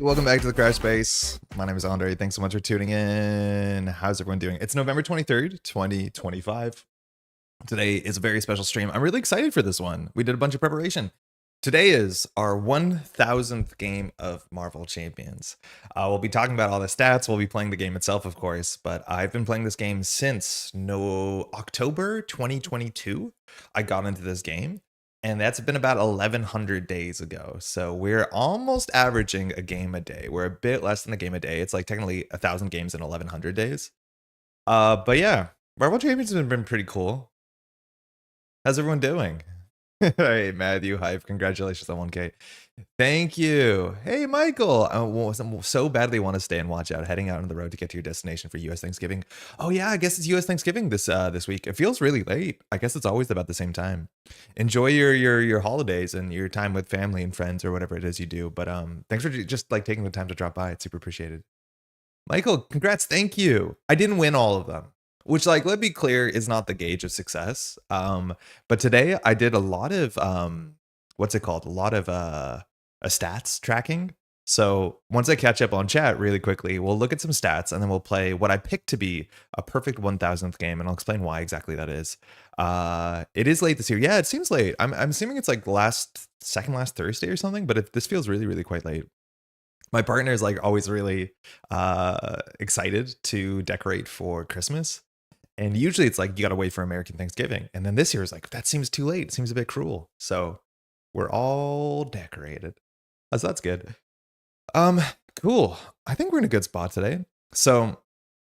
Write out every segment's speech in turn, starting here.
Welcome back to the Crash Space. My name is Andre. Thanks so much for tuning in. How's everyone doing? It's November 23rd, 2025. Today is a very special stream. I'm really excited for this one. We did a bunch of preparation. Today is our 1000th game of Marvel Champions. We'll be talking about all the stats. We'll be playing the game itself, of course, but I've been playing this game since October 2022. I got into this game. And that's been about 1,100 days ago. So we're almost averaging a game a day. We're a bit less than a game a day. It's like technically 1,000 games in 1,100 days. But yeah, Marvel Champions has been pretty cool. How's everyone doing? Hey, Matthew, Hype, congratulations on 1K. Thank you. Hey, Michael. I so badly want to stay and watch out, heading out on the road to get to your destination for U.S. Thanksgiving. Oh yeah, I guess it's U.S. Thanksgiving this week. It feels really late. I guess it's always about the same time. Enjoy your holidays and your time with family and friends or whatever it is you do. But thanks for just like taking the time to drop by. It's super appreciated. Michael, congrats. Thank you. I didn't win all of them, which, like, let's be clear, is not the gauge of success. But today I did a lot of what's it called? A lot of stats tracking. So once I catch up on chat really quickly, we'll look at some stats and then we'll play what I picked to be a perfect 1000th game, and I'll explain why exactly that is. It is late this year. Yeah, it seems late. I'm assuming it's like second last Thursday or something, but this feels really quite late. My partner is like always really excited to decorate for Christmas. And usually it's like, you got to wait for American Thanksgiving. And then this year is like, that seems too late. It seems a bit cruel. So we're all decorated. So that's good. Cool. I think we're in a good spot today. So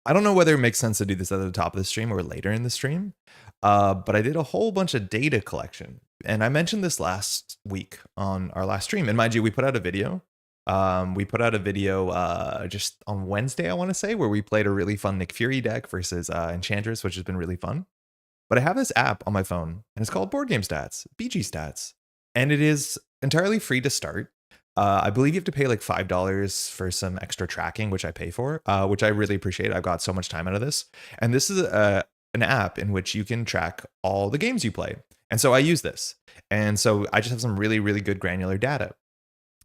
I don't know whether it makes sense to do this at the top of the stream or later in the stream. But I did a whole bunch of data collection. And I mentioned this last week on our last stream. And mind you, we put out a video. We put out a video just on Wednesday, I want to say, where we played a really fun Nick Fury deck versus Enchantress, which has been really fun. But I have this app on my phone, and it's called Board Game Stats, BG Stats. And it is entirely free to start. I believe you have to pay like $5 for some extra tracking, which I pay for, which I really appreciate. I've got so much time out of this. And this is an app in which you can track all the games you play. And so I use this. And so I just have some really good granular data.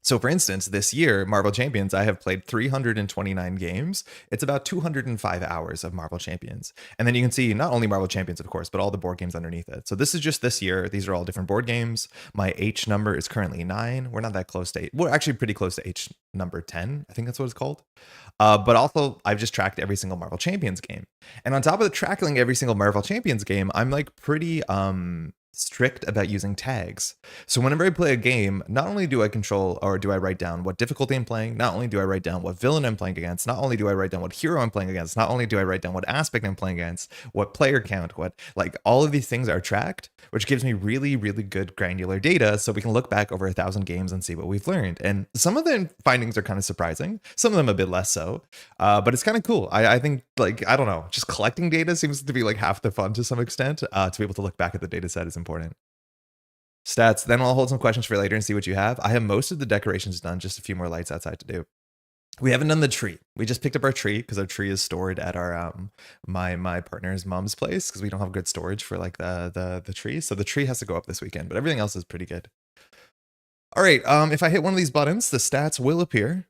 So for instance, this year, Marvel Champions, I have played 329 games. It's about 205 hours of Marvel Champions. And then you can see not only Marvel Champions, of course, but all the board games underneath it. So this is just this year. These are all different board games. My H number is currently 9. We're not that close to 8. We're actually pretty close to H number 10. I think that's what it's called. But also, I've just tracked every single Marvel Champions game. And on top of the tracking every single Marvel Champions game, I'm like pretty strict about using tags. So whenever I play a game, not only do I control or do I write down what difficulty I'm playing, not only do I write down what villain I'm playing against, not only do I write down what hero I'm playing against, not only do I write down what aspect I'm playing against, what player count, what, like, all of these things are tracked, which gives me really good granular data so we can look back over 1,000 games and see what we've learned. And some of the findings are kind of surprising, some of them a bit less so, but it's kind of cool. I think, like, I don't know, just collecting data seems to be like half the fun to some extent. To be able to look back at the data set is important. Stats, then I'll hold some questions for later and see what you have. I have most of the decorations done, just a few more lights outside to do. We haven't done the tree. We just picked up our tree because our tree is stored at our my partner's mom's place because we don't have good storage for like the tree. So the tree has to go up this weekend, but everything else is pretty good. All right, if I hit one of these buttons, the stats will appear.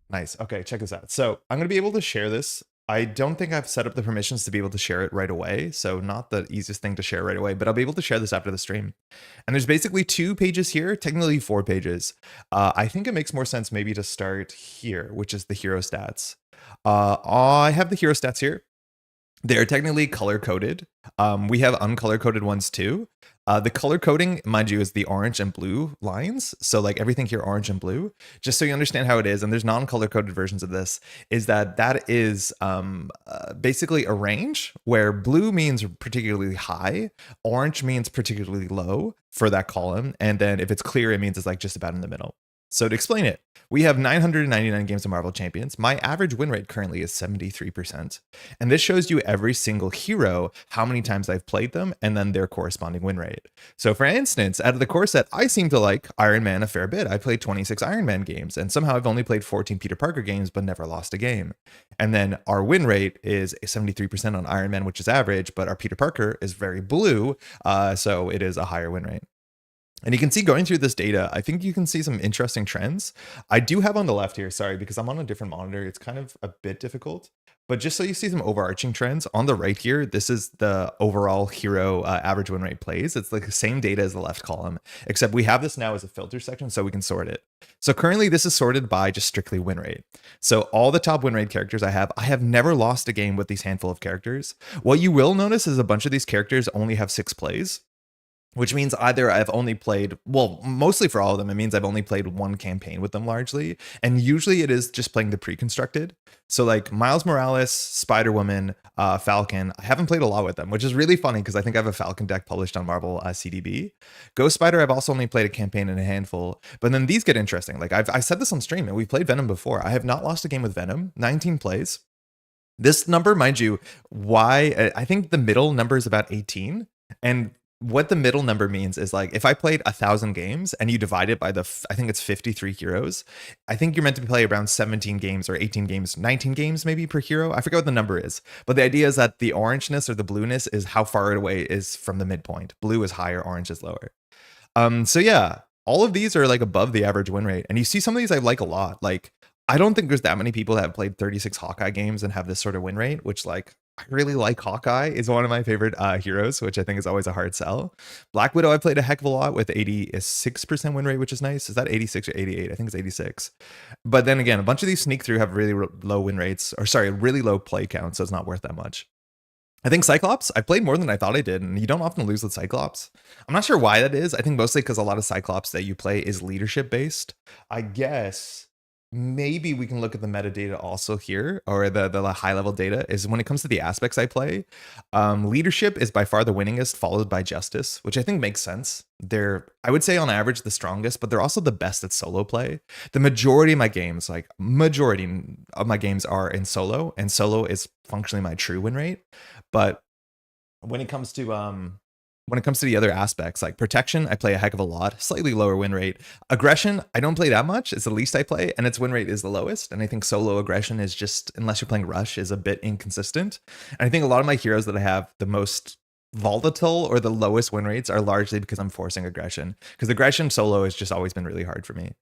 Nice. Okay, check this out. So I'm going to be able to share this. I don't think I've set up the permissions to be able to share it right away. So not the easiest thing to share right away, but I'll be able to share this after the stream. And there's basically 2 pages here, technically 4 pages. I think it makes more sense maybe to start here, which is the hero stats. I have the hero stats here. They're technically color coded. We have uncolor coded ones too. The color coding, mind you, is the orange and blue lines. So like everything here, orange and blue, just so you understand how it is. And there's non-color coded versions of this, is that is basically a range where blue means particularly high, orange means particularly low for that column. And then if it's clear, it means it's like just about in the middle. So to explain it, we have 999 games of Marvel Champions. My average win rate currently is 73%. And this shows you every single hero, how many times I've played them, and then their corresponding win rate. So for instance, out of the core set, I seem to like Iron Man a fair bit. I played 26 Iron Man games, and somehow I've only played 14 Peter Parker games, but never lost a game. And then our win rate is 73% on Iron Man, which is average, but our Peter Parker is very blue, so it is a higher win rate. And you can see going through this data, I think you can see some interesting trends. I do have on the left here, sorry, because I'm on a different monitor. It's kind of a bit difficult, but just so you see some overarching trends on the right here, this is the overall hero average win rate plays. It's like the same data as the left column, except we have this now as a filter section so we can sort it. So currently this is sorted by just strictly win rate. So all the top win rate characters I have never lost a game with these handful of characters. What you will notice is a bunch of these characters only have 6 plays, which means either I've only played, well, mostly for all of them, it means I've only played one campaign with them largely. And usually it is just playing the pre-constructed. So like Miles Morales, Spider-Woman, Falcon, I haven't played a lot with them, which is really funny because I think I have a Falcon deck published on Marvel CDB. Ghost Spider, I've also only played a campaign and a handful. But then these get interesting. Like I said this on stream, and we played Venom before. I have not lost a game with Venom, 19 plays. This number, mind you, I think the middle number is about 18. And what the middle number means is like if I played 1,000 games and you divide it by I think it's 53 heroes, I think you're meant to play around 17 games or 18 games, 19 games maybe per hero. I forget what the number is, but the idea is that the orangeness or the blueness is how far away is from the midpoint. Blue is higher, orange is lower. So yeah, all of these are like above the average win rate, and you see some of these I like a lot. Like I don't think there's that many people that have played 36 Hawkeye games and have this sort of win rate, which like I really like. Hawkeye is one of my favorite heroes, which I think is always a hard sell. Black Widow I played a heck of a lot with 86% win rate, which is nice. Is that 86 or 88? I think it's 86. But then again, a bunch of these sneak through have really low win rates, or sorry, really low play count, so it's not worth that much. I think Cyclops, I played more than I thought I did, and you don't often lose with Cyclops. I'm not sure why that is. I think mostly because a lot of Cyclops that you play is leadership based. I guess maybe we can look at the metadata also here, or the high level data is when it comes to the aspects I play. Leadership is by far the winningest, followed by justice, which I think makes sense. They're, I would say on average, the strongest, but they're also the best at solo play. The majority of my games, are in solo, and solo is functionally my true win rate. But when it comes to the other aspects, like protection, I play a heck of a lot, slightly lower win rate. Aggression, I don't play that much. It's the least I play, and its win rate is the lowest. And I think solo aggression is just, unless you're playing Rush, is a bit inconsistent. And I think a lot of my heroes that I have the most volatile or the lowest win rates are largely because I'm forcing aggression, because aggression solo has just always been really hard for me.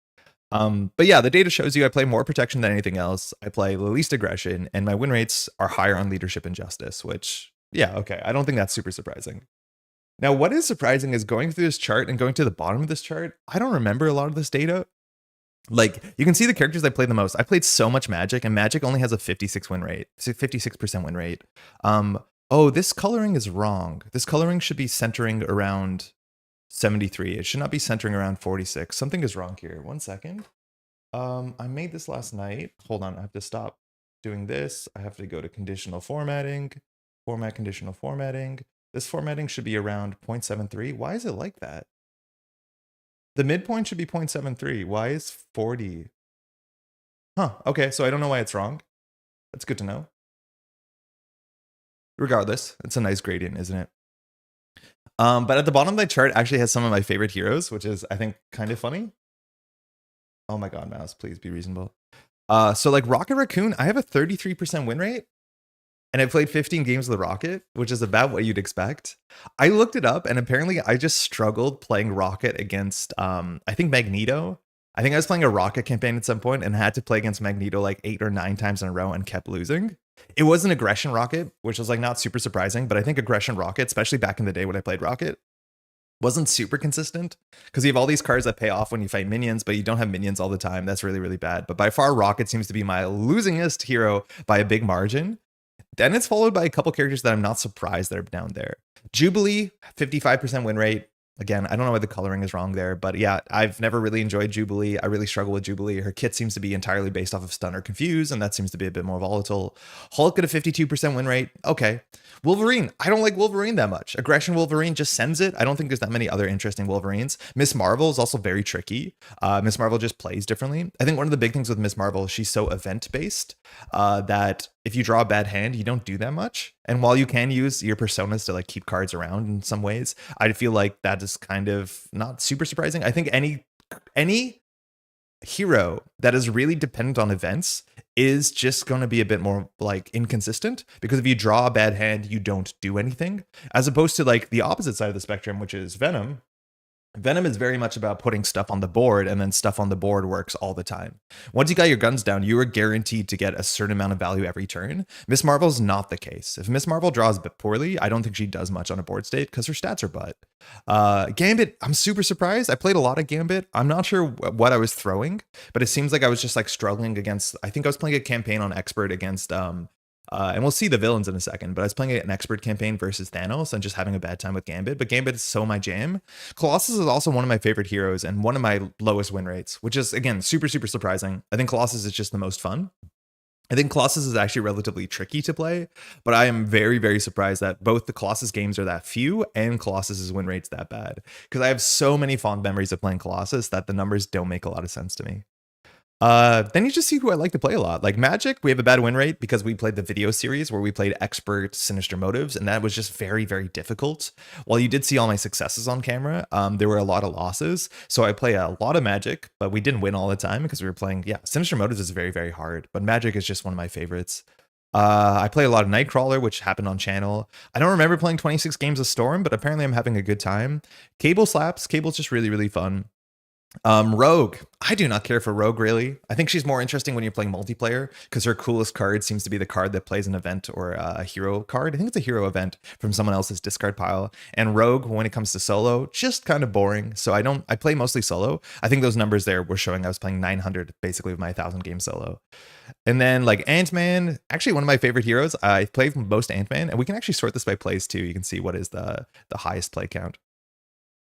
But yeah, the data shows you I play more protection than anything else. I play the least aggression, and my win rates are higher on leadership and justice, which, yeah, okay, I don't think that's super surprising. Now, what is surprising is going through this chart and going to the bottom of this chart, I don't remember a lot of this data. Like, you can see the characters I played the most. I played so much Magic, and Magic only has a 56% win rate. Oh, this coloring is wrong. This coloring should be centering around 73. It should not be centering around 46. Something is wrong here. 1 second. I made this last night. Hold on, I have to stop doing this. I have to go to conditional formatting, conditional formatting. This formatting should be around 0.73. Why is it like that? The midpoint should be 0.73. Why is 40? Huh, okay, so I don't know why it's wrong. That's good to know. Regardless, it's a nice gradient, isn't it? But at the bottom of the chart actually has some of my favorite heroes, which is, I think, kind of funny. Oh my god, mouse, please be reasonable. So like Rocket Raccoon, I have a 33% win rate. And I played 15 games with Rocket, which is about what you'd expect. I looked it up, and apparently I just struggled playing Rocket against, I think, Magneto. I think I was playing a Rocket campaign at some point and had to play against Magneto like 8 or 9 times in a row and kept losing. It was an Aggression Rocket, which was like not super surprising, but I think Aggression Rocket, especially back in the day when I played Rocket, wasn't super consistent because you have all these cards that pay off when you fight minions, but you don't have minions all the time. That's really, really bad. But by far, Rocket seems to be my losingest hero by a big margin. Then it's followed by a couple characters that I'm not surprised that are down there. Jubilee, 55% win rate. Again, I don't know why the coloring is wrong there, but yeah, I've never really enjoyed Jubilee. I really struggle with Jubilee. Her kit seems to be entirely based off of Stun or Confuse, and that seems to be a bit more volatile. Hulk at a 52% win rate. Okay. Wolverine. I don't like Wolverine that much. Aggression Wolverine just sends it. I don't think there's that many other interesting Wolverines. Miss Marvel is also very tricky. Miss Marvel just plays differently. I think one of the big things with Miss Marvel, she's so event-based that if you draw a bad hand, you don't do that much. And while you can use your personas to like keep cards around in some ways, I feel like that is kind of not super surprising. I think any hero that is really dependent on events is just going to be a bit more like inconsistent, because if you draw a bad hand, you don't do anything, as opposed to like the opposite side of the spectrum, which is Venom. Venom is very much about putting stuff on the board, and then stuff on the board works all the time. Once you got your guns down, you are guaranteed to get a certain amount of value every turn. Miss Marvel's not the case. If Miss Marvel draws a bit poorly, I don't think she does much on a board state because her stats are butt. Gambit, I'm super surprised. I played a lot of Gambit. I'm not sure what I was throwing, but it seems like I was just like struggling against, I think I was playing a campaign on Expert against and we'll see the villains in a second, but I was playing an Expert campaign versus Thanos and just having a bad time with Gambit. But Gambit is so my jam. Colossus is also one of my favorite heroes and one of my lowest win rates, which is, again, super, super surprising. I think Colossus is just the most fun. I think Colossus is actually relatively tricky to play, but I am very, very surprised that both the Colossus games are that few and Colossus's win rate's that bad, because I have so many fond memories of playing Colossus that the numbers don't make a lot of sense to me. Then you just see who I like to play a lot. Like Magic, we have a bad win rate because we played the video series where we played Expert Sinister Motives, and that was just very, very difficult. While you did see all my successes on camera, there were a lot of losses. So I play a lot of Magic, but we didn't win all the time because we were playing, yeah, Sinister Motives is very, very hard, but Magic is just one of my favorites. I play a lot of Nightcrawler, which happened on channel. I don't remember playing 26 games of Storm, but apparently I'm having a good time. Cable slaps. Cable's just really, really fun. Rogue. I do not care for Rogue, really. I think she's more interesting when you're playing multiplayer because her coolest card seems to be the card that plays an event or a hero card. I think it's a hero event from someone else's discard pile. And Rogue, when it comes to solo, just kind of boring. So I play mostly solo. I think those numbers there were showing I was playing 900 basically with my 1,000 game solo. And then like Ant-Man, actually one of my favorite heroes. I play most Ant-Man, and we can actually sort this by plays too. You can see what is the highest play count.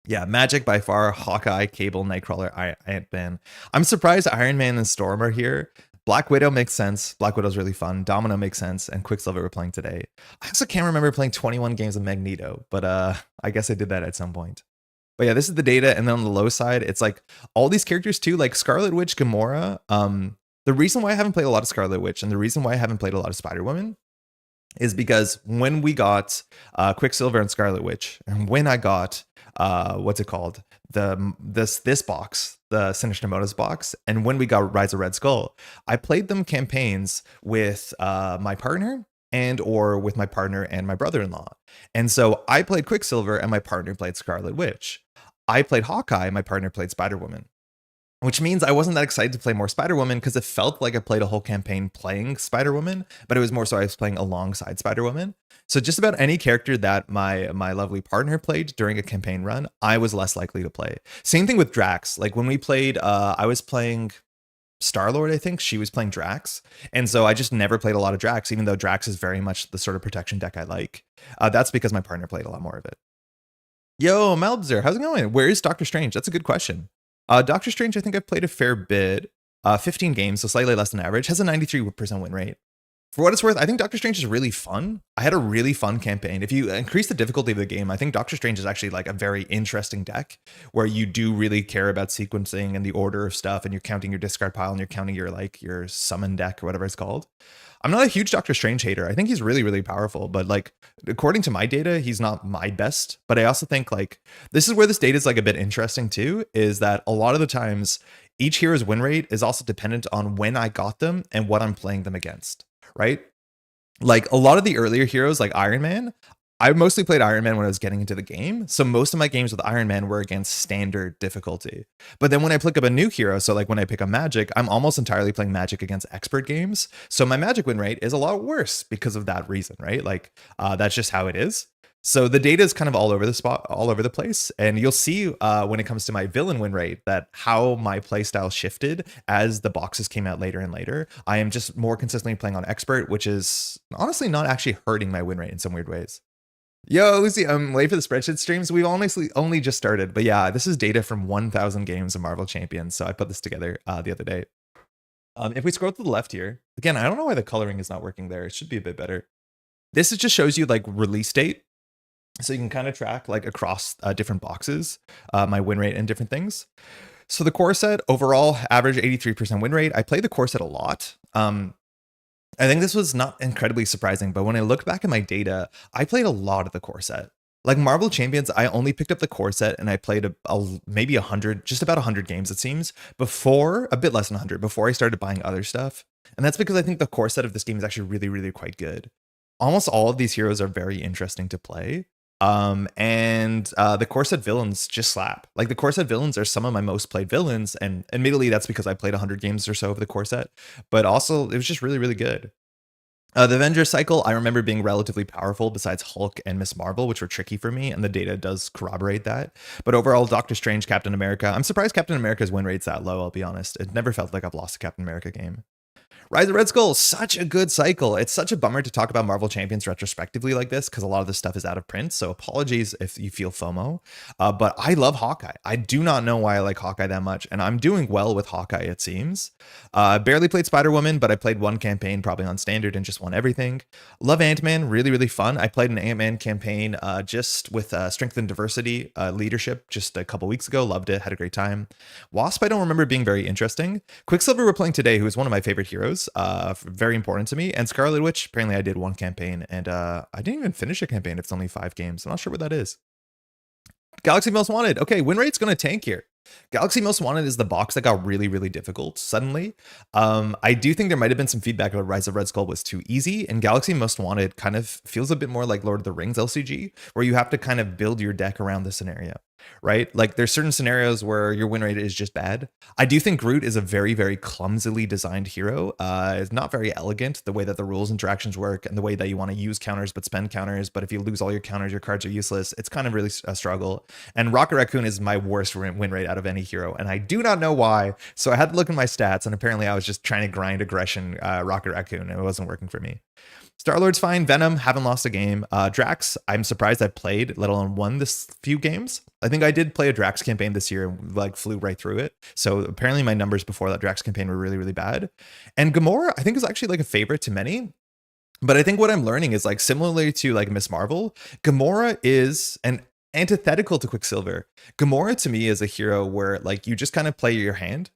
Yeah, Magic by far, Hawkeye, Cable, Nightcrawler, Ant-Man. I'm surprised Iron Man and Storm are here. Black Widow makes sense. Black Widow's really fun. Domino makes sense. And Quicksilver we're playing today. I also can't remember playing 21 games of Magneto, but I guess I did that at some point. But yeah, this is the data. And then on the low side, it's like all these characters too, like Scarlet Witch, Gamora. The reason why I haven't played a lot of Scarlet Witch and the reason why I haven't played a lot of Spider-Woman is because when we got Quicksilver and Scarlet Witch, and when I got what's it called, this box, the Sinister Motives box, and when we got Rise of Red Skull, I played them campaigns with my partner and or with my partner and my brother-in-law. And so I played Quicksilver and my partner played Scarlet Witch. I played Hawkeye and my partner played Spider-Woman. Which means I wasn't that excited to play more Spider-Woman because it felt like I played a whole campaign playing Spider-Woman, but it was more so I was playing alongside Spider-Woman. So just about any character that my lovely partner played during a campaign run, I was less likely to play. Same thing with Drax. Like when we played, I was playing Star-Lord, I think. She was playing Drax. And so I just never played a lot of Drax, even though Drax is very much the sort of protection deck I like. That's because my partner played a lot more of it. Yo, Malbzer, how's it going? Where is Doctor Strange? That's a good question. Doctor Strange, I think I've played a fair bit. 15 games, so slightly less than average. Has a 93% win rate. For what it's worth, I think Doctor Strange is really fun. I had a really fun campaign. If you increase the difficulty of the game, I think Doctor Strange is actually like a very interesting deck where you do really care about sequencing and the order of stuff, and you're counting your discard pile and you're counting your summon deck or whatever it's called. I'm not a huge Doctor Strange hater. I think he's really, really powerful, but like according to my data, he's not my best. But I also think like this is where this data is like a bit interesting too, is that a lot of the times each hero's win rate is also dependent on when I got them and what I'm playing them against, right? Like a lot of the earlier heroes like Iron Man, I mostly played Iron Man when I was getting into the game. So most of my games with Iron Man were against standard difficulty. But then when I pick up a new hero, so like when I pick up Magic, I'm almost entirely playing Magic against expert games. So my Magic win rate is a lot worse because of that reason, right? Like that's just how it is. So the data is kind of all over the spot, all over the place. And you'll see when it comes to my villain win rate that how my playstyle shifted as the boxes came out later and later. I am just more consistently playing on expert, which is honestly not actually hurting my win rate in some weird ways. Yo, Lucy, I'm late for the spreadsheet streams. We've honestly only just started, but yeah, this is data from 1,000 games of Marvel Champions. So I put this together the other day. If we scroll to the left here, again, I don't know why the coloring is not working there. It should be a bit better. This just shows you like release date. So you can kind of track like across different boxes, my win rate and different things. So the core set overall average 83% win rate. I play the core set a lot. I think this was not incredibly surprising, but when I look back at my data, I played a lot of the core set. Like Marvel Champions, I only picked up the core set and I played maybe 100, just about 100 games, it seems, before, a bit less than 100, before I started buying other stuff. And that's because I think the core set of this game is actually really, really quite good. Almost all of these heroes are very interesting to play. The core set villains just slap. Like the core set villains are some of my most played villains, and admittedly that's because I played 100 games or so of the core set, but also it was just really, really good. The Avenger cycle, I remember being relatively powerful besides Hulk and Miss Marvel, which were tricky for me, and the data does corroborate that. But overall, Doctor Strange, Captain America, I'm surprised Captain America's win rate's that low, I'll be honest. It never felt like I've lost a Captain America game. Rise of Red Skull, such a good cycle. It's such a bummer to talk about Marvel Champions retrospectively like this because a lot of this stuff is out of print. So apologies if you feel FOMO. But I love Hawkeye. I do not know why I like Hawkeye that much. And I'm doing well with Hawkeye, it seems. Barely played Spider-Woman, but I played one campaign probably on standard and just won everything. Love Ant-Man, really, really fun. I played an Ant-Man campaign just with Strength and Diversity leadership just a couple weeks ago. Loved it, had a great time. Wasp, I don't remember being very interesting. Quicksilver we're playing today, who is one of my favorite heroes. Very important to me. And Scarlet Witch, apparently I did one campaign and I didn't even finish a campaign. It's only 5 games. I'm not sure what that is. Galaxy Most Wanted. Okay, win rate's going to tank here. Galaxy Most Wanted is the box that got really, really difficult suddenly. I do think there might have been some feedback about Rise of Red Skull was too easy, and Galaxy Most Wanted kind of feels a bit more like Lord of the Rings LCG, where you have to kind of build your deck around the scenario, right? Like there's certain scenarios where your win rate is just bad. I do think Groot is a very, very clumsily designed hero. It's not very elegant, the way that the rules interactions work and the way that you want to use counters but spend counters, but if you lose all your counters, your cards are useless. It's kind of really a struggle. And Rocket Raccoon is my worst win rate out of any hero, and I do not know why. So I had to look at my stats, and apparently I was just trying to grind aggression Rocket Raccoon, and it wasn't working for me. Star-Lord's fine. Venom, haven't lost a game. Drax, I'm surprised I played, let alone won this few games. I think I did play a Drax campaign this year and like flew right through it. So apparently my numbers before that Drax campaign were really, really bad. And Gamora, I think is actually like a favorite to many. But I think what I'm learning is like similarly to like Miss Marvel, Gamora is an antithetical to Quicksilver. Gamora to me is a hero where like you just kind of play your hand,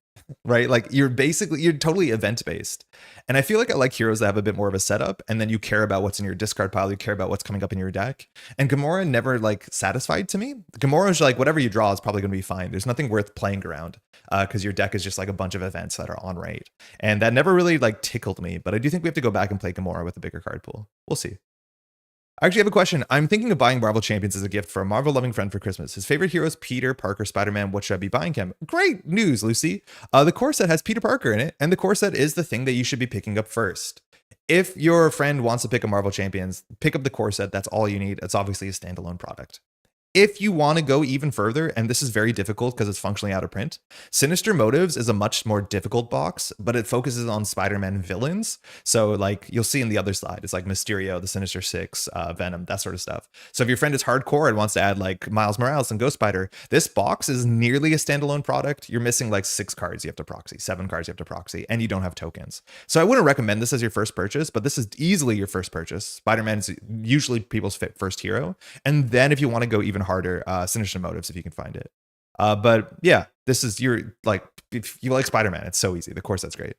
right? Like you're totally event based. And I feel like I like heroes that have a bit more of a setup, and then you care about what's in your discard pile, you care about what's coming up in your deck. And Gamora never like satisfied to me. Gamora's like whatever you draw is probably going to be fine. There's nothing worth playing around because your deck is just like a bunch of events that are on rate. And that never really like tickled me, but I do think we have to go back and play Gamora with a bigger card pool. We'll see. I actually have a question. I'm thinking of buying Marvel Champions as a gift for a Marvel-loving friend for Christmas. His favorite heroes, Peter, Parker, Spider-Man. What should I be buying him? Great news, Lucy. The core set has Peter Parker in it, and the core set is the thing that you should be picking up first. If your friend wants to pick a Marvel Champions, pick up the core set. That's all you need. It's obviously a standalone product. If you want to go even further, and this is very difficult because it's functionally out of print, Sinister Motives is a much more difficult box, but it focuses on Spider-Man villains. So like you'll see in the other slide, it's like Mysterio, the Sinister Six, Venom, that sort of stuff. So if your friend is hardcore and wants to add like Miles Morales and Ghost Spider, this box is nearly a standalone product. You're missing like 6 cards you have to proxy, 7 cards you have to proxy, and you don't have tokens. So I wouldn't recommend this as your first purchase, but this is easily your first purchase. Spider-Man is usually people's first hero. And then if you want to go even harder, Sinister Motives if you can find it. But yeah, this is your like if you like Spider-Man, it's so easy. The core set's great.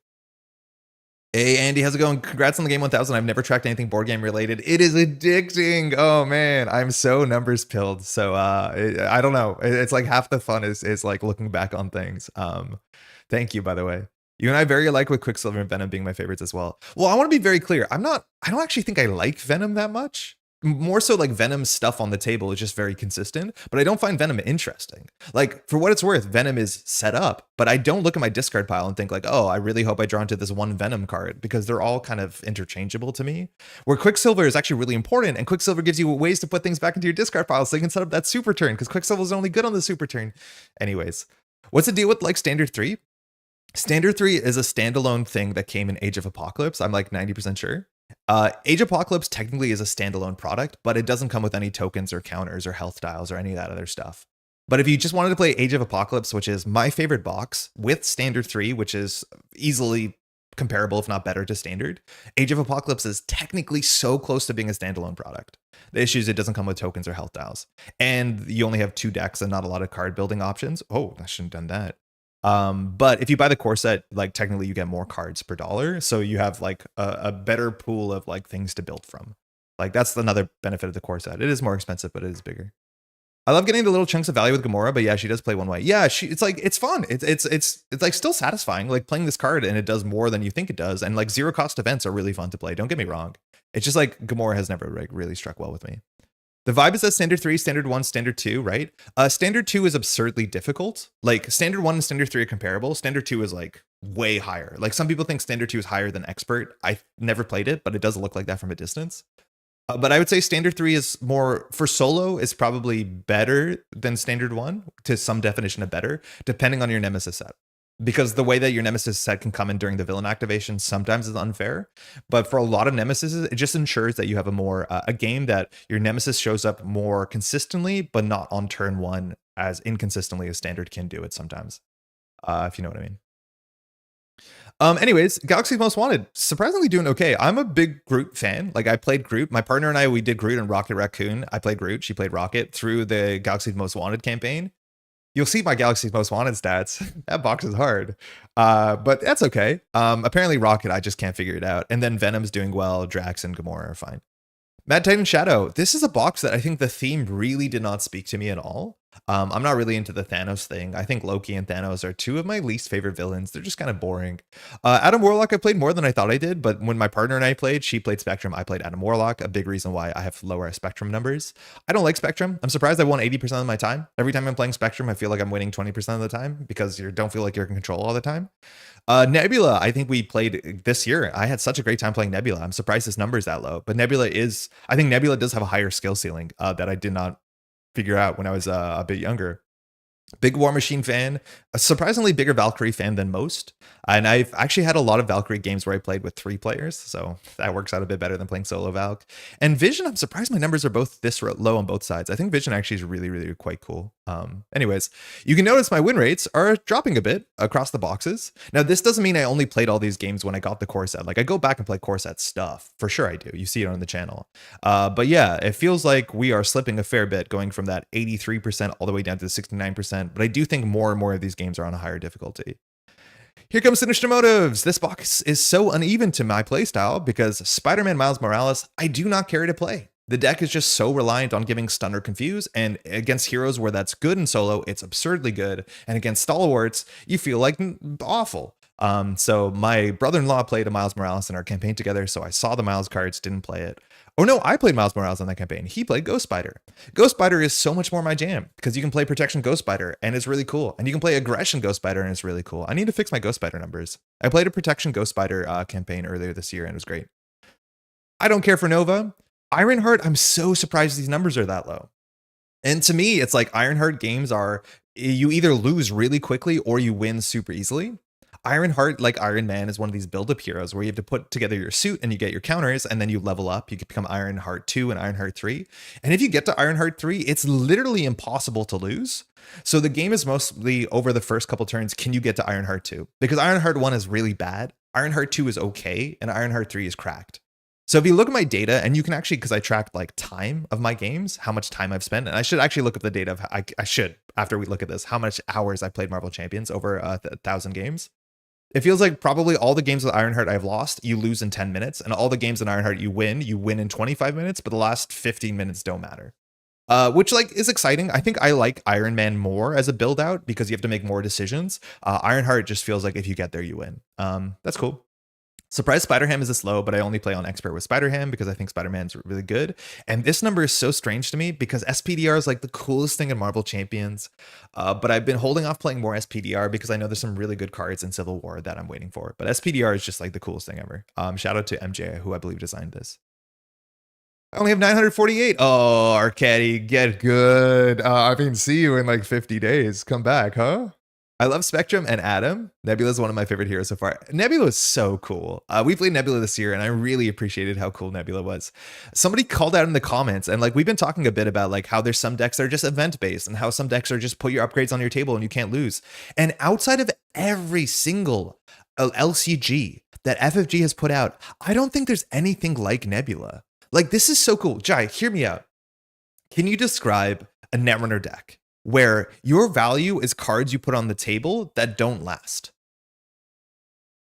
Hey Andy, how's it going? Congrats on the game 1000. I've never tracked anything board game related. It is addicting. Oh man, I'm so numbers pilled. So I don't know. It's like half the fun is like looking back on things. Thank you, by the way. You and I very alike with Quicksilver and Venom being my favorites as well. Well, I want to be very clear. I don't actually think I like Venom that much. More so like Venom's stuff on the table is just very consistent, but I don't find Venom interesting. Like for what it's worth, Venom is set up, but I don't look at my discard pile and think like, oh, I really hope I draw into this one Venom card because they're all kind of interchangeable to me. Where Quicksilver is actually really important, and Quicksilver gives you ways to put things back into your discard pile so you can set up that super turn because Quicksilver is only good on the super turn. Anyways, what's the deal with like Standard 3? Standard 3 is a standalone thing that came in Age of Apocalypse. I'm like 90% sure. Age Apocalypse technically is a standalone product, but it doesn't come with any tokens or counters or health dials or any of that other stuff. But if you just wanted to play Age of Apocalypse, which is my favorite box, with Standard 3, which is easily comparable, if not better, to Standard, Age of Apocalypse is technically so close to being a standalone product. The issue is it doesn't come with tokens or health dials. And you only have 2 decks and not a lot of card building options. Oh, I shouldn't have done that. But if you buy the core set, like technically you get more cards per dollar. So you have like a better pool of like things to build from. Like that's another benefit of the core set. It is more expensive, but it is bigger. I love getting the little chunks of value with Gamora, but yeah, she does play one way. Yeah, it's like it's fun. It's like still satisfying, like playing this card, and it does more than you think it does. And like 0 cost events are really fun to play. Don't get me wrong. It's just like Gamora has never like really struck well with me. The vibe is that Standard 3, Standard 1, Standard 2, right? Standard 2 is absurdly difficult. Like Standard 1 and Standard 3 are comparable. Standard 2 is like way higher. Like some people think Standard 2 is higher than Expert. I've never played it, but it does look like that from a distance. But I would say Standard 3 is more, for solo, is probably better than Standard 1, to some definition of better, depending on your Nemesis set. Because the way that your Nemesis set can come in during the villain activation sometimes is unfair. But for a lot of Nemesis, it just ensures that you have a game that your Nemesis shows up more consistently, but not on turn 1 as inconsistently as Standard can do it sometimes. If you know what I mean. Anyways, Galaxy's Most Wanted, surprisingly doing okay. I'm a big Groot fan. Like I played Groot. My partner and I, we did Groot and Rocket Raccoon. I played Groot. She played Rocket through the Galaxy's Most Wanted campaign. You'll see my Galaxy's Most Wanted stats. That box is hard. But that's okay. Apparently Rocket, I just can't figure it out. And then Venom's doing well. Drax and Gamora are fine. Mad Titan Shadow. This is a box that I think the theme really did not speak to me at all. I'm not really into the Thanos thing. I think Loki and Thanos are 2 of my least favorite villains. They're just kind of boring. Adam Warlock, I played more than I thought I did, but when my partner and I played, she played Spectrum, I played Adam Warlock, a big reason why I have lower Spectrum numbers. I don't like Spectrum. I'm surprised I won 80% of my time. Every time I'm playing Spectrum, I feel like I'm winning 20% of the time because you don't feel like you're in control all the time. Nebula, I think we played this year. I had such a great time playing Nebula. I'm surprised this number is that low, but I think Nebula does have a higher skill ceiling that I did not figure out when I was a bit younger. Big War Machine fan, a surprisingly bigger Valkyrie fan than most. And I've actually had a lot of Valkyrie games where I played with 3 players, so that works out a bit better than playing solo Valk. And Vision, I'm surprised my numbers are both this low on both sides. I think Vision actually is really, really quite cool. Anyways, you can notice my win rates are dropping a bit across the boxes. Now, this doesn't mean I only played all these games when I got the core set. Like I go back and play core set stuff. For sure I do. You see it on the channel. But yeah, it feels like we are slipping a fair bit, going from that 83% all the way down to the 69%. But I do think more and more of these games are on a higher difficulty. Here comes Sinister Motives. This box is so uneven to my playstyle because Spider-Man Miles Morales, I do not care to play. The deck is just so reliant on giving stun or confuse, and against heroes where that's good in solo, it's absurdly good, and against stalwarts, you feel like awful. So my brother-in-law played a Miles Morales in our campaign together, so I saw the Miles cards, didn't play it. Oh no, I played Miles Morales on that campaign. He played Ghost Spider. Ghost Spider is so much more my jam because you can play Protection Ghost Spider and it's really cool. And you can play Aggression Ghost Spider and it's really cool. I need to fix my Ghost Spider numbers. I played a Protection Ghost Spider campaign earlier this year and it was great. I don't care for Nova. Ironheart, I'm so surprised these numbers are that low. And to me, it's like Ironheart games are, you either lose really quickly or you win super easily. Ironheart, like Iron Man, is one of these build-up heroes where you have to put together your suit and you get your counters and then you level up. You can become Ironheart 2 and Ironheart 3. And if you get to Ironheart 3, it's literally impossible to lose. So the game is mostly over the first couple turns, can you get to Ironheart 2? Because Ironheart 1 is really bad, Ironheart 2 is okay, and Ironheart 3 is cracked. So if you look at my data, and you can actually, because I tracked like time of my games, how much time I've spent, and I should actually look up the data of, I should, after we look at this, how much hours I played Marvel Champions over 1,000 games. It feels like probably all the games with Ironheart I've lost, you lose in 10 minutes, and all the games in Ironheart you win in 25 minutes, but the last 15 minutes don't matter. Which like is exciting. I think I like Iron Man more as a build out because you have to make more decisions. Ironheart just feels like if you get there, you win. That's cool. Surprise Spider-Ham is this low, but I only play on Expert with Spider-Ham because I think Spider-Man's really good. And this number is so strange to me because SPDR is like the coolest thing in Marvel Champions. But I've been holding off playing more SPDR because I know there's some really good cards in Civil War that I'm waiting for. But SPDR is just like the coolest thing ever. Shout out to MJ, who I believe designed this. I only have 948. Oh, Arcady, get good. I mean, see you in like 50 days. Come back, huh? I love Spectrum and Adam. Nebula is one of my favorite heroes so far. Nebula is so cool. We played Nebula this year, and I really appreciated how cool Nebula was. Somebody called out in the comments, and like we've been talking a bit about like how there's some decks that are just event based, and how some decks are just put your upgrades on your table and you can't lose. And outside of every single LCG that FFG has put out, I don't think there's anything like Nebula. Like this is so cool. Jai, hear me out. Can you describe a Netrunner deck where your value is cards you put on the table that don't last?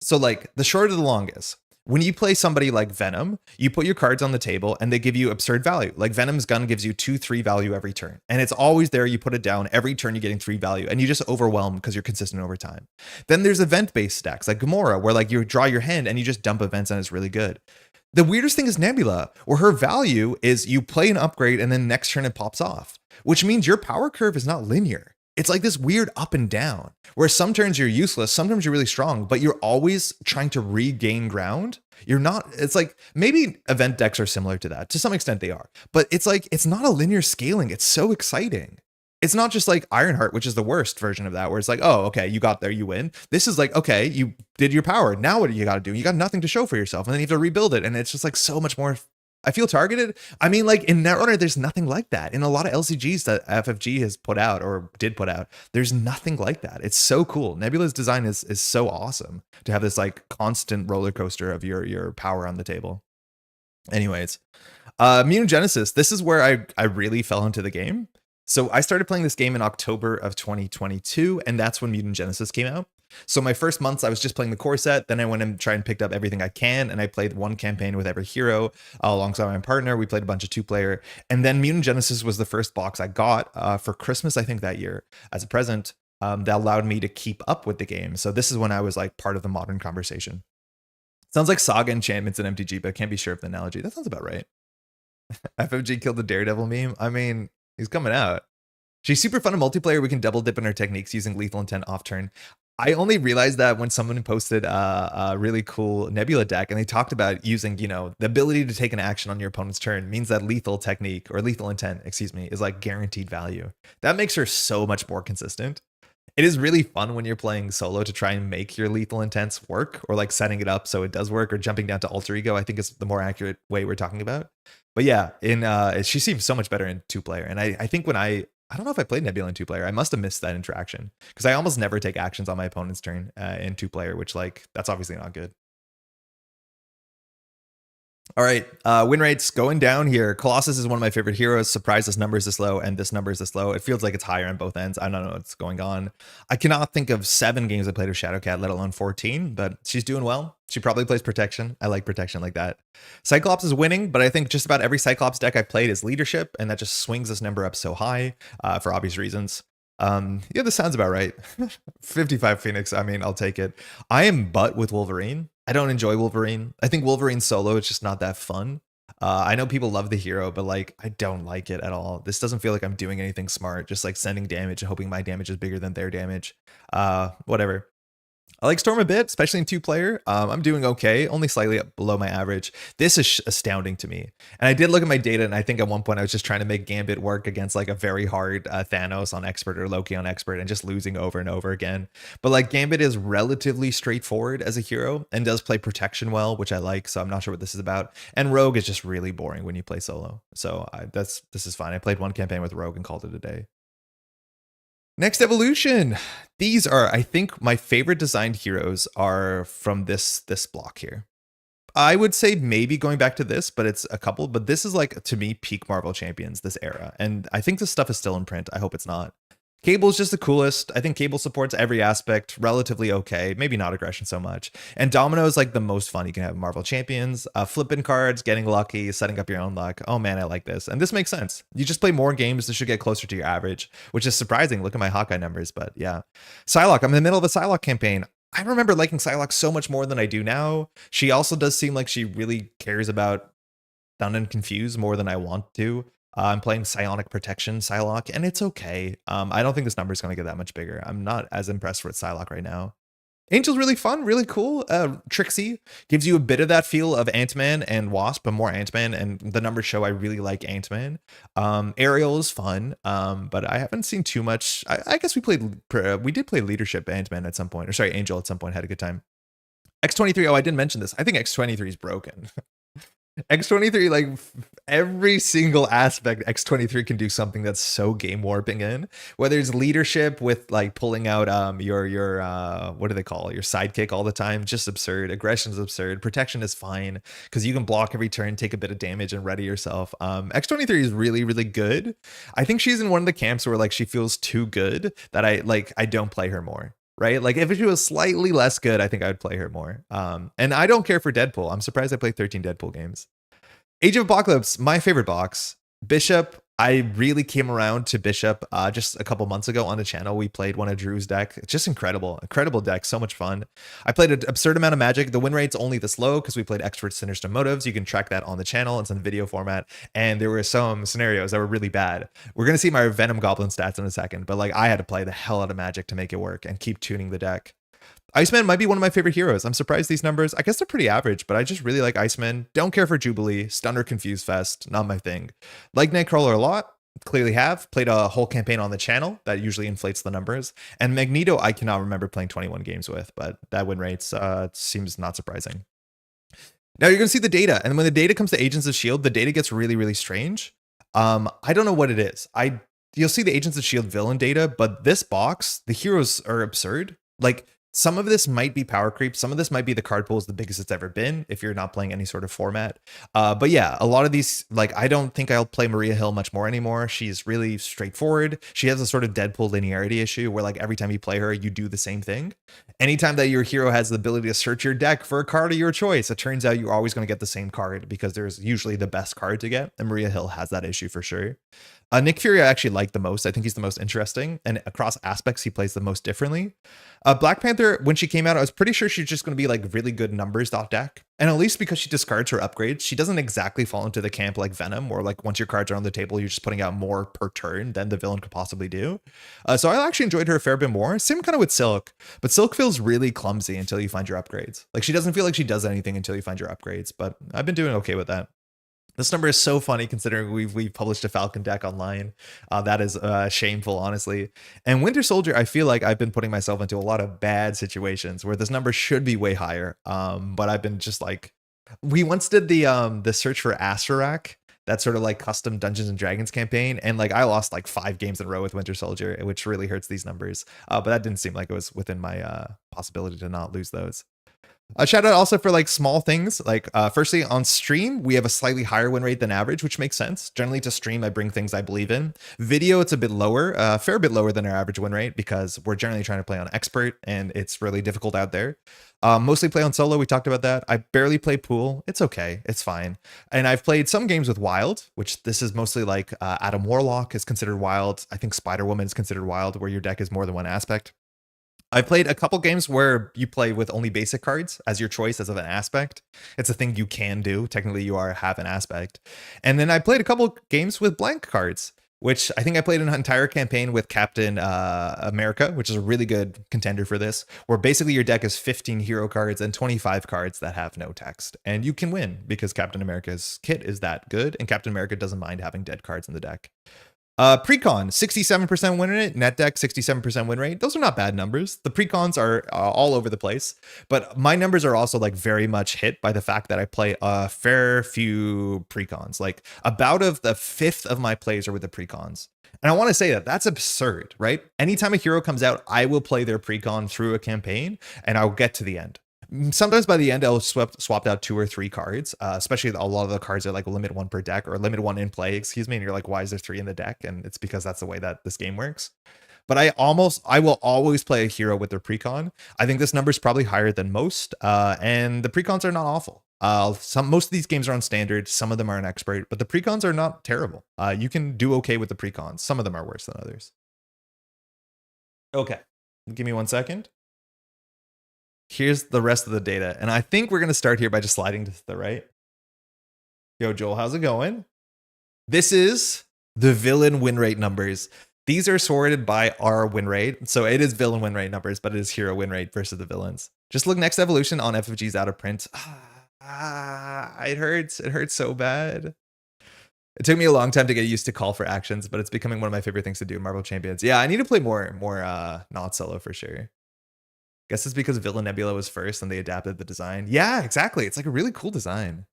So like the short of the long is, when you play somebody like Venom, you put your cards on the table and they give you absurd value. Like Venom's gun gives you 2-3 value every turn. And it's always there. You put it down every turn, you're getting 3 value. And you just overwhelm because you're consistent over time. Then there's event-based decks like Gamora, where like you draw your hand and you just dump events and it's really good. The weirdest thing is Nebula, where her value is you play an upgrade and then next turn it pops off, which means your power curve is not linear. It's like this weird up and down, where some turns you're useless, sometimes you're really strong, but you're always trying to regain ground. You're not, it's like maybe event decks are similar to that. To some extent they are, but it's like, it's not a linear scaling. It's so exciting. It's not just like Ironheart, which is the worst version of that, where it's like, oh, okay, you got there, you win. This is like, okay, you did your power. Now what do you got to do? You got nothing to show for yourself, and then you have to rebuild it. And it's just like so much more. I feel targeted. I mean, like in Netrunner, there's nothing like that. In a lot of LCGs that FFG has put out or did put out, there's nothing like that. It's so cool. Nebula's design is so awesome to have this like constant roller coaster of your power on the table. Anyways, Mutant Genesis. This is where I really fell into the game. So I started playing this game in October of 2022, and that's when Mutant Genesis came out. So my first months, I was just playing the core set. Then I went and tried and picked up everything I can, and I played one campaign with every hero alongside my partner. We played a bunch of 2-player, and then Mutant Genesis was the first box I got for Christmas, I think, that year as a present that allowed me to keep up with the game. So this is when I was like part of the modern conversation. Sounds like Saga enchantments in MTG, but I can't be sure of the analogy. That sounds about right. FFG killed the Daredevil meme. I mean, he's coming out. She's super fun in multiplayer. We can double dip in her techniques using lethal intent off turn. I only realized that when someone posted a really cool Nebula deck, and they talked about using, you know, the ability to take an action on your opponent's turn means that lethal technique, or lethal intent, excuse me, is like guaranteed value. That makes her so much more consistent. It is really fun when you're playing solo to try and make your lethal intents work, or like setting it up so it does work, or jumping down to alter ego. I think is the more accurate way we're talking about. But yeah, she seems so much better in 2-player. And I think when I don't know if I played Nebula in 2-player. I must have missed that interaction, because I almost never take actions on my opponent's turn in 2-player, which like that's obviously not good. All right, win rates going down here. Colossus is one of my favorite heroes. Surprised this number is this low, and this number is this low. It feels like it's higher on both ends. I don't know what's going on. I cannot think of 7 games I played with Shadowcat, let alone 14, but she's doing well. She probably plays protection. I like protection like that. Cyclops is winning, but I think just about every Cyclops deck I've played is leadership, and that just swings this number up so high for obvious reasons. Yeah, this sounds about right. 55 Phoenix, I mean, I'll take it. I am butt with Wolverine. I don't enjoy Wolverine. I think Wolverine solo is just not that fun. I know people love the hero, but like I don't like it at all. This doesn't feel like I'm doing anything smart, just like sending damage and hoping my damage is bigger than their damage. Whatever. I like Storm a bit, especially in 2-player. I'm doing okay, only slightly below my average. This is astounding to me. And I did look at my data, and I think at one point I was just trying to make Gambit work against like a very hard Thanos on Expert or Loki on Expert, and just losing over and over again. But like Gambit is relatively straightforward as a hero and does play protection well, which I like. So I'm not sure what this is about. And Rogue is just really boring when you play solo. So this is fine. I played one campaign with Rogue and called it a day. Next evolution. These are, I think, my favorite designed heroes are from this block here. I would say maybe going back to this, but it's a couple. But this is like, to me, peak Marvel Champions, this era. And I think this stuff is still in print. I hope it's not. Cable is just the coolest. I think Cable supports every aspect relatively okay. Maybe not aggression so much. And Domino is like the most fun you can have in Marvel Champions. Flipping cards, getting lucky, setting up your own luck. Oh man, I like this. And this makes sense. You just play more games. This should get closer to your average, which is surprising. Look at my Hawkeye numbers, but yeah. Psylocke, I'm in the middle of a Psylocke campaign. I remember liking Psylocke so much more than I do now. She also does seem like she really cares about Stunned and Confused more than I want to. I'm playing Psionic Protection Psylocke, and it's okay. I don't think this number is going to get that much bigger. I'm not as impressed with Psylocke right now. Angel's really fun, really cool. Trixie gives you a bit of that feel of Ant-Man and Wasp, but more Ant-Man, and the numbers show I really like Ant-Man. Ariel is fun, but I haven't seen too much. I guess we did play Leadership Ant-Man at some point, or sorry, Angel at some point, had a good time. X-23, oh, I didn't mention this. I think X-23 is broken. X-23, like every single aspect, X-23 can do something that's so game warping in. Whether it's leadership with like pulling out your what do they call it? Your sidekick all the time, just absurd. Aggression is absurd. Protection is fine because you can block every turn, take a bit of damage, and ready yourself. X-23 is really, really good. I think she's in one of the camps where like she feels too good that I don't play her more. Right? Like if she was slightly less good, I think I would play her more. And I don't care for Deadpool. I'm surprised I played 13 Deadpool games. Age of Apocalypse, my favorite box. Bishop, I really came around to Bishop just a couple months ago on the channel. We played one of Drew's deck. It's just incredible. Incredible deck. So much fun. I played an absurd amount of Magic. The win rate's only this low because we played Expert Sinister Motives. You can track that on the channel. It's in video format. And there were some scenarios that were really bad. We're going to see my Venom Goblin stats in a second. But like I had to play the hell out of Magic to make it work and keep tuning the deck. Iceman might be one of my favorite heroes. I'm surprised these numbers. I guess they're pretty average, but I just really like Iceman. Don't care for Jubilee. Stunner Confuse Fest. Not my thing. Like Nightcrawler a lot. Clearly have. Played a whole campaign on the channel. That usually inflates the numbers. And Magneto, I cannot remember playing 21 games with, but that win rates seems not surprising. Now you're going to see the data. And when the data comes to Agents of S.H.I.E.L.D., the data gets really, really strange. I don't know what it is. You'll see the Agents of S.H.I.E.L.D. villain data, but this box, the heroes are absurd. Like, some of this might be power creep. Some of this might be the card pool is the biggest it's ever been if you're not playing any sort of format. But yeah, a lot of these, like, I don't think I'll play Maria Hill much more anymore. She's really straightforward. She has a sort of Deadpool linearity issue where like every time you play her, you do the same thing. Anytime that your hero has the ability to search your deck for a card of your choice, it turns out you're always going to get the same card because there's usually the best card to get. And Maria Hill has that issue for sure. Nick Fury I actually like the most. I think he's the most interesting, and across aspects he plays the most differently. Black Panther, when she came out, I was pretty sure she's just going to be like really good numbers dot deck, and at least because she discards her upgrades, she doesn't exactly fall into the camp like Venom, or like once your cards are on the table, you're just putting out more per turn than the villain could possibly do. So I actually enjoyed her a fair bit more. Same kind of with Silk, but Silk feels really clumsy until you find your upgrades. Like she doesn't feel like she does anything until you find your upgrades, but I've been doing okay with that. This number is so funny considering we've published a Falcon deck online. That is shameful, honestly. And Winter Soldier, I feel like I've been putting myself into a lot of bad situations where this number should be way higher. But I've been just like, we once did the search for Asterak, that sort of like custom Dungeons and Dragons campaign, and like I lost like 5 games in a row with Winter Soldier, which really hurts these numbers. But that didn't seem like it was within my possibility to not lose those. A shout out also for like small things, like firstly on stream we have a slightly higher win rate than average, which makes sense. Generally to stream I bring things I believe in. Video it's a bit lower, a fair bit lower than our average win rate because we're generally trying to play on expert and it's really difficult out there. Mostly play on solo, we talked about that. I barely play pool, it's okay, it's fine. And I've played some games with wild, which this is mostly like Adam Warlock is considered wild. I think Spider Woman is considered wild, where your deck is more than one aspect. I played a couple games where you play with only basic cards as your choice as of an aspect. It's a thing you can do. Technically, you have an aspect. And then I played a couple games with blank cards, which I think I played an entire campaign with Captain America, which is a really good contender for this, where basically your deck is 15 hero cards and 25 cards that have no text. And you can win because Captain America's kit is that good, and Captain America doesn't mind having dead cards in the deck. Precon, 67% win rate, net deck, 67% win rate. Those are not bad numbers. The precons are all over the place, but my numbers are also like very much hit by the fact that I play a fair few precons. Like about of the 5th of my plays are with the precons. And I want to say that that's absurd, right? Anytime a hero comes out, I will play their precon through a campaign and I'll get to the end. Sometimes by the end, I'll swap out 2 or 3 cards, especially a lot of the cards are like limit 1 per deck or limit 1 in play, excuse me. And you're like, why is there 3 in the deck? And it's because that's the way that this game works. But I will always play a hero with their precon. I think this number is probably higher than most, and the precons are not awful. Most of these games are on standard, some of them are on expert, but the precons are not terrible. You can do okay with the precons. Some of them are worse than others. Okay, give me 1 second. Here's the rest of the data. And I think we're going to start here by just sliding to the right. Yo, Joel, how's it going? This is the villain win rate numbers. These are sorted by our win rate. So it is villain win rate numbers, but it is hero win rate versus the villains. Just look next evolution on FFG's out of print. It hurts. It hurts so bad. It took me a long time to get used to call for actions, but it's becoming one of my favorite things to do in Marvel Champions. Yeah, I need to play more not solo for sure. Guess it's because Villain Nebula was first and they adapted the design. Yeah, exactly. It's like a really cool design.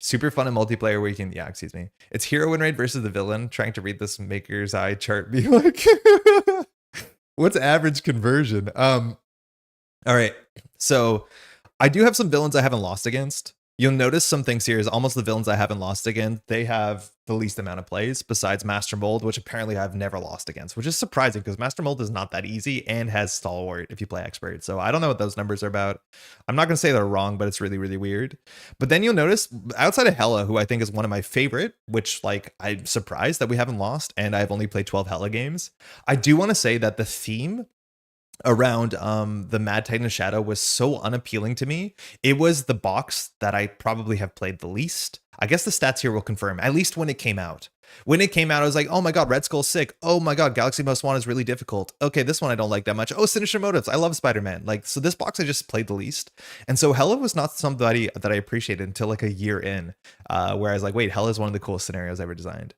Super fun in multiplayer where you can, yeah, excuse me. It's hero win rate versus the villain. Trying to read this maker's eye chart, be like, what's average conversion? All right. So I do have some villains I haven't lost against. You'll notice some things here is almost the villains I haven't lost against. They have the least amount of plays besides Master Mold, which apparently I've never lost against, which is surprising because Master Mold is not that easy and has Stalwart if you play Expert. So I don't know what those numbers are about. I'm not going to say they're wrong, but it's really, really weird. But then you'll notice outside of Hela, who I think is one of my favorite, which like I'm surprised that we haven't lost and I've only played 12 Hela games. I do want to say that the theme around the Mad Titan of Shadow was so unappealing to me. It was the box that I probably have played the least. I guess the stats here will confirm, at least when it came out. When it came out, I was like, oh my god, Red Skull's sick. Oh my god, Galaxy Most Wanted is really difficult. Okay, this one I don't like that much. Oh, Sinister Motives. I love Spider-Man. Like, so this box I just played the least. And so Hela was not somebody that I appreciated until like a year in, where I was like, wait, Hela is one of the coolest scenarios ever designed.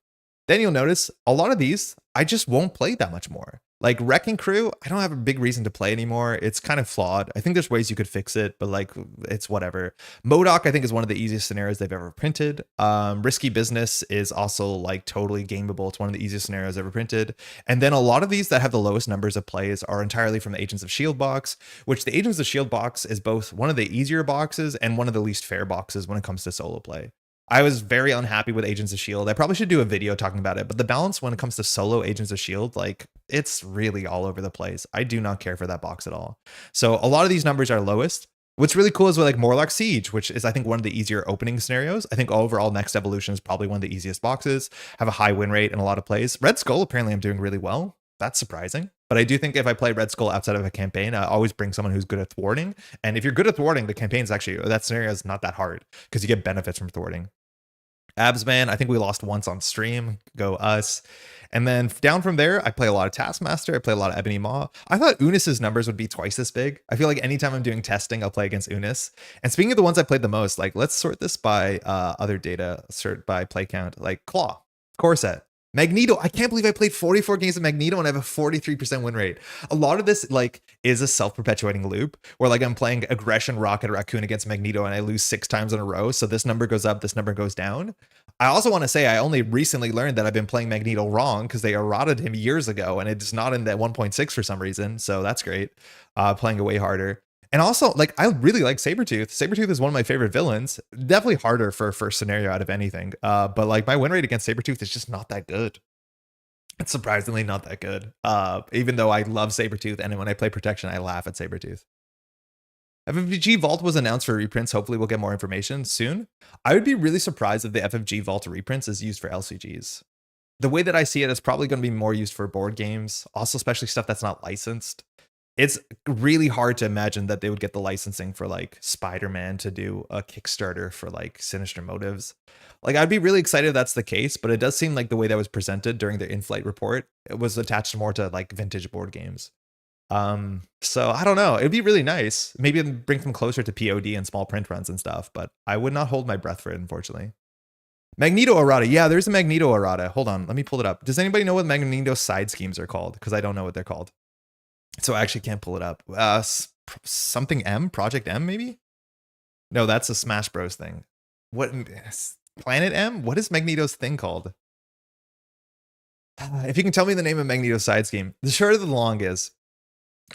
Then you'll notice a lot of these, I just won't play that much more. Like Wrecking Crew, I don't have a big reason to play anymore. It's kind of flawed. I think there's ways you could fix it, but like it's whatever. MODOK, I think, is one of the easiest scenarios they've ever printed. Risky Business is also like totally gameable. It's one of the easiest scenarios ever printed. And then a lot of these that have the lowest numbers of plays are entirely from the Agents of S.H.I.E.L.D. box, which the Agents of S.H.I.E.L.D. box is both one of the easier boxes and one of the least fair boxes when it comes to solo play. I was very unhappy with Agents of S.H.I.E.L.D. I probably should do a video talking about it, but the balance when it comes to solo Agents of S.H.I.E.L.D., like, it's really all over the place. I do not care for that box at all. So a lot of these numbers are lowest. What's really cool is with like Morlock Siege, which is I think one of the easier opening scenarios. I think overall Next Evolution is probably one of the easiest boxes, have a high win rate and a lot of plays. Red Skull, apparently I'm doing really well. That's surprising. But I do think if I play Red Skull outside of a campaign, I always bring someone who's good at thwarting. And if you're good at thwarting, the campaign's actually, that scenario is not that hard because you get benefits from thwarting. Absman, I think we lost once on stream. Go us. And then down from there, I play a lot of Taskmaster. I play a lot of Ebony Maw. I thought Unis's numbers would be twice this big. I feel like anytime I'm doing testing, I'll play against Unis. And speaking of the ones I played the most, like let's sort this by other data, sort by play count, like Claw, Corset, Magneto. I can't believe I played 44 games of Magneto and I have a 43% win rate. A lot of this like is a self-perpetuating loop where like I'm playing Aggression, Rocket, Raccoon against Magneto and I lose 6 times in a row. So this number goes up, this number goes down. I also want to say I only recently learned that I've been playing Magneto wrong because they errated him years ago and it's not in that 1.6 for some reason. So that's great. Playing it way harder. And also, like, I really like Sabretooth. Sabretooth is one of my favorite villains. Definitely harder for a first scenario out of anything. But, like, my win rate against Sabretooth is just not that good. It's surprisingly not that good. Even though I love Sabretooth, and when I play Protection, I laugh at Sabretooth. FFG Vault was announced for reprints. Hopefully, we'll get more information soon. I would be really surprised if the FFG Vault reprints is used for LCGs. The way that I see it is probably going to be more used for board games, also especially stuff that's not licensed. It's really hard to imagine that they would get the licensing for like Spider-Man to do a Kickstarter for like Sinister Motives. Like I'd be really excited if that's the case, but it does seem like the way that was presented during the in-flight report, it was attached more to like vintage board games. So I don't know. It'd be really nice. Maybe bring them closer to POD and small print runs and stuff, but I would not hold my breath for it, unfortunately. Magneto errata. Yeah, there's a Magneto errata. Hold on, let me pull it up. Does anybody know what Magneto side schemes are called? Because I don't know what they're called. So I actually can't pull it up. Something M? Project M, maybe? No, that's a Smash Bros thing. What? Planet M? What is Magneto's thing called? If you can tell me the name of Magneto's side scheme. The short of the long is,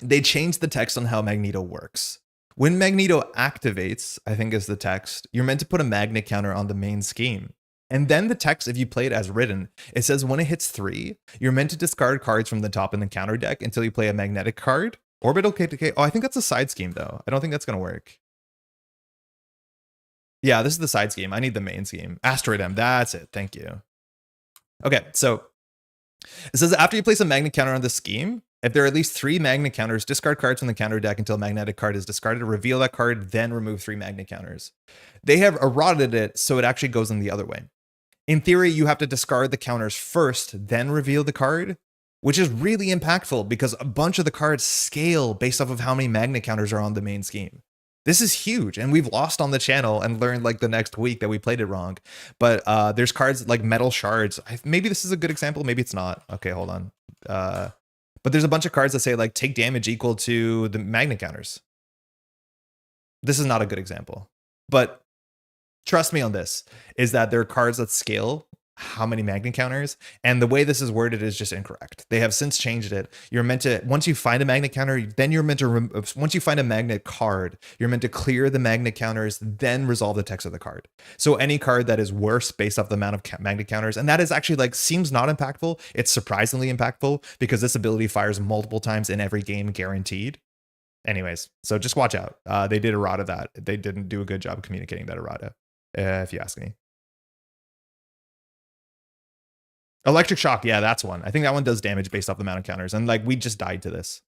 they changed the text on how Magneto works. When Magneto activates, I think is the text, you're meant to put a magnet counter on the main scheme. And then the text, if you play it as written, it says when it hits 3, you're meant to discard cards from the top in the counter deck until you play a magnetic card. Orbital KTK. Oh, I think that's a side scheme, though. I don't think that's going to work. Yeah, this is the side scheme. I need the main scheme. Asteroid M. That's it. Thank you. Okay, so it says after you place a magnet counter on the scheme, if there are at least 3 magnet counters, discard cards from the counter deck until a magnetic card is discarded, reveal that card, then remove 3 magnet counters. They have eroded it so it actually goes in the other way. In theory, you have to discard the counters first, then reveal the card. which is really impactful because a bunch of the cards scale based off of how many magnet counters are on the main scheme. This is huge, and we've lost on the channel and learned like the next week that we played it wrong. But there's cards like metal shards. Maybe this is a good example, maybe it's not. Okay, hold on. But there's a bunch of cards that say like take damage equal to the magnet counters. This is not a good example, but trust me on this, is that there are cards that scale how many magnet counters, and the way this is worded is just incorrect. They have since changed it. You're meant to, once you find a magnet counter, then you're meant to, once you find a magnet card, you're meant to clear the magnet counters, then resolve the text of the card. So any card that is worse based off the amount of magnet counters, and that is actually like, seems not impactful, it's surprisingly impactful because this ability fires multiple times in every game guaranteed. Anyways, so just watch out. They did errata that. They didn't do a good job of communicating that errata, if you ask me. Electric Shock, yeah, that's one. I think that one does damage based off the amount of counters, and like we just died to this.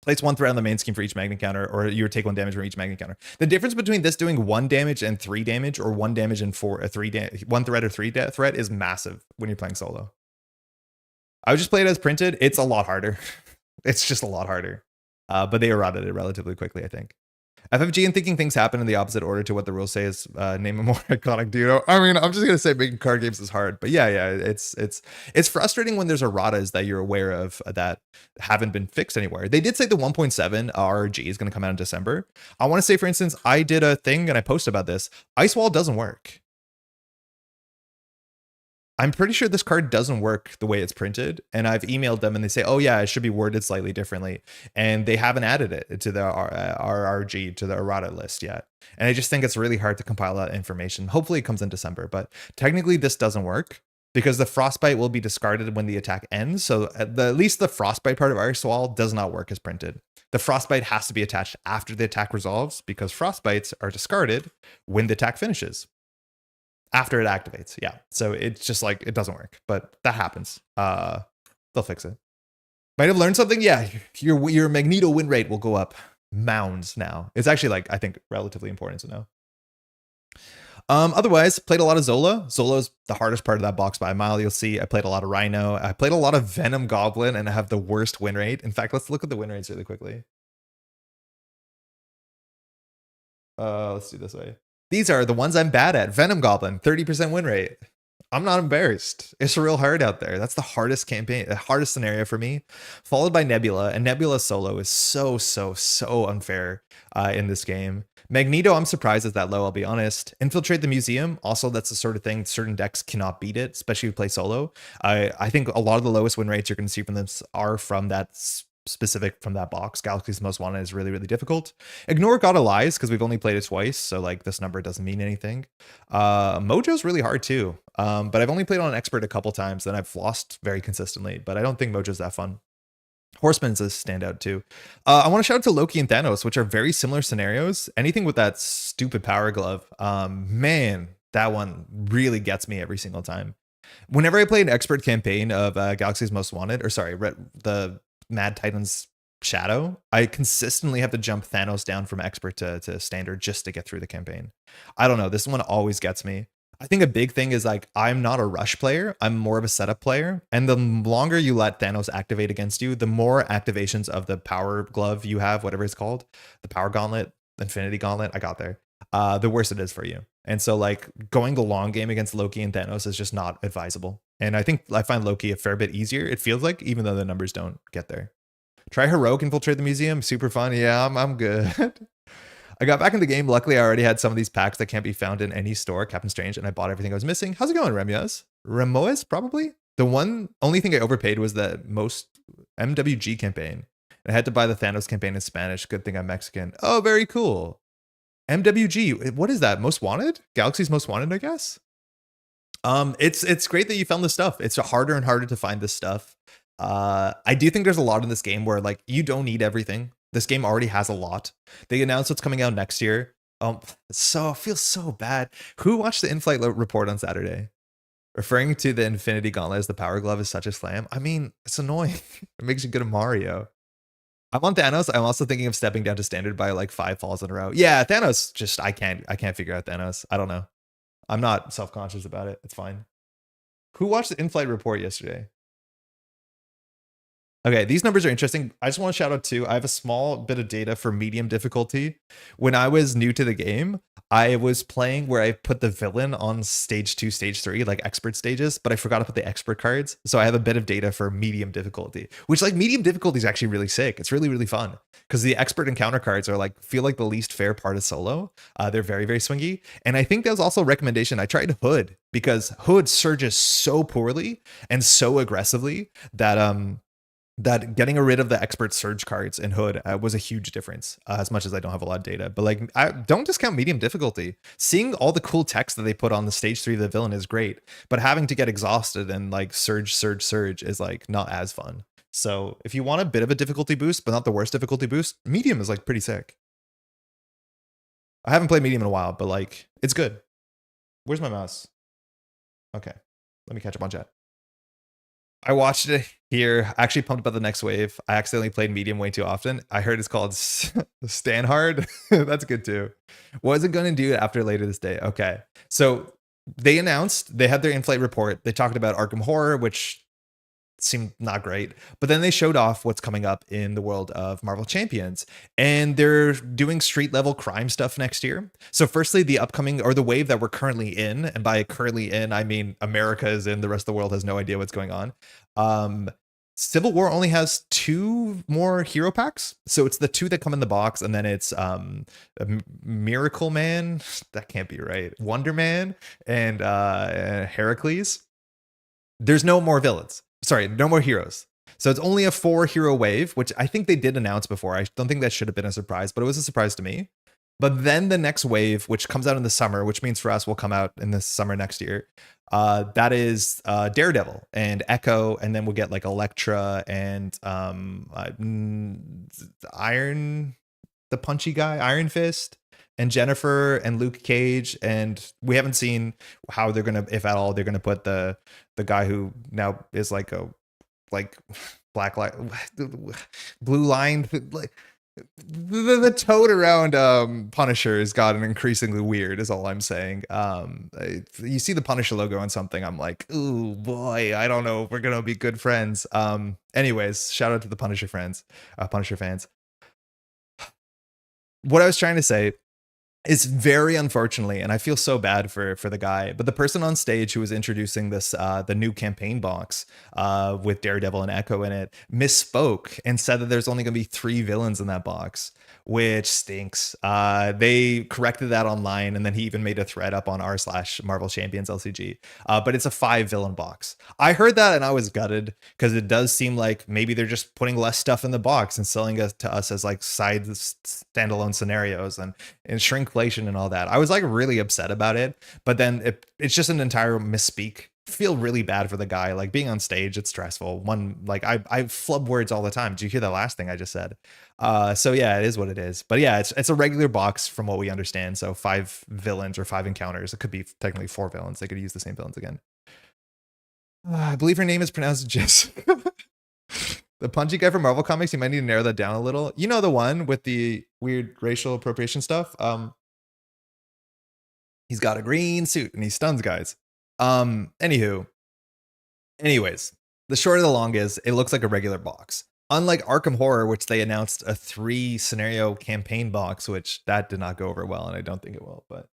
Place one threat on the main scheme for each magnet counter, or you would take one damage from each magnet counter. The difference between this doing 1 damage and 3 damage, or 1 damage and 1 threat or 3 threat is massive when you're playing solo. I would just play it as printed. It's a lot harder. It's just a lot harder. But they errated it relatively quickly, I think. FFG and thinking things happen in the opposite order to what the rules say is name a more iconic duo. I mean, I'm just gonna say making card games is hard, but yeah, it's frustrating when there's erratas that you're aware of that haven't been fixed anywhere. They did say the 1.7 RRG is gonna come out in December. I want to say, for instance, I did a thing and I posted about this. Ice Wall doesn't work. I'm pretty sure this card doesn't work the way it's printed, and I've emailed them and they say, oh yeah, it should be worded slightly differently, and they haven't added it to the RRG, to the errata list yet. And I just think it's really hard to compile that information. Hopefully it comes in December, but technically this doesn't work because the Frostbite will be discarded when the attack ends. So at least the Frostbite part of Ice Wall does not work as printed. The Frostbite has to be attached after the attack resolves because Frostbites are discarded when the attack finishes. After it activates, yeah. So it's just like, it doesn't work, but that happens. They'll fix it. Might have learned something? Yeah, your Magneto win rate will go up mounds now. It's actually like, I think, relatively important to know. Otherwise, played a lot of Zola. Zola's the hardest part of that box by a mile. You'll see I played a lot of Rhino. I played a lot of Venom Goblin, and I have the worst win rate. In fact, let's look at the win rates really quickly. Let's do this way. These are the ones I'm bad at. Venom Goblin, 30% win rate. I'm not embarrassed. It's real hard out there. That's the hardest campaign, the hardest scenario for me. Followed by Nebula, and Nebula solo is so unfair in this game. Magneto, I'm surprised it's that low, I'll be honest. Infiltrate the Museum, also that's the sort of thing, certain decks cannot beat it, especially if you play solo. I think a lot of the lowest win rates you're going to see from them are from that specific from that box. Galaxy's Most Wanted is really difficult. Ignore God of Lies because we've only played it twice, so like this number doesn't mean anything. Mojo's really hard too, but I've only played on expert a couple times and I've lost very consistently, but I don't think Mojo's that fun. Horseman's a standout too. I want to shout out to Loki and Thanos, which are very similar scenarios. Anything with that stupid power glove, man, that one really gets me every single time. Whenever I play an expert campaign of Galaxy's Most Wanted, or sorry, the Mad Titan's Shadow, I consistently have to jump Thanos down from expert to standard just to get through the campaign. I don't know, this one always gets me. I think a big thing is like, I'm not a rush player, I'm more of a setup player, and the longer you let Thanos activate against you, the more activations of the power glove you have, whatever it's called, the power gauntlet, infinity gauntlet, I got there, the worse it is for you. And so like going the long game against Loki and Thanos is just not advisable. And I think I find Loki a fair bit easier, it feels like, even though the numbers don't get there. Try Heroic Infiltrate the Museum, super fun. Yeah, I'm good. I got back in the game. Luckily, I already had some of these packs that can't be found in any store, Captain Strange, and I bought everything I was missing. How's it going, Remoez, probably? The only thing I overpaid was the most MWG campaign. I had to buy the Thanos campaign in Spanish. Good thing I'm Mexican. Oh, very cool. MWG, what is that? Most Wanted? Galaxy's Most Wanted, I guess? It's great that you found this stuff. It's harder and harder to find this stuff. I do think there's a lot in this game where like you don't need everything. This game already has a lot. They announced what's coming out next year. So it feels so bad. Who watched the in-flight report on Saturday? Referring to the Infinity Gauntlet as the Power Glove is such a slam. I mean, it's annoying. It makes you good at Mario. I'm on Thanos. I'm also thinking of stepping down to standard by like 5 falls in a row. Yeah, Thanos, just I can't figure out Thanos. I don't know. I'm not self-conscious about it. It's fine. Who watched the in-flight report yesterday? Okay, these numbers are interesting. I just want to shout out too. I have a small bit of data for medium difficulty. When I was new to the game, I was playing where I put the villain on stage 2, stage 3, like expert stages, but I forgot to put the expert cards. So I have a bit of data for medium difficulty, which like medium difficulty is actually really sick. It's really, really fun because the expert encounter cards are like, feel like the least fair part of solo. They're very, very swingy. And I think that was also a recommendation. I tried Hood because Hood surges so poorly and so aggressively that getting rid of the expert surge cards in Hood was a huge difference, as much as I don't have a lot of data. But like, I don't discount medium difficulty. Seeing all the cool text that they put on the stage 3 of the villain is great, but having to get exhausted and like surge is like not as fun. So if you want a bit of a difficulty boost, but not the worst difficulty boost, medium is like pretty sick. I haven't played medium in a while, but like, it's good. Where's my mouse? Okay, let me catch up on chat. I watched it here. Actually pumped about the next wave. I accidentally played medium way too often. I heard it's called Stand Hard. That's good too. What is it going to do after later this day? Okay. So they announced, they had their in-flight report. They talked about Arkham Horror, which seemed not great, but then they showed off what's coming up in the world of Marvel Champions, and they're doing street level crime stuff next year. So firstly, the upcoming, or the wave that we're currently in, and by currently in I mean America is in, the rest of the world has no idea what's going on. Civil War only has 2 more hero packs, so it's the 2 that come in the box, and then it's Miracle Man, that can't be right, Wonder Man, and Heracles. There's no more villains. Sorry, no more heroes. So it's only a 4 hero wave, which I think they did announce before. I don't think that should have been a surprise, but it was a surprise to me. But then the next wave, which comes out in the summer, which means for us will come out in the summer next year, that is Daredevil and Echo, and then we'll get like Elektra and Iron, the punchy guy, Iron Fist, and Jennifer and Luke Cage, and we haven't seen how they're gonna, if at all, they're gonna put the guy who now is like a black light, blue line, like the toad around Punisher has gotten increasingly weird, is all I'm saying. You see the Punisher logo on something, I'm like, ooh boy, I don't know if we're gonna be good friends. Anyways, shout out to the Punisher fans. What I was trying to say is, very unfortunately, and I feel so bad for the guy, but the person on stage who was introducing this the new campaign box with Daredevil and Echo in it misspoke and said that there's only going to be 3 villains in that box, which stinks. They corrected that online, and then he even made a thread up on r/Marvel Champions LCG. But it's a 5 villain box. I heard that and I was gutted, because it does seem like maybe they're just putting less stuff in the box and selling it to us as like side standalone scenarios and shrinkflation and all that. I was like really upset about it, but then it's just an entire misspeak. Feel really bad for the guy. Like, being on stage, it's stressful. I flub words all the time. Did you hear that last thing I just said? So yeah, it is what it is. But yeah, it's a regular box from what we understand. So 5 villains or 5 encounters. It could be technically 4 villains. They could use the same villains again. I believe her name is pronounced Jessica. The punchy guy from Marvel Comics, you might need to narrow that down a little. You know, the one with the weird racial appropriation stuff. He's got a green suit and he stuns guys. Anyways, the short of the long is, it looks like a regular box. Unlike Arkham Horror, which they announced a 3 scenario campaign box, which that did not go over well, and I don't think it will, but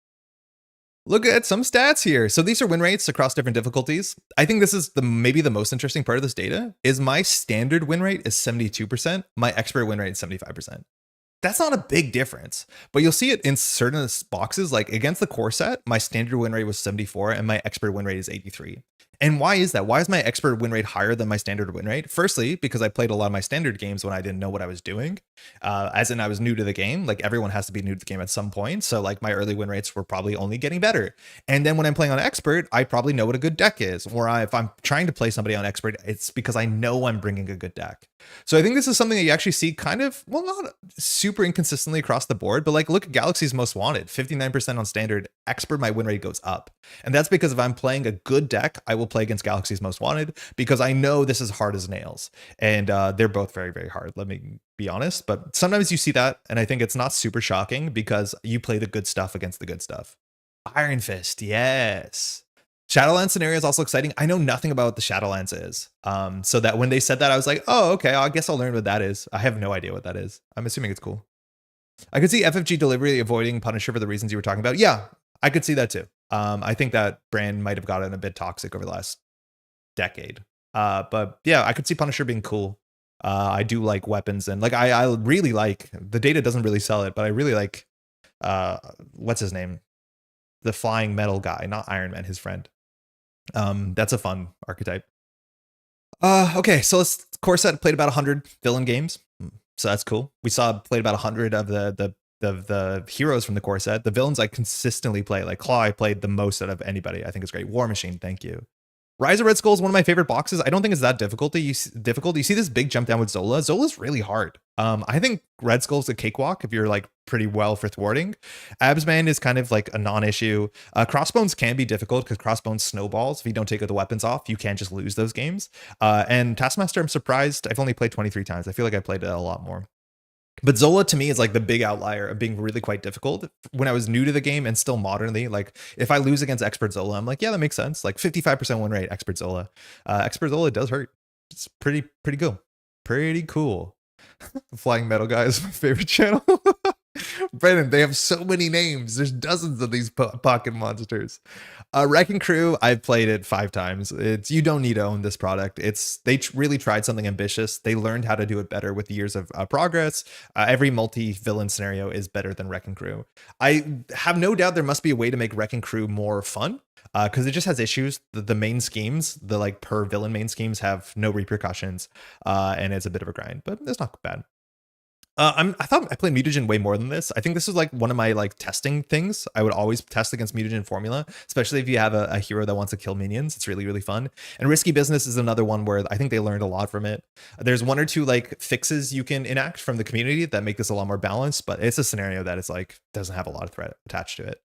look at some stats here. So these are win rates across different difficulties. I think this is maybe the most interesting part of this data, is my standard win rate is 72%. My expert win rate is 75%. That's not a big difference, but you'll see it in certain boxes. Like against the core set, my standard win rate was 74 and my expert win rate is 83. And why is that? Why is my expert win rate higher than my standard win rate? Firstly, because I played a lot of my standard games when I didn't know what I was doing. As in, I was new to the game. Like, everyone has to be new to the game at some point. So like, my early win rates were probably only getting better. And then when I'm playing on expert, I probably know what a good deck is. Or if I'm trying to play somebody on expert, it's because I know I'm bringing a good deck. So I think this is something that you actually see kind of, well, not super inconsistently across the board, but like, look at Galaxy's Most Wanted, 59% on standard. Expert, my win rate goes up. And that's because if I'm playing a good deck, I will play against Galaxy's Most Wanted, because I know this is hard as nails. And they're both very, very hard, let me be honest. But sometimes you see that, and I think it's not super shocking, because you play the good stuff against the good stuff. Iron Fist, yes. Shadowlands scenario is also exciting. I know nothing about what the Shadowlands is. So that when they said that, I was like, oh, okay, I guess I'll learn what that is. I have no idea what that is. I'm assuming it's cool. I could see FFG deliberately avoiding Punisher for the reasons you were talking about. Yeah, I could see that too. I think that brand might have gotten a bit toxic over the last decade. But yeah, I could see Punisher being cool. I do like weapons, and like I really like the data doesn't really sell it, but I really like what's his name? The flying metal guy, not Iron Man, his friend. That's a fun archetype. Okay, so let's core set played about 100 villain games. So that's cool. We played about 100 of the heroes from the core set. The villains I consistently play, like Claw, I played the most out of anybody. I think it's great. War Machine, thank you. Rise of Red Skull is one of my favorite boxes. I don't think it's that difficult. You see this big jump down with Zola. Zola's really hard. I think Red Skull's a cakewalk if you're like pretty well for thwarting. Absman is kind of like a non-issue. Crossbones can be difficult because Crossbones snowballs. If you don't take the weapons off, you can just lose those games. And Taskmaster, I'm surprised. I've only played 23 times. I feel like I played it a lot more. But Zola to me is like the big outlier of being really quite difficult. When I was new to the game and still modernly, like if I lose against Expert Zola, I'm like, yeah, that makes sense. Like 55% win rate, Expert Zola. Expert Zola does hurt. It's pretty cool. Pretty cool. Flying Metal Guy is my favorite channel. Brennan, they have so many names. There's dozens of these pocket monsters. Wrecking Crew, I've played it 5 times. You don't need to own this product. They really tried something ambitious. They learned how to do it better with years of progress. Every multi-villain scenario is better than Wrecking Crew. I have no doubt there must be a way to make Wrecking Crew more fun. Because it just has issues. The main schemes, the like per villain main schemes, have no repercussions, and it's a bit of a grind, but it's not bad. I thought I played mutagen way more than this. I think this is like one of my like testing things. I would always test against mutagen formula, especially if you have a hero that wants to kill minions. It's really, really fun. And Risky Business is another one where I think they learned a lot from it. There's 1 or 2 like fixes you can enact from the community that make this a lot more balanced, but it's a scenario that is like doesn't have a lot of threat attached to it.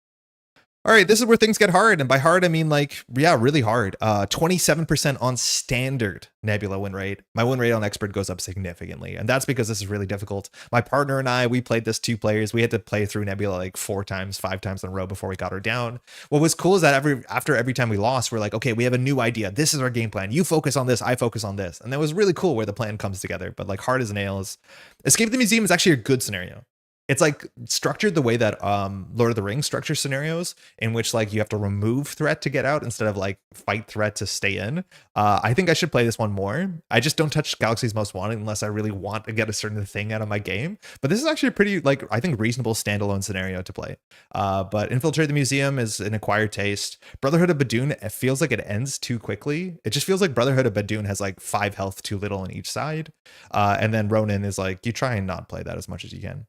All right, this is where things get hard. And by hard, I mean like, yeah, really hard. 27% on standard Nebula win rate. My win rate on expert goes up significantly. And that's because this is really difficult. My partner and I, we played this 2 players. We had to play through Nebula like 4 times, 5 times in a row before we got her down. What was cool is that after every time we lost, we're like, okay, we have a new idea. This is our game plan. You focus on this, I focus on this. And that was really cool where the plan comes together. But like hard as nails. Escape the Museum is actually a good scenario. It's like structured the way that Lord of the Rings structures scenarios, in which like you have to remove threat to get out instead of like fight threat to stay in. I think I should play this one more. I just don't touch Galaxy's Most Wanted unless I really want to get a certain thing out of my game. But this is actually a pretty like I think reasonable standalone scenario to play. But Infiltrate the Museum is an acquired taste. Brotherhood of Badoon, it feels like it ends too quickly. It just feels like Brotherhood of Badoon has like 5 health too little on each side. And then Ronin is like you try and not play that as much as you can.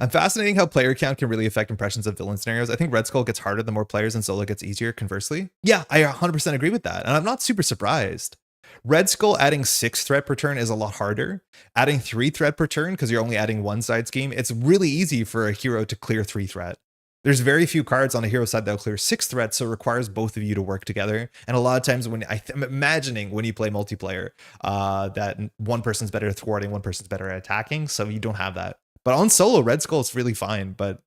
I'm fascinating how player count can really affect impressions of villain scenarios. I think Red Skull gets harder the more players and Solo gets easier conversely. Yeah, I 100% agree with that. And I'm not super surprised. Red Skull adding 6 threat per turn is a lot harder. Adding 3 threat per turn, because you're only adding 1 side scheme, it's really easy for a hero to clear 3 threat. There's very few cards on a hero side that'll clear 6 threats, so it requires both of you to work together. And a lot of times when I'm imagining when you play multiplayer, that one person's better at thwarting, one person's better at attacking, so you don't have that. But on solo, Red Skull is really fine. But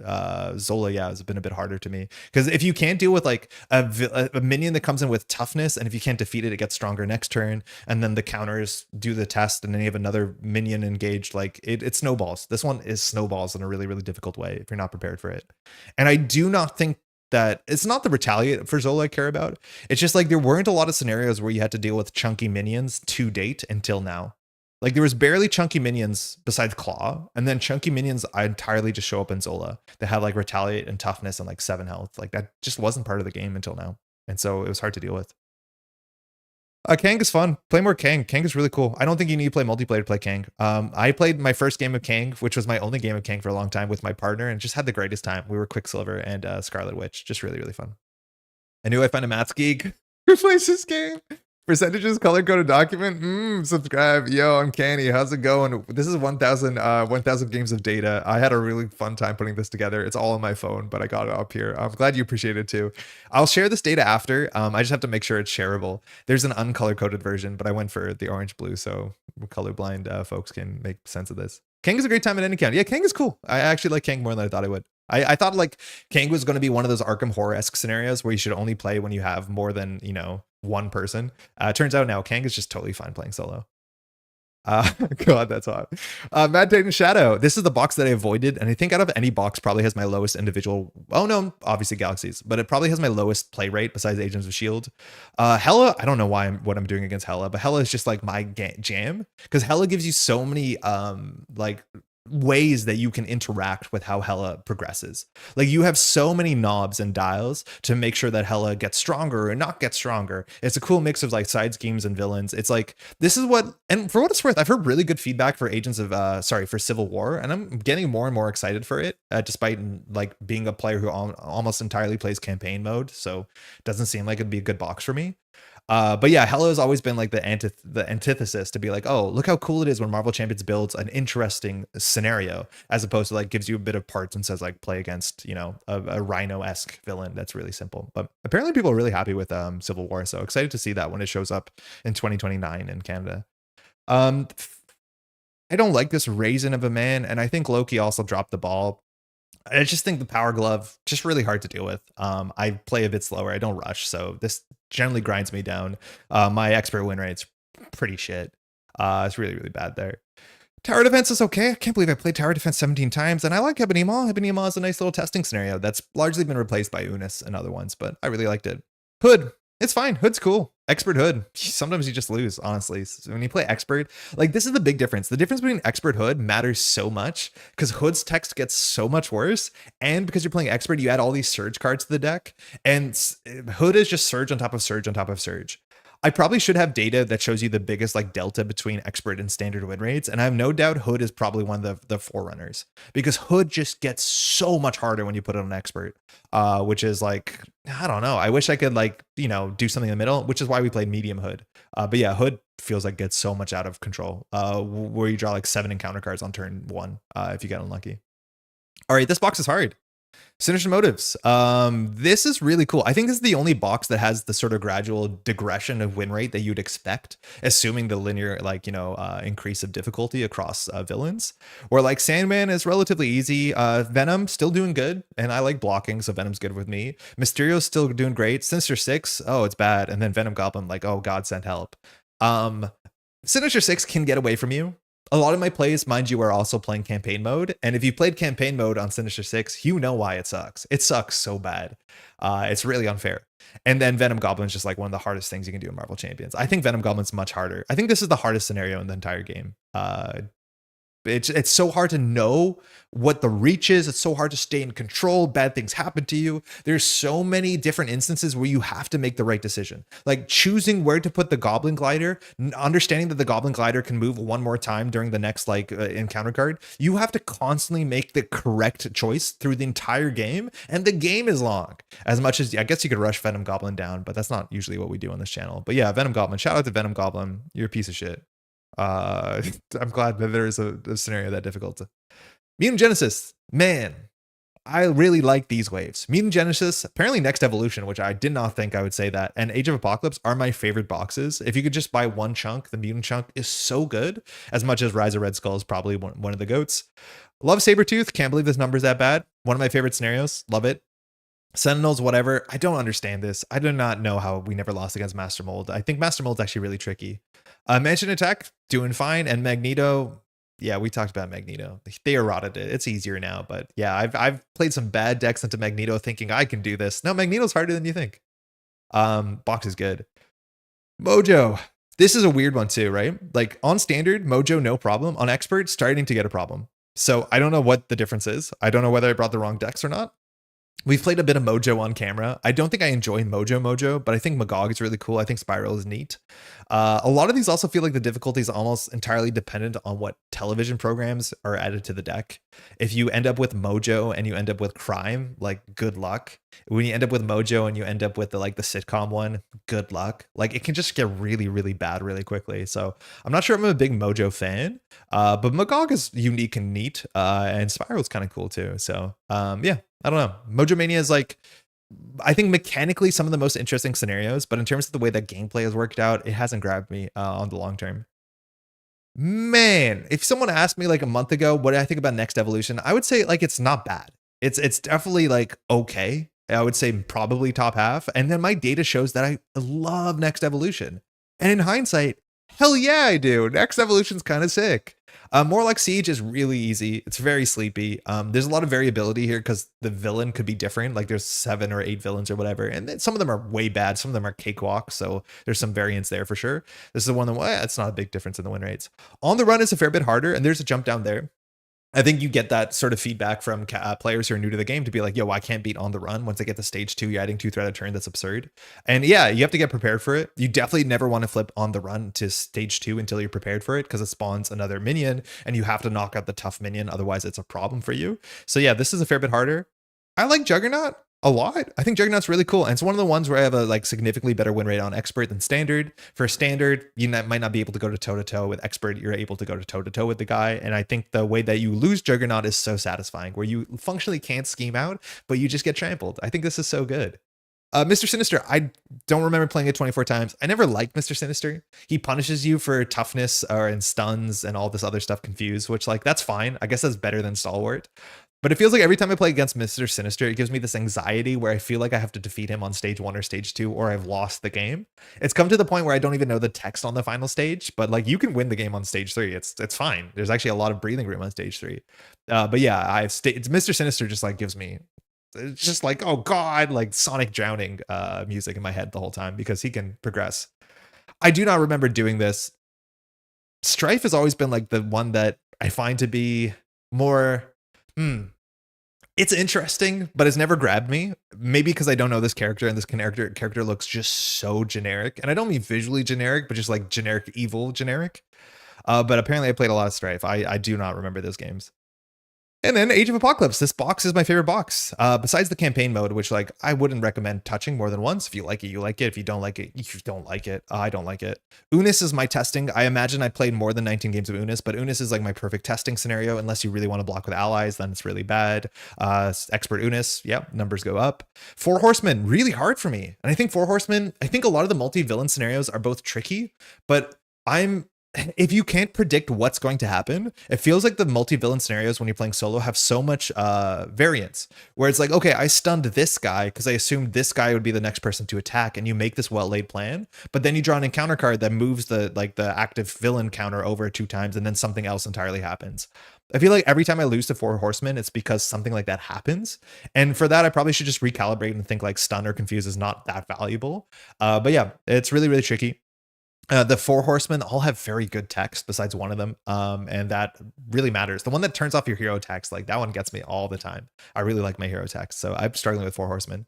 Zola, yeah, has been a bit harder to me. Because if you can't deal with like a minion that comes in with toughness, and if you can't defeat it, it gets stronger next turn. And then the counters do the test, and then you have another minion engaged. Like it snowballs. This one is snowballs in a really, really difficult way if you're not prepared for it. And I do not think that it's not the retaliate for Zola I care about. It's just like there weren't a lot of scenarios where you had to deal with chunky minions to date until now. Like there was barely chunky minions besides Claw, and then chunky minions I entirely just show up in Zola that have like retaliate and toughness and like 7 health. Like that just wasn't part of the game until now, and so it was hard to deal with. Kang is fun. Play more Kang. Kang is really cool. I don't think you need to play multiplayer to play Kang. I played my first game of Kang, which was my only game of Kang for a long time, with my partner, and just had the greatest time. We were Quicksilver and Scarlet Witch. Just really, really fun. I knew I found a maths geek who plays this game. Percentages, color coded document. Subscribe. Yo, I'm Canny. How's it going? This is 1,000 games of data. I had a really fun time putting this together. It's all on my phone, but I got it up here. I'm glad you appreciate it too. I'll share this data after. I just have to make sure it's shareable. There's an uncolor coded version, but I went for the orange blue, so colorblind folks can make sense of this. Kang is a great time at any count. Yeah, Kang is cool. I actually like Kang more than I thought I would. I thought like Kang was going to be one of those Arkham Horror-esque scenarios where you should only play when you have more than, you know, one person. Turns out now Kang is just totally fine playing solo. God, that's hot. Mad Titan Shadow. This is the box that I avoided, and I think out of any box probably has my lowest individual. Oh no, obviously Galaxies, but it probably has my lowest play rate besides Agents of Shield. Hela. I don't know what I'm doing against Hela, but Hela is just like my jam because Hela gives you so many like ways that you can interact with how Hela progresses. Like you have so many knobs and dials to make sure that Hela gets stronger or not get stronger. It's a cool mix of like side schemes and villains. It's like this is what, and for what it's worth, I've heard really good feedback for Agents of for Civil War, and I'm getting more and more excited for it, despite like being a player who almost entirely plays campaign mode. So it doesn't seem like it'd be a good box for me. But yeah, Hela has always been like the antithesis to be like, oh, look how cool it is when Marvel Champions builds an interesting scenario, as opposed to like gives you a bit of parts and says like play against, you know, a Rhino-esque villain that's really simple. But apparently people are really happy with Civil War, so excited to see that when it shows up in 2029 in Canada. I don't like this raisin of a man, and I think Loki also dropped the ball. I just think the Power Glove just really hard to deal with. I play a bit slower. I don't rush, so this generally grinds me down. My expert win rate's pretty shit. It's really, really bad there. Tower defense is okay. I can't believe I played tower defense 17 times, and I like Ebenema. Ebenema is a nice little testing scenario that's largely been replaced by Unis and other ones, but I really liked it. Hood. It's fine. Hood's cool. Expert Hood. Sometimes you just lose, honestly. So when you play Expert, like this is the big difference. The difference between Expert Hood matters so much because Hood's text gets so much worse. And because you're playing Expert, you add all these Surge cards to the deck. And Hood is just Surge on top of Surge on top of Surge. I probably should have data that shows you the biggest like delta between expert and standard win rates. And I have no doubt Hood is probably one of the forerunners because Hood just gets so much harder when you put it on expert, which is like, I don't know. I wish I could like, you know, do something in the middle, which is why we played medium Hood. But yeah, Hood feels like gets so much out of control where you draw like 7 encounter cards on turn 1 if you get unlucky. All right, this box is hard. Sinister Motives. This is really cool. I think this is the only box that has the sort of gradual digression of win rate that you'd expect, assuming the linear, like, you know, increase of difficulty across villains. Or like Sandman is relatively easy. Venom still doing good, and I like blocking, so Venom's good with me. Mysterio's still doing great. Sinister Six, oh, it's bad. And then Venom Goblin, like, oh, God send help. Sinister Six can get away from you. A lot of my plays, mind you, are also playing campaign mode. And if you played campaign mode on Sinister Six, you know why it sucks. It sucks so bad. It's really unfair. And then Venom Goblin's just like one of the hardest things you can do in Marvel Champions. I think Venom Goblin's much harder. I think this is the hardest scenario in the entire game. It's so hard to know what the reach is. It's so hard to stay in control. Bad things happen to you. There's so many different instances where you have to make the right decision. Like choosing where to put the Goblin Glider, understanding that the Goblin Glider can move one more time during the next like encounter card. You have to constantly make the correct choice through the entire game. And the game is long. As much as I guess you could rush Venom Goblin down, but that's not usually what we do on this channel. But yeah, Venom Goblin, shout out to Venom Goblin. You're a piece of shit. I'm glad that there is a scenario that difficult. Mutant Genesis, man, I really like these waves. Mutant Genesis, apparently Next Evolution, which I did not think I would say that, and Age of Apocalypse are my favorite boxes. If you could just buy one chunk, the Mutant chunk is so good, as much as Rise of Red Skull is probably one of the goats. Love Sabretooth, can't believe this number's that bad. One of my favorite scenarios, love it. Sentinels, whatever. I don't understand this. I do not know how we never lost against Master Mold. I think Master Mold's actually really tricky. Mansion Attack, doing fine. And Magneto, yeah, we talked about Magneto. They eroded it. It's easier now. But yeah, I've played some bad decks into Magneto thinking I can do this. No, Magneto's harder than you think. Box is good. Mojo. This is a weird one too, right? Like on standard, Mojo, no problem. On expert, starting to get a problem. So I don't know what the difference is. I don't know whether I brought the wrong decks or not. We've played a bit of Mojo on camera. I don't think I enjoy Mojo, but I think Magog is really cool. I think Spiral is neat. A lot of these also feel like the difficulty is almost entirely dependent on what television programs are added to the deck. If you end up with Mojo and you end up with Crime, like good luck. When you end up with Mojo and you end up with the sitcom one, good luck. Like it can just get really, really bad really quickly. So I'm not sure I'm a big Mojo fan, but Magog is unique and neat, and Spiral's kind of cool too. So yeah, I don't know. Mojo Mania is like, I think mechanically some of the most interesting scenarios, but in terms of the way that gameplay has worked out, it hasn't grabbed me on the long term. Man, if someone asked me like a month ago what I think about Next Evolution, I would say like it's not bad. It's definitely like okay. I would say probably top half. And then my data shows that I love Next Evolution. And in hindsight, hell yeah, I do. Next Evolution's kind of sick. More like Siege is really easy. It's very sleepy. There's a lot of variability here because the villain could be different. Like there's 7 or 8 villains or whatever, and then some of them are way bad. Some of them are cakewalk. So there's some variance there for sure. This is the one that it's not a big difference in the win rates. On the Run is a fair bit harder, and there's a jump down there. I think you get that sort of feedback from players who are new to the game to be like, yo, I can't beat On the Run. Once I get to stage 2, you're adding 2 threat a turn. That's absurd. And yeah, you have to get prepared for it. You definitely never want to flip On the Run to stage 2 until you're prepared for it because it spawns another minion and you have to knock out the tough minion. Otherwise, it's a problem for you. So yeah, this is a fair bit harder. I like Juggernaut a lot. I think Juggernaut's really cool. And it's one of the ones where I have a like significantly better win rate on Expert than Standard. For Standard, you might not be able to go to toe-to-toe. With Expert, you're able to go to toe-to-toe with the guy. And I think the way that you lose Juggernaut is so satisfying, where you functionally can't scheme out, but you just get trampled. I think this is so good. Mr. Sinister, I don't remember playing it 24 times. I never liked Mr. Sinister. He punishes you for toughness and stuns and all this other stuff confused, which like, that's fine. I guess that's better than Stalwart. But it feels like every time I play against Mr. Sinister, it gives me this anxiety where I feel like I have to defeat him on stage 1 or stage 2, or I've lost the game. It's come to the point where I don't even know the text on the final stage, but like you can win the game on stage 3. It's fine. There's actually a lot of breathing room on stage 3. But yeah, it's Mr. Sinister just like gives me, it's just like, oh God, like Sonic drowning music in my head the whole time because he can progress. I do not remember doing this. Strife has always been like the one that I find to be more, it's interesting, but it's never grabbed me. Maybe because I don't know this character, and this character looks just so generic. And I don't mean visually generic, but just like generic evil generic. But apparently I played a lot of Strife. I do not remember those games. And then Age of Apocalypse. This box is my favorite box. Besides the campaign mode, which like I wouldn't recommend touching more than once. If you like it, you like it. If you don't like it, you don't like it. I don't like it. Unis is my testing. I imagine I played more than 19 games of Unis, but Unis is like my perfect testing scenario. Unless you really want to block with allies, then it's really bad. Expert Unis, yep, numbers go up. 4 Horsemen, really hard for me. And I think 4 Horsemen, I think a lot of the multi-villain scenarios are both tricky, but if you can't predict what's going to happen, it feels like the multi-villain scenarios when you're playing solo have so much variance, where it's like, okay, I stunned this guy because I assumed this guy would be the next person to attack, and you make this well-laid plan, but then you draw an encounter card that moves the active villain counter over 2 times, and then something else entirely happens. I feel like every time I lose to 4 Horsemen, it's because something like that happens. And for that, I probably should just recalibrate and think like stun or confuse is not that valuable. But yeah, it's really, really tricky. The 4 Horsemen all have very good text besides one of them. And that really matters. The one that turns off your hero text, like that one gets me all the time. I really like my hero text. So I'm struggling with 4 Horsemen.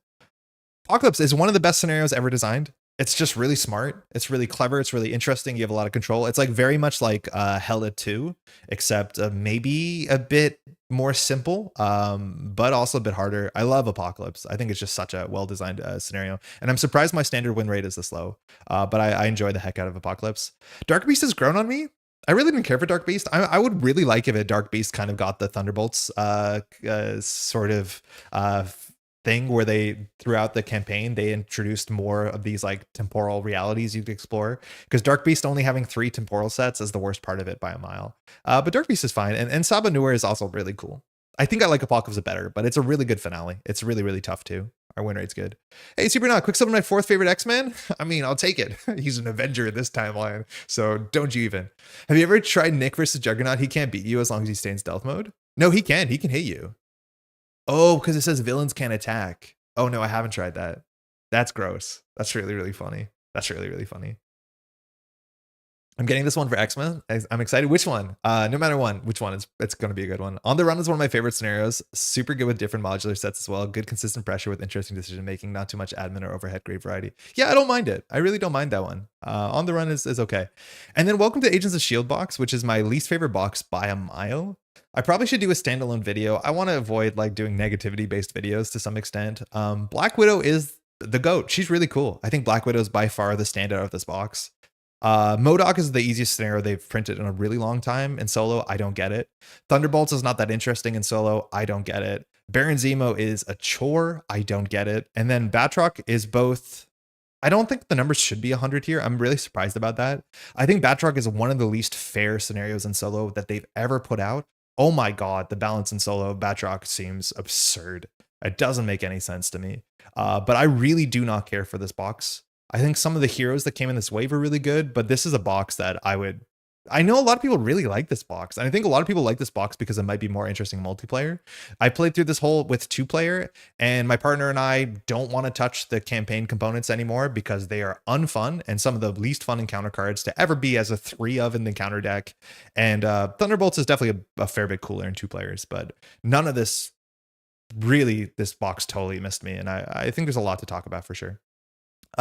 Apocalypse is one of the best scenarios ever designed. It's just really smart. It's really clever. It's really interesting. You have a lot of control. It's like very much like Hella 2, except maybe a bit more simple, but also a bit harder. I love Apocalypse. I think it's just such a well-designed scenario. And I'm surprised my standard win rate is this low, but I enjoy the heck out of Apocalypse. Dark Beast has grown on me. I really didn't care for Dark Beast. I would really like if a Dark Beast kind of got the Thunderbolts sort of thing where they throughout the campaign they introduced more of these like temporal realities you could explore, because Dark Beast only having 3 temporal sets is the worst part of it by a mile. But Dark Beast is fine, and Saba Noor is also really cool. I think I like Apocalypse better, but it's a really good finale. It's really, really tough too. Our win rate's good. Hey, Supernaut, Quicksilver, my 4th favorite X-Men? I mean, I'll take it. He's an Avenger in this timeline, so don't you even. Have you ever tried Nick versus Juggernaut? He can't beat you as long as you stay in stealth mode. No, he can. He can hit you. Oh, because it says villains can't attack. Oh no, I haven't tried that. That's gross. That's really, really funny. That's really, really funny. I'm getting this one for X-Men. I'm excited. Which one? No matter which one, it's going to be a good one. On the Run is one of my favorite scenarios. Super good with different modular sets as well. Good consistent pressure with interesting decision making. Not too much admin or overhead. Great variety. Yeah, I don't mind it. I really don't mind that one. On the Run is okay. And then welcome to Agents of S.H.I.E.L.D. box, which is my least favorite box by a mile. I probably should do a standalone video. I want to avoid like doing negativity based videos to some extent. Black Widow is the GOAT. She's really cool. I think Black Widow is by far the standout of this box. MODOK is the easiest scenario they've printed in a really long time. In solo, I don't get it. Thunderbolts is not that interesting in solo. I don't get it. Baron Zemo is a chore. I don't get it. And then Batroc is both. I don't think the numbers should be 100 here. I'm really surprised about that. I think Batroc is one of the least fair scenarios in solo that they've ever put out. Oh my god, the balance in solo of Batroc seems absurd. It doesn't make any sense to me. But I really do not care for this box. I think some of the heroes that came in this wave are really good, but this is a box that I know a lot of people really like this box. And I think a lot of people like this box because it might be more interesting multiplayer. I played through this whole with 2-player, and my partner and I don't want to touch the campaign components anymore because they are unfun and some of the least fun encounter cards to ever be as a 3 of in the encounter deck. And Thunderbolts is definitely a fair bit cooler in 2 players, but none of this really, this box totally missed me. And I think there's a lot to talk about for sure.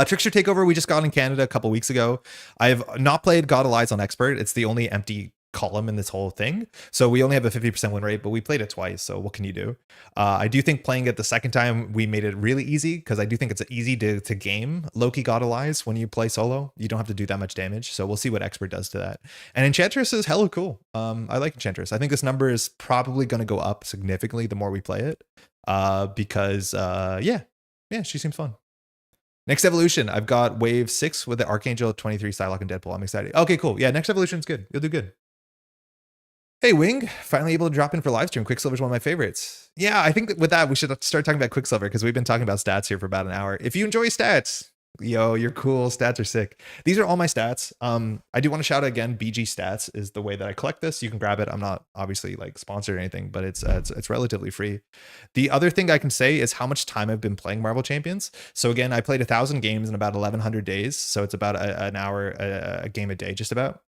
Trickster Takeover we just got in Canada a couple weeks ago. I've not played God of Lies on Expert. It's the only empty column in this whole thing. So we only have a 50% win rate, but we played it twice. So what can you do? I do think playing it the second time, we made it really easy because I do think it's easy to game Loki God of Lies when you play solo. You don't have to do that much damage. So we'll see what Expert does to that. And Enchantress is hella cool. I like Enchantress. I think this number is probably going to go up significantly the more we play it because yeah, she seems fun. Next evolution, I've got wave 6 with the Archangel, 23, Psylocke, and Deadpool. I'm excited. Okay, cool. Yeah, next evolution's good. You'll do good. Hey, Wing, finally able to drop in for live stream. Quicksilver's one of my favorites. Yeah, I think that with that, we should start talking about Quicksilver because we've been talking about stats here for about an hour. If you enjoy stats, yo, you're cool. Stats are sick. These are all my stats. I do want to shout out again, BG Stats is the way that I collect this. You can grab it. I'm not obviously like sponsored or anything, but it's relatively free. The other thing I can say is how much time I've been playing Marvel Champions. So again, I played 1,000 games in about 1,100 days. So it's about an hour a game a day, just about.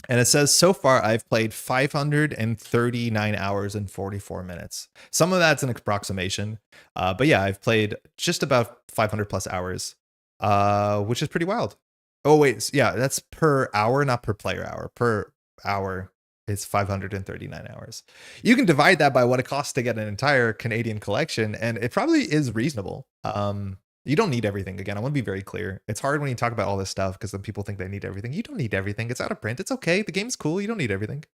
And it says so far I've played 539 hours and 44 minutes. Some of that's an approximation. But yeah, I've played just about 500 plus hours, which is pretty wild. Oh, wait. Yeah, that's per hour, not per player hour. Per hour, it's 539 hours. You can divide that by what it costs to get an entire Canadian collection, and it probably is reasonable. You don't need everything. Again, I want to be very clear. It's hard when you talk about all this stuff because then people think they need everything. You don't need everything. It's out of print. It's okay. The game's cool. You don't need everything.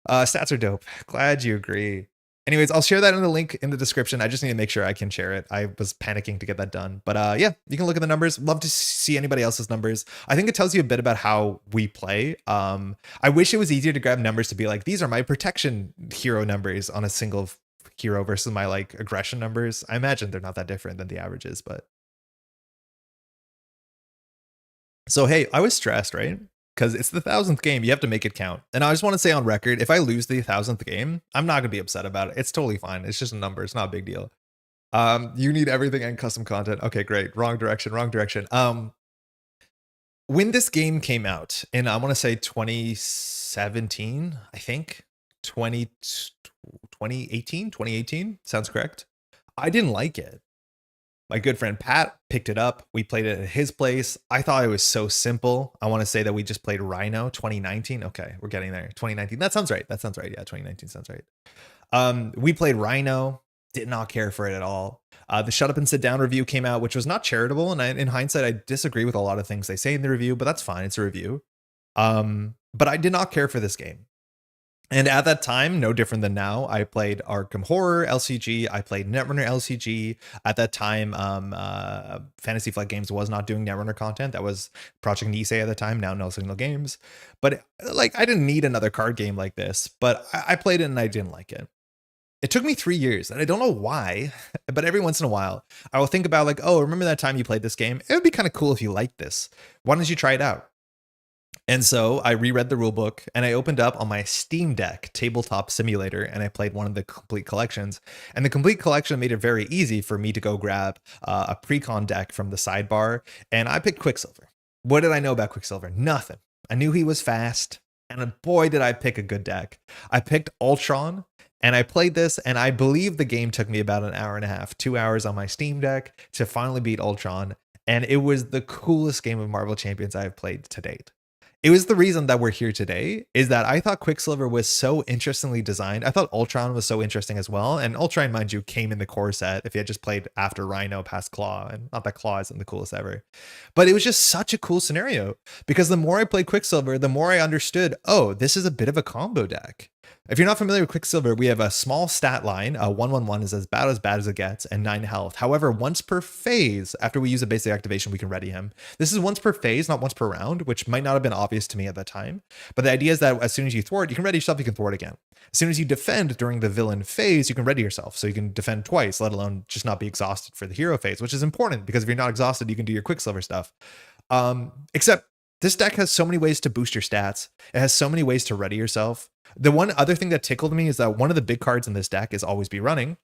Stats are dope. Glad you agree. Anyways, I'll share that in the link in the description. I just need to make sure I can share it. I was panicking to get that done. But yeah, you can look at the numbers. Love to see anybody else's numbers. I think it tells you a bit about how we play. I wish it was easier to grab numbers to be like, these are my protection hero numbers on a single hero versus my like aggression numbers. I imagine they're not that different than the averages, but so hey, I was stressed, right? Because it's the 1,000th game, you have to make it count. And I just want to say on record, if I lose the 1,000th game, I'm not gonna be upset about it. It's totally fine. It's just a number. It's not a big deal. You need everything and custom content. Okay, great. Wrong direction. When this game came out, and I want to say 2017, I think 2018 sounds correct. I didn't like it. My good friend Pat picked it up. We played it at his place. I thought it was so simple. I want to say that we just played Rhino 2019. Okay, we're getting there. 2019. That sounds right. Yeah, 2019 sounds right. We played Rhino. Did not care for it at all. The Shut Up and Sit Down review came out, which was not charitable. And in hindsight, I disagree with a lot of things they say in the review, but that's fine. It's a review. But I did not care for this game. And at that time, no different than now, I played Arkham Horror LCG. I played Netrunner LCG. At that time, Fantasy Flight Games was not doing Netrunner content. That was Project Nisei at the time, now No Signal Games. But like, I didn't need another card game like this, but I played it and I didn't like it. It took me 3 years, and I don't know why, but every once in a while, I will think about like, oh, remember that time you played this game? It would be kind of cool if you liked this. Why don't you try it out? And so I reread the rulebook and I opened up on my Steam Deck tabletop simulator and I played one of the complete collections. And the complete collection made it very easy for me to go grab a precon deck from the sidebar. And I picked Quicksilver. What did I know about Quicksilver? Nothing. I knew he was fast. And boy, did I pick a good deck. I picked Ultron. And I played this, and I believe the game took me about an hour and a half, 2 hours on my Steam Deck to finally beat Ultron. And it was the coolest game of Marvel Champions I have played to date. It was the reason that we're here today, is that I thought Quicksilver was so interestingly designed. I thought Ultron was so interesting as well. And Ultron, mind you, came in the core set if you had just played after Rhino past Claw. And not that Claw isn't the coolest ever. But it was just such a cool scenario. Because the more I played Quicksilver, the more I understood, oh, this is a bit of a combo deck. If you're not familiar with Quicksilver, we have a small stat line. 111 is about as bad as it gets, and 9 health. However, once per phase, after we use a basic activation, we can ready him. This is once per phase, not once per round, which might not have been obvious to me at the time. But the idea is that as soon as you thwart, you can ready yourself, you can thwart again. As soon as you defend during the villain phase, you can ready yourself. So you can defend twice, let alone just not be exhausted for the hero phase, which is important because if you're not exhausted, you can do your Quicksilver stuff. Except this deck has so many ways to boost your stats. It has so many ways to ready yourself. The one other thing that tickled me is that one of the big cards in this deck is Always Be Running.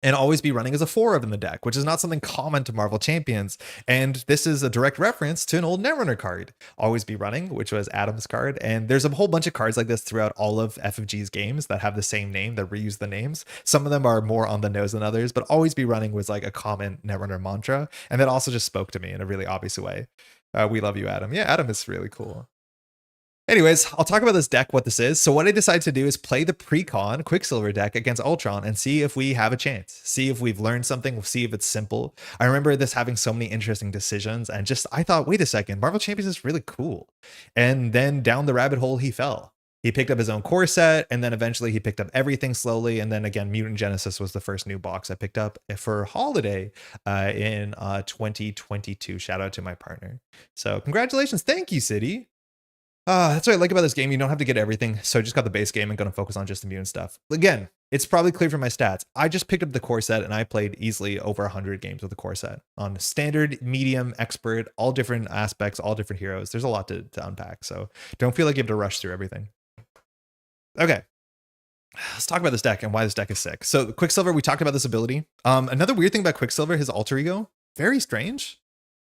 And Always Be Running is a 4 in the deck, which is not something common to Marvel Champions. And this is a direct reference to an old Netrunner card, Always Be Running, which was Adam's card. And there's a whole bunch of cards like this throughout all of FFG's games that have the same name, that reuse the names. Some of them are more on the nose than others, but Always Be Running was like a common Netrunner mantra. And that also just spoke to me in a really obvious way. We love you, Adam. Yeah, Adam is really cool. Anyways, I'll talk about this deck, what this is. So what I decided to do is play the pre-con Quicksilver deck against Ultron and see if we have a chance. See if we've learned something, see if it's simple. I remember this having so many interesting decisions and I thought, wait a second, Marvel Champions is really cool. And then down the rabbit hole he fell. He picked up his own core set, and then eventually he picked up everything slowly. And then again, Mutant Genesis was the first new box I picked up for holiday in 2022. Shout out to my partner. So congratulations. Thank you, City. That's what I like about this game. You don't have to get everything. So I just got the base game and going to focus on just the mutant stuff. Again, it's probably clear from my stats. I just picked up the core set and I played easily over 100 games with the core set on standard, medium, expert, all different aspects, all different heroes. There's a lot to unpack. So don't feel like you have to rush through everything. Okay. Let's talk about this deck and why this deck is sick. So Quicksilver, we talked about this ability. Another weird thing about Quicksilver, his alter ego, very strange.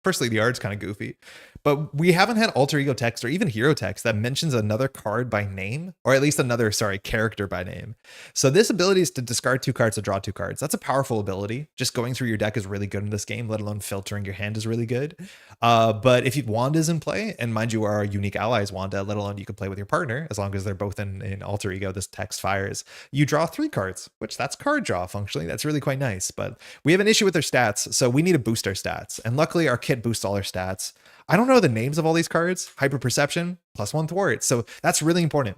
Firstly, the art's kind of goofy, but we haven't had alter ego text or even hero text that mentions another card by name, or at least another, character by name. So this ability is to discard 2 cards to draw 2 cards. That's a powerful ability. Just going through your deck is really good in this game, let alone filtering your hand is really good. But if Wanda is in play, and mind you, our unique ally is Wanda, let alone you can play with your partner, as long as they're both in alter ego, this text fires. You draw 3 cards, which that's card draw functionally. That's really quite nice, but we have an issue with their stats, so we need to boost our stats. And luckily our kit boosts all our stats. I don't know the names of all these cards. Hyper Perception, +1 thwart. So that's really important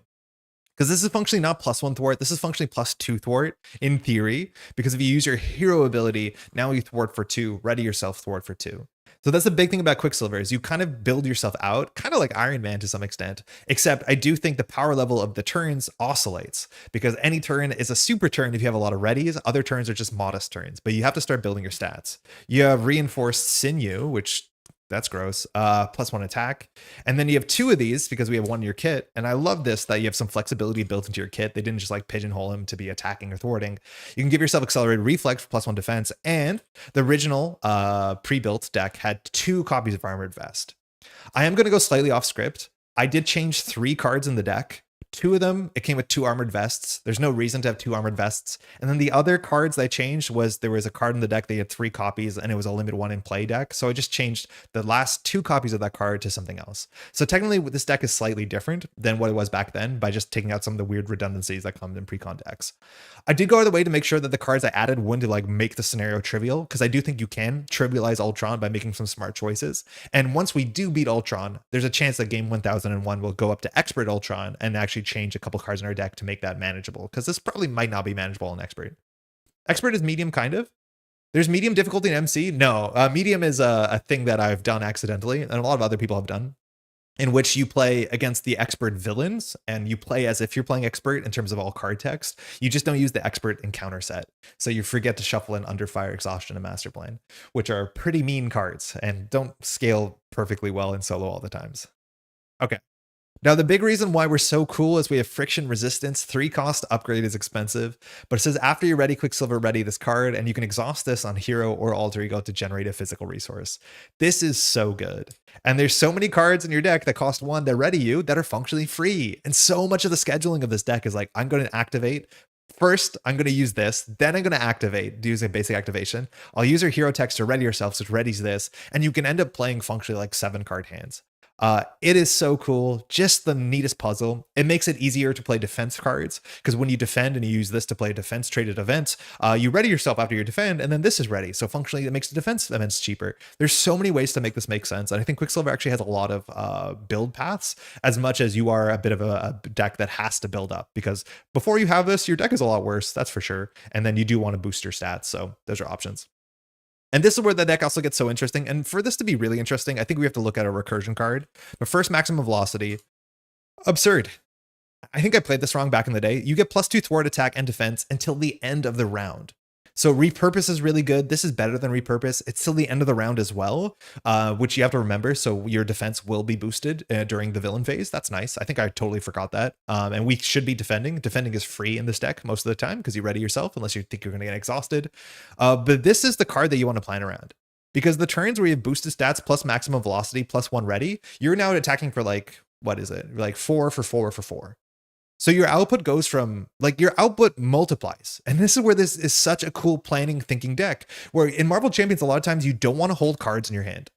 because this is functionally not +1 thwart. This is functionally +2 thwart in theory, because if you use your hero ability, now you thwart for 2, ready yourself thwart for 2. So that's the big thing about Quicksilver is you kind of build yourself out, kind of like Iron Man to some extent, except I do think the power level of the turns oscillates because any turn is a super turn if you have a lot of readies. Other turns are just modest turns, but you have to start building your stats. You have Reinforced Sinew, which that's gross, +1 attack. And then you have 2 of these because we have 1 in your kit. And I love this, that you have some flexibility built into your kit. They didn't just like pigeonhole him to be attacking or thwarting. You can give yourself accelerated reflex for +1 defense. And the original pre-built deck had 2 copies of Armored Vest. I am going to go slightly off script. I did change 3 cards in the deck. 2 of them, it came with 2 armored vests. There's no reason to have 2 armored vests. And then the other cards I changed was there was a card in the deck that had 3 copies and it was a limit 1 in play deck. So I just changed the last 2 copies of that card to something else. So technically this deck is slightly different than what it was back then by just taking out some of the weird redundancies that come in pre-con decks. I did go out of the way to make sure that the cards I added wouldn't like make the scenario trivial, because I do think you can trivialize Ultron by making some smart choices. And once we do beat Ultron, there's a chance that game 1001 will go up to Expert Ultron and actually change a couple cards in our deck to make that manageable, because this probably might not be manageable in Expert. Expert is medium, kind of. There's medium difficulty in MC. No, medium is a thing that I've done accidentally, and a lot of other people have done, in which you play against the expert villains and you play as if you're playing expert in terms of all card text. You just don't use the expert encounter set. So you forget to shuffle in Underfire, Exhaustion, and Master Plan, which are pretty mean cards and don't scale perfectly well in solo all the times. Okay. Now, the big reason why we're so cool is we have friction resistance. 3 cost upgrade is expensive, but it says after you're ready, Quicksilver, ready this card, and you can exhaust this on hero or alter ego to generate a physical resource. This is so good. And there's so many cards in your deck that cost 1 that ready you that are functionally free. And so much of the scheduling of this deck is like, I'm going to activate. First, I'm going to use this, then I'm going to activate, use a basic activation. I'll use your hero text to ready yourself, so it readies this, and you can end up playing functionally like 7 card hands. It is so cool. Just the neatest puzzle. It makes it easier to play defense cards because when you defend and you use this to play defense traded events, you ready yourself after you defend, and then this is ready. So functionally, it makes the defense events cheaper. There's so many ways to make this make sense, and I think Quicksilver actually has a lot of build paths as much as you are a bit of a deck that has to build up because before you have this, your deck is a lot worse, that's for sure. And then you do want to boost your stats, so those are options. And this is where the deck also gets so interesting. And for this to be really interesting, I think we have to look at a recursion card. But first, maximum velocity. Absurd. I think I played this wrong back in the day. You get +2 thwart attack and defense until the end of the round. So repurpose is really good. This is better than repurpose. It's till the end of the round as well, which you have to remember. So your defense will be boosted during the villain phase. That's nice. I think I totally forgot that. And we should be defending. Defending is free in this deck most of the time because you ready yourself unless you think you're going to get exhausted. But this is the card that you want to plan around. Because the turns where you have boosted stats plus maximum velocity plus 1 ready, you're now attacking for like, what is it? Like 4 for 4 for 4. So your output goes from like your output multiplies. And this is where this is such a cool planning thinking deck where in Marvel Champions, a lot of times you don't want to hold cards in your hand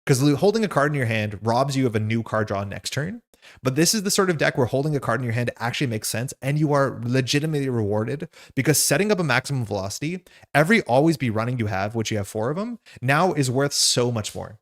because holding a card in your hand robs you of a new card draw next turn. But this is the sort of deck where holding a card in your hand actually makes sense and you are legitimately rewarded because setting up a maximum velocity, every always be running you have, which you have 4 of them, now is worth so much more.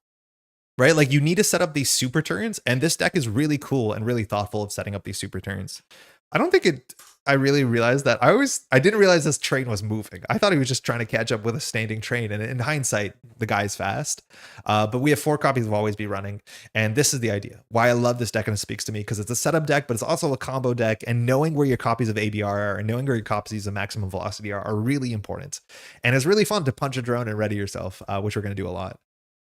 Right? Like you need to set up these super turns, and this deck is really cool and really thoughtful of setting up these super turns. I don't think I really realized that. I didn't realize this train was moving. I thought he was just trying to catch up with a standing train. And in hindsight, the guy's fast. But we have 4 copies of Always Be Running. And this is the idea. Why I love this deck and it speaks to me because it's a setup deck, but it's also a combo deck. And knowing where your copies of ABR are and knowing where your copies of Maximum Velocity are really important. And it's really fun to punch a drone and ready yourself, which we're going to do a lot.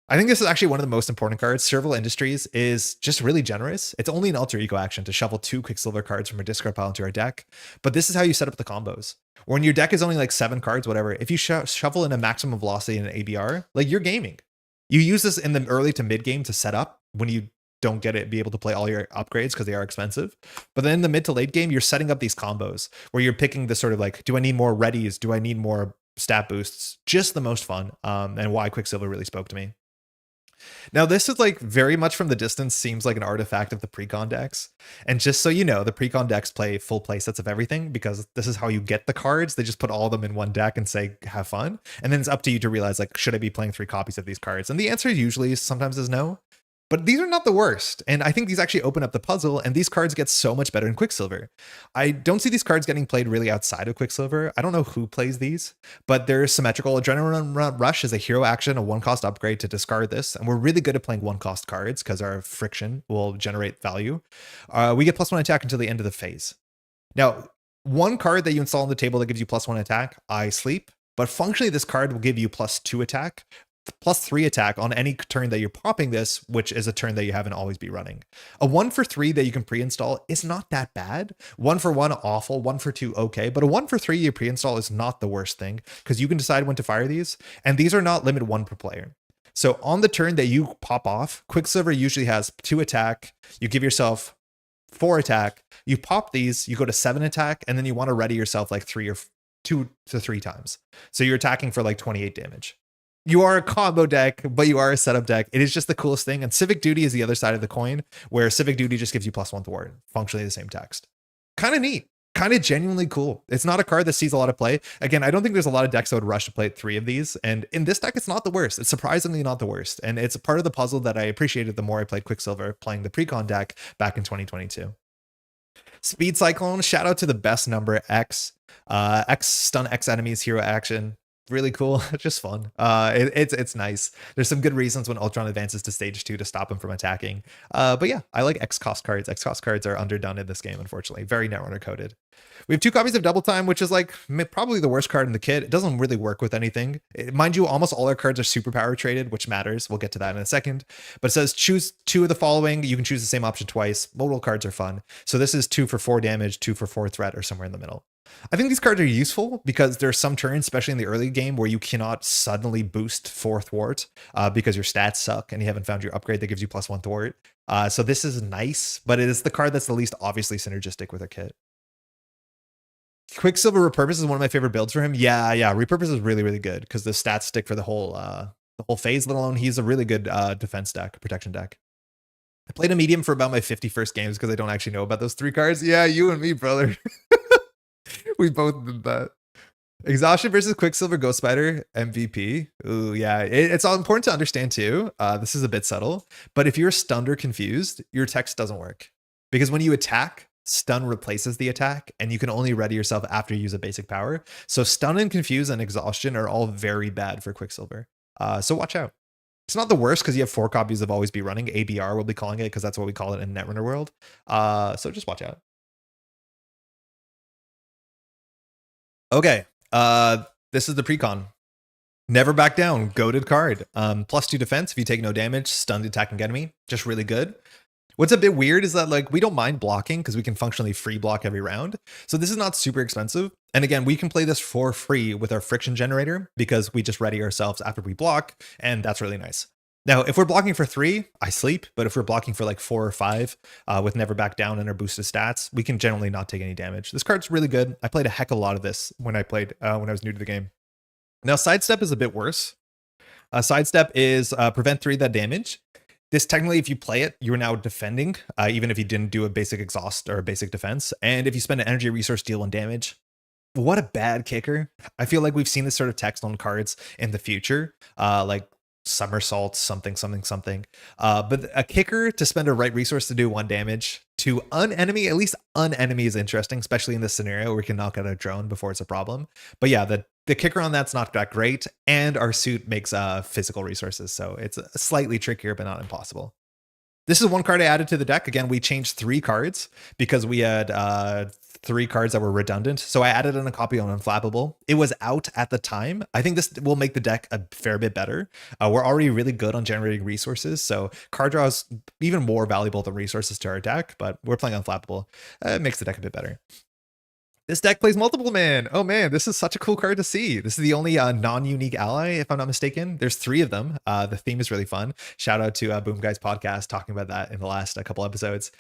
I think this is actually one of the most important cards. Serval Industries is just really generous. It's only an alter ego action to shuffle 2 Quicksilver cards from our discard pile into our deck. But this is how you set up the combos. When your deck is only like 7 cards, whatever, if you shuffle in a maximum velocity and an ABR, like you're gaming. You use this in the early to mid game to set up when you don't be able to play all your upgrades because they are expensive. But then in the mid to late game, you're setting up these combos where you're picking the sort of like, do I need more readies? Do I need more stat boosts? Just the most fun. And why Quicksilver really spoke to me. Now, this is like very much from the distance seems like an artifact of the precon decks. And just so you know, the precon decks play full play sets of everything because this is how you get the cards. They just put all of them in one deck and say, have fun. And then it's up to you to realize, like, should I be playing 3 copies of these cards? And the answer usually sometimes is no. But these are not the worst. And I think these actually open up the puzzle and these cards get so much better in Quicksilver. I don't see these cards getting played really outside of Quicksilver. I don't know who plays these, but they're symmetrical. Adrenaline Rush is a hero action, a 1-cost upgrade to discard this. And we're really good at playing 1-cost cards because our friction will generate value. We get +1 attack until the end of the phase. Now, one card that you install on the table that gives you +1 attack, I Sleep. But functionally, this card will give you +2 attack. +3 attack on any turn that you're popping this, which is a turn that you haven't always be running. A 1 for 3 that you can pre-install is not that bad. 1 for 1, awful. 1 for 2, okay. But a 1 for 3 you pre-install is not the worst thing because you can decide when to fire these. And these are not limit 1 per player. So on the turn that you pop off, Quicksilver usually has 2 attack. You give yourself 4 attack. You pop these, you go to 7 attack, and then you want to ready yourself like 2 to 3 times. So you're attacking for like 28 damage. You are a combo deck, but you are a setup deck. It is just the coolest thing. And Civic Duty is the other side of the coin, where Civic Duty just gives you +1 thwart, functionally the same text. Kind of neat, kind of genuinely cool. It's not a card that sees a lot of play. Again, I don't think there's a lot of decks that would rush to play 3 of these. And in this deck, it's not the worst. It's surprisingly not the worst. And it's a part of the puzzle that I appreciated the more I played Quicksilver playing the precon deck back in 2022. Speed Cyclone, shout out to the best number X. X stun X enemies hero action. Really cool, just fun. It's nice. There's some good reasons when Ultron advances to stage 2 to stop him from attacking. But yeah, I like X cost cards. X cost cards are underdone in this game, unfortunately. Very Netrunner coded. We have 2 copies of Double Time, which is like probably the worst card in the kit. It doesn't really work with anything. Mind you, almost all our cards are superpower traded, which matters. We'll get to that in a second. But it says choose 2 of the following. You can choose the same option twice. Modal cards are fun. So this is 2 for 4 damage, 2 for 4 threat, or somewhere in the middle. I think these cards are useful because there are some turns, especially in the early game, where you cannot suddenly boost 4 thwart because your stats suck and you haven't found your upgrade that gives you +1 thwart. So this is nice, but it is the card that's the least obviously synergistic with a kit. Quicksilver Repurpose is one of my favorite builds for him. Yeah, Repurpose is really, really good because the stats stick for the whole phase, let alone he's a really good defense deck, protection deck. I played a medium for about my 51st games because I don't actually know about those 3 cards. Yeah, you and me, brother. We both did that. Exhaustion versus Quicksilver Ghost Spider MVP. Ooh, yeah. It's all important to understand too. This is a bit subtle, but if you're stunned or confused, your text doesn't work. Because when you attack, stun replaces the attack, and you can only ready yourself after you use a basic power. So stun and confuse and exhaustion are all very bad for Quicksilver. So watch out. It's not the worst because you have 4 copies of Always Be Running. ABR will be calling it because that's what we call it in Netrunner world. So just watch out. Okay. This is the precon. Never back down. Goated card. +2 defense if you take no damage. Stunned attacking enemy. Just really good. What's a bit weird is that like we don't mind blocking because we can functionally free block every round. So this is not super expensive. And again, we can play this for free with our friction generator because we just ready ourselves after we block, and that's really nice. Now, if we're blocking for 3, I sleep. But if we're blocking for like 4 or 5 with Never Back Down and our boosted stats, we can generally not take any damage. This card's really good. I played a heck of a lot of this when I played when I was new to the game. Now, Sidestep is a bit worse. Sidestep is prevent 3 that damage. This technically, if you play it, you're now defending, even if you didn't do a basic exhaust or a basic defense. And if you spend an energy resource, deal 1 damage. What a bad kicker. I feel like we've seen this sort of text on cards in the future, like somersault, something, something, something. But a kicker to spend a right resource to do 1 damage to unenemy, at least unenemy is interesting, especially in this scenario where we can knock out a drone before it's a problem. But yeah, the kicker on that's not that great, and our suit makes physical resources, so it's slightly trickier, but not impossible. This is 1 card I added to the deck. Again, we changed 3 cards because we had 3 cards that were redundant. So I added in a copy on Unflappable. It was out at the time. I think this will make the deck a fair bit better. We're already really good on generating resources, so card draw is even more valuable than resources to our deck, but we're playing Unflappable. It makes the deck a bit better. This deck plays multiple man. Oh man, this is such a cool card to see. This is the only non-unique ally, if I'm not mistaken. There's 3 of them. The theme is really fun. Shout out to Boom Guys podcast talking about that in the last couple episodes.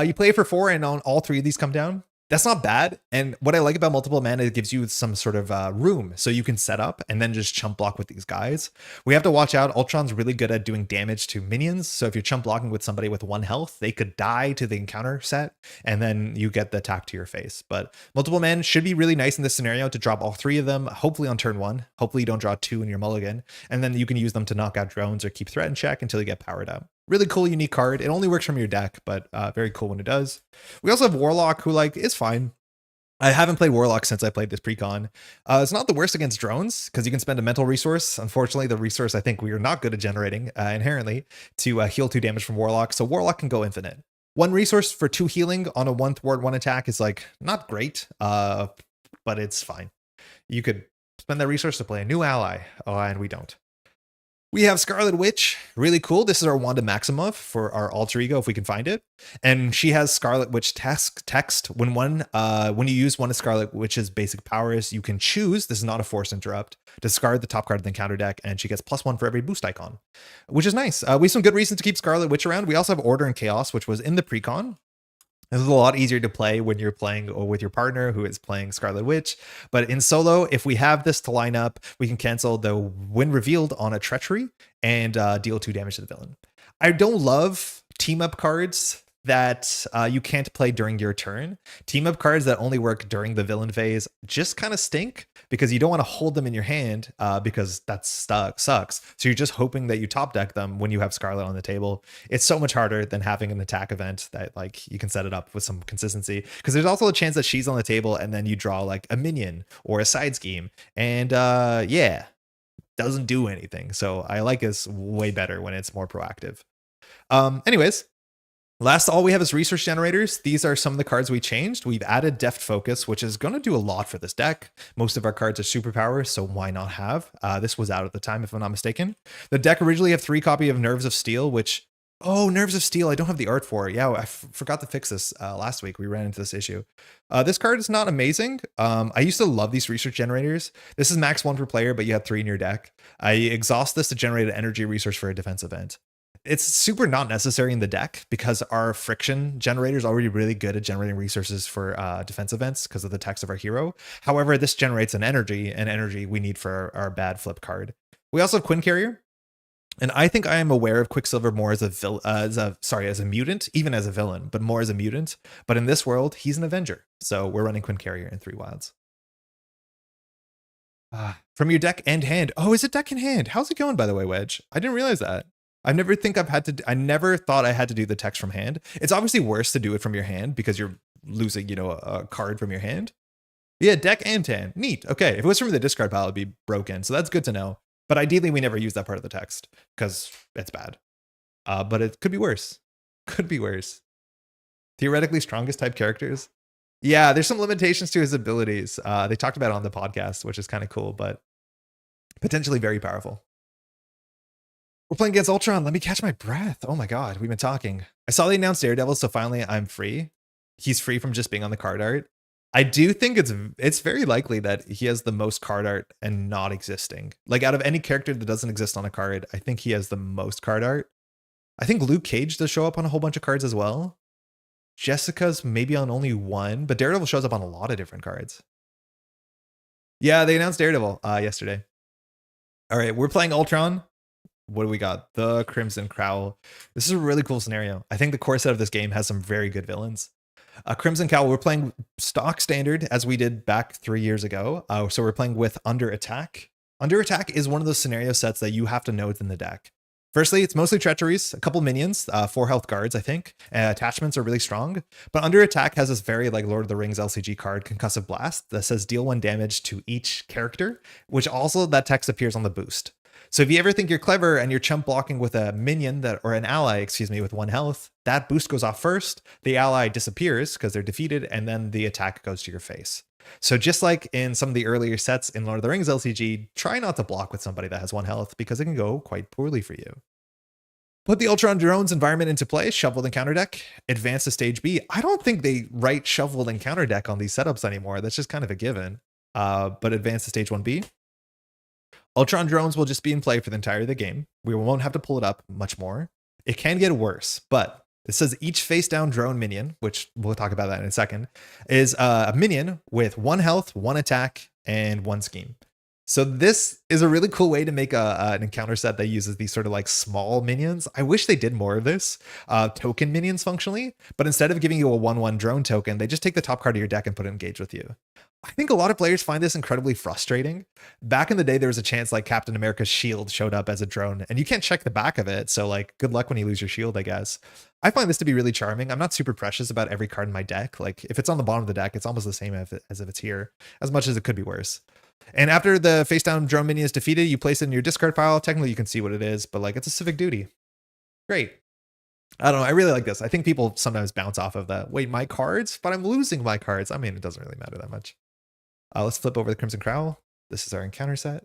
You play it for 4 and on all 3 of these come down. That's not bad. And what I like about multiple mana, it gives you some sort of room so you can set up and then just chump block with these guys. We have to watch out. Ultron's really good at doing damage to minions. So if you're chump blocking with somebody with 1 health, they could die to the encounter set and then you get the attack to your face. But multiple men should be really nice in this scenario to drop all 3 of them, hopefully on turn 1. Hopefully you don't draw 2 in your mulligan. And then you can use them to knock out drones or keep threat in check until you get powered up. Really cool, unique card. It only works from your deck, but very cool when it does. We also have Warlock, who like is fine. I haven't played Warlock since I played this precon. It's not the worst against drones because you can spend a mental resource. Unfortunately, the resource I think we are not good at generating inherently to heal 2 damage from Warlock. So Warlock can go infinite. 1 resource for 2 healing on a 1 thwart 1 attack is like not great, but it's fine. You could spend that resource to play a new ally, and we don't. We have Scarlet Witch, really cool. This is our Wanda Maximoff for our alter ego if we can find it. And she has Scarlet Witch text. When you use one of Scarlet Witch's basic powers, you can choose, this is not a force interrupt, discard the top card of the encounter deck, and she gets +1 for every boost icon, which is nice. We have some good reasons to keep Scarlet Witch around. We also have Order and Chaos, which was in the precon. This is a lot easier to play when you're playing with your partner who is playing Scarlet Witch. But in solo, if we have this to line up, we can cancel the when revealed on a treachery and deal 2 damage to the villain. I don't love team up cards that you can't play during your turn. Team up cards that only work during the villain phase just kind of stink because you don't want to hold them in your hand because that sucks. So you're just hoping that you top deck them when you have Scarlet on the table. It's so much harder than having an attack event that like you can set it up with some consistency, because there's also a chance that she's on the table and then you draw like a minion or a side scheme, and yeah, doesn't do anything. So I like this way better when it's more proactive. Anyways, last, all we have is research generators. These are some of the cards we changed. We've added Deft Focus, which is going to do a lot for this deck. Most of our cards are superpowers, so why not have? This was out at the time, if I'm not mistaken. The deck originally had 3 copy of Nerves of Steel, which... Oh, Nerves of Steel. I don't have the art for it. Yeah, I forgot to fix this last week. We ran into this issue. This card is not amazing. I used to love these research generators. This is max 1 per player, but you have 3 in your deck. I exhaust this to generate an energy resource for a defense event. It's super not necessary in the deck because our friction generator is already really good at generating resources for defense events because of the text of our hero. However, this generates an energy we need for our bad flip card. We also have Quinn Carrier. And I think I am aware of Quicksilver more as as a mutant, even as a villain, but more as a mutant. But in this world, he's an Avenger. So we're running Quinn Carrier in 3 wilds. From your deck and hand. Oh, is it deck and hand? How's it going, by the way, Wedge? I didn't realize that. I never thought I had to do the text from hand. It's obviously worse to do it from your hand because you're losing, a card from your hand. Yeah, deck and hand. Neat. Okay. If it was from the discard pile, it'd be broken. So that's good to know. But ideally, we never use that part of the text because it's bad. But it could be worse. Could be worse. Theoretically strongest type characters. Yeah, there's some limitations to his abilities. They talked about it on the podcast, which is kind of cool, but potentially very powerful. We're playing against Ultron. Let me catch my breath. Oh my God, we've been talking. I saw they announced Daredevil, so finally I'm free. He's free from just being on the card art. I do think it's very likely that he has the most card art and not existing. Like out of any character that doesn't exist on a card, I think he has the most card art. I think Luke Cage does show up on a whole bunch of cards as well. Jessica's maybe on only one, but Daredevil shows up on a lot of different cards. Yeah, they announced Daredevil yesterday. All right, we're playing Ultron. What do we got? The Crimson Cowl. This is a really cool scenario. I think the core set of this game has some very good villains. Crimson Cowl, we're playing stock standard as we did back 3 years ago. So we're playing with Under Attack. Under Attack is one of those scenario sets that you have to know within the deck. Firstly, it's mostly treacheries, a couple minions, 4 health guards, I think. Attachments are really strong. But Under Attack has this very like Lord of the Rings LCG card, Concussive Blast, that says deal 1 damage to each character, which also that text appears on the boost. So if you ever think you're clever and you're chump blocking with a minion or an ally, with 1 health, that boost goes off first, the ally disappears because they're defeated, and then the attack goes to your face. So just like in some of the earlier sets in Lord of the Rings LCG, try not to block with somebody that has 1 health because it can go quite poorly for you. Put the Ultron drones environment into play, shuffled and counter deck, advance to stage B. I don't think they write shuffled and counter deck on these setups anymore. That's just kind of a given. But advance to stage 1B. Ultron drones will just be in play for the entirety of the game. We won't have to pull it up much more. It can get worse, but it says each face down drone minion, which we'll talk about that in a second, is a minion with 1 health, 1 attack, and 1 scheme. So this is a really cool way to make an encounter set that uses these sort of like small minions. I wish they did more of this, token minions functionally, but instead of giving you a 1/1 drone token, they just take the top card of your deck and put it engaged with you. I think a lot of players find this incredibly frustrating. Back in the day, there was a chance like Captain America's shield showed up as a drone, and you can't check the back of it. So like, good luck when you lose your shield, I guess. I find this to be really charming. I'm not super precious about every card in my deck. Like if it's on the bottom of the deck, it's almost the same as if it's here, as much as it could be worse. And after the face down drone minion is defeated, you place it in your discard pile. Technically, you can see what it is, but like it's a civic duty. Great. I don't know. I really like this. I think people sometimes bounce off of that. Wait, my cards? But I'm losing my cards. I mean, it doesn't really matter that much. Let's flip over the Crimson Cowl. This is our encounter set.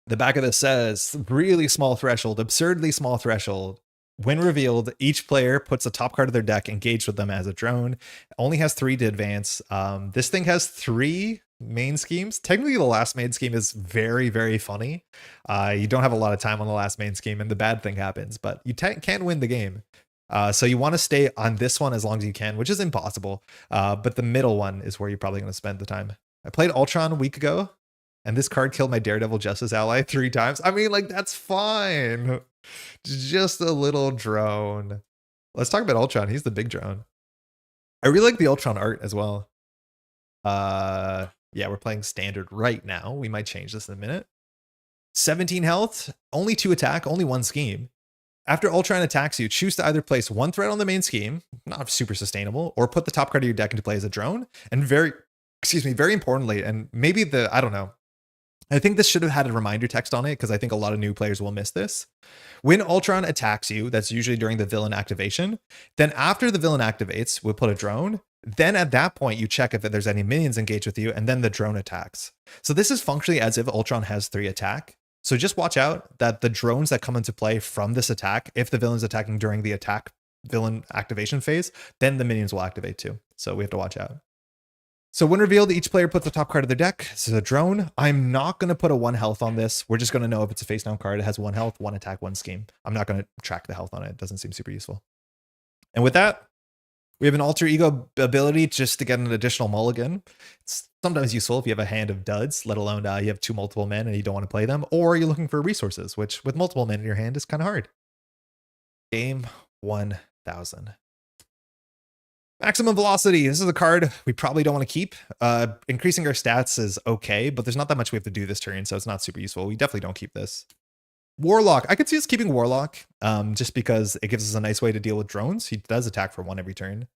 The back of this says really small threshold, absurdly small threshold. When revealed, each player puts the top card of their deck engaged with them as a drone. Only has 3 to advance. This thing has 3 main schemes. Technically, the last main scheme is very, very funny. You don't have a lot of time on the last main scheme, and the bad thing happens, but you can win the game. So you want to stay on this one as long as you can, which is impossible. But the middle one is where you're probably going to spend the time. I played Ultron a week ago, and this card killed my Daredevil Justice ally 3 times. I mean, like, that's fine. Just a little drone. Let's talk about Ultron. He's the big drone. I really like the Ultron art as well. Yeah, we're playing standard right now. We might change this in a minute. 17 health, only 2 attack, only 1 scheme. After Ultron attacks you, choose to either place 1 threat on the main scheme, not super sustainable, or put the top card of your deck into play as a drone. And very importantly, and maybe I don't know. I think this should have had a reminder text on it because I think a lot of new players will miss this. When Ultron attacks you, that's usually during the villain activation. Then after the villain activates, we'll put a drone. Then at that point, you check if there's any minions engaged with you, and then the drone attacks. So this is functionally as if Ultron has 3 attack. So just watch out that the drones that come into play from this attack, if the villain's attacking during the attack villain activation phase, then the minions will activate too. So we have to watch out. So when revealed, each player puts the top card of their deck. This is a drone. I'm not going to put a 1 health on this. We're just going to know if it's a face down card. It has 1 health, 1 attack, 1 scheme. I'm not going to track the health on it. It doesn't seem super useful. And with that, We have an alter ego ability just to get an additional mulligan. It's sometimes useful if you have a hand of duds, let alone you have two multiple men and you don't want to play them, or you're looking for resources, which with multiple men in your hand is kind of hard. Game 1000. Maximum velocity. This is a card we probably don't want to keep. Increasing our stats is okay, but there's not that much we have to do this turn, so it's not super useful. We definitely don't keep this. Warlock. I could see us keeping Warlock, just because it gives us a nice way to deal with drones. He does attack for 1 every turn.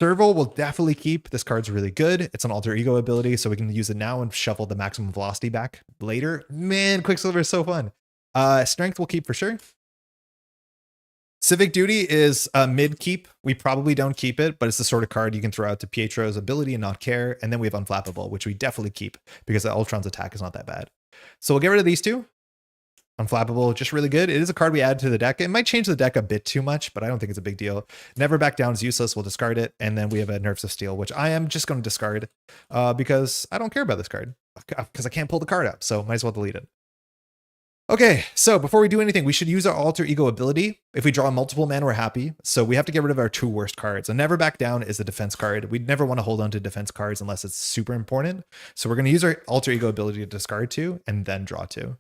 Serval will definitely keep. This card's really good. It's an alter ego ability, so we can use it now and shuffle the maximum velocity back later. Man, Quicksilver is so fun. Strength will keep for sure. Civic Duty is a mid keep. We probably don't keep it, but it's the sort of card you can throw out to Pietro's ability and not care. And then we have Unflappable, which we definitely keep because the Ultron's attack is not that bad. So we'll get rid of these two. Unflappable, just really good. It is a card we add to the deck. It might change the deck a bit too much, but I don't think it's a big deal. Never Back Down is useless. We'll discard it. And then we have a Nerves of Steel, which I am just going to discard because I don't care about this card because I can't pull the card up. So might as well delete it. Okay, so before we do anything, we should use our alter ego ability. If we draw multiple mana, we're happy. So we have to get rid of our 2 worst cards. A Never Back Down is a defense card. We'd never want to hold on to defense cards unless it's super important. So we're going to use our alter ego ability to discard 2 and then draw 2.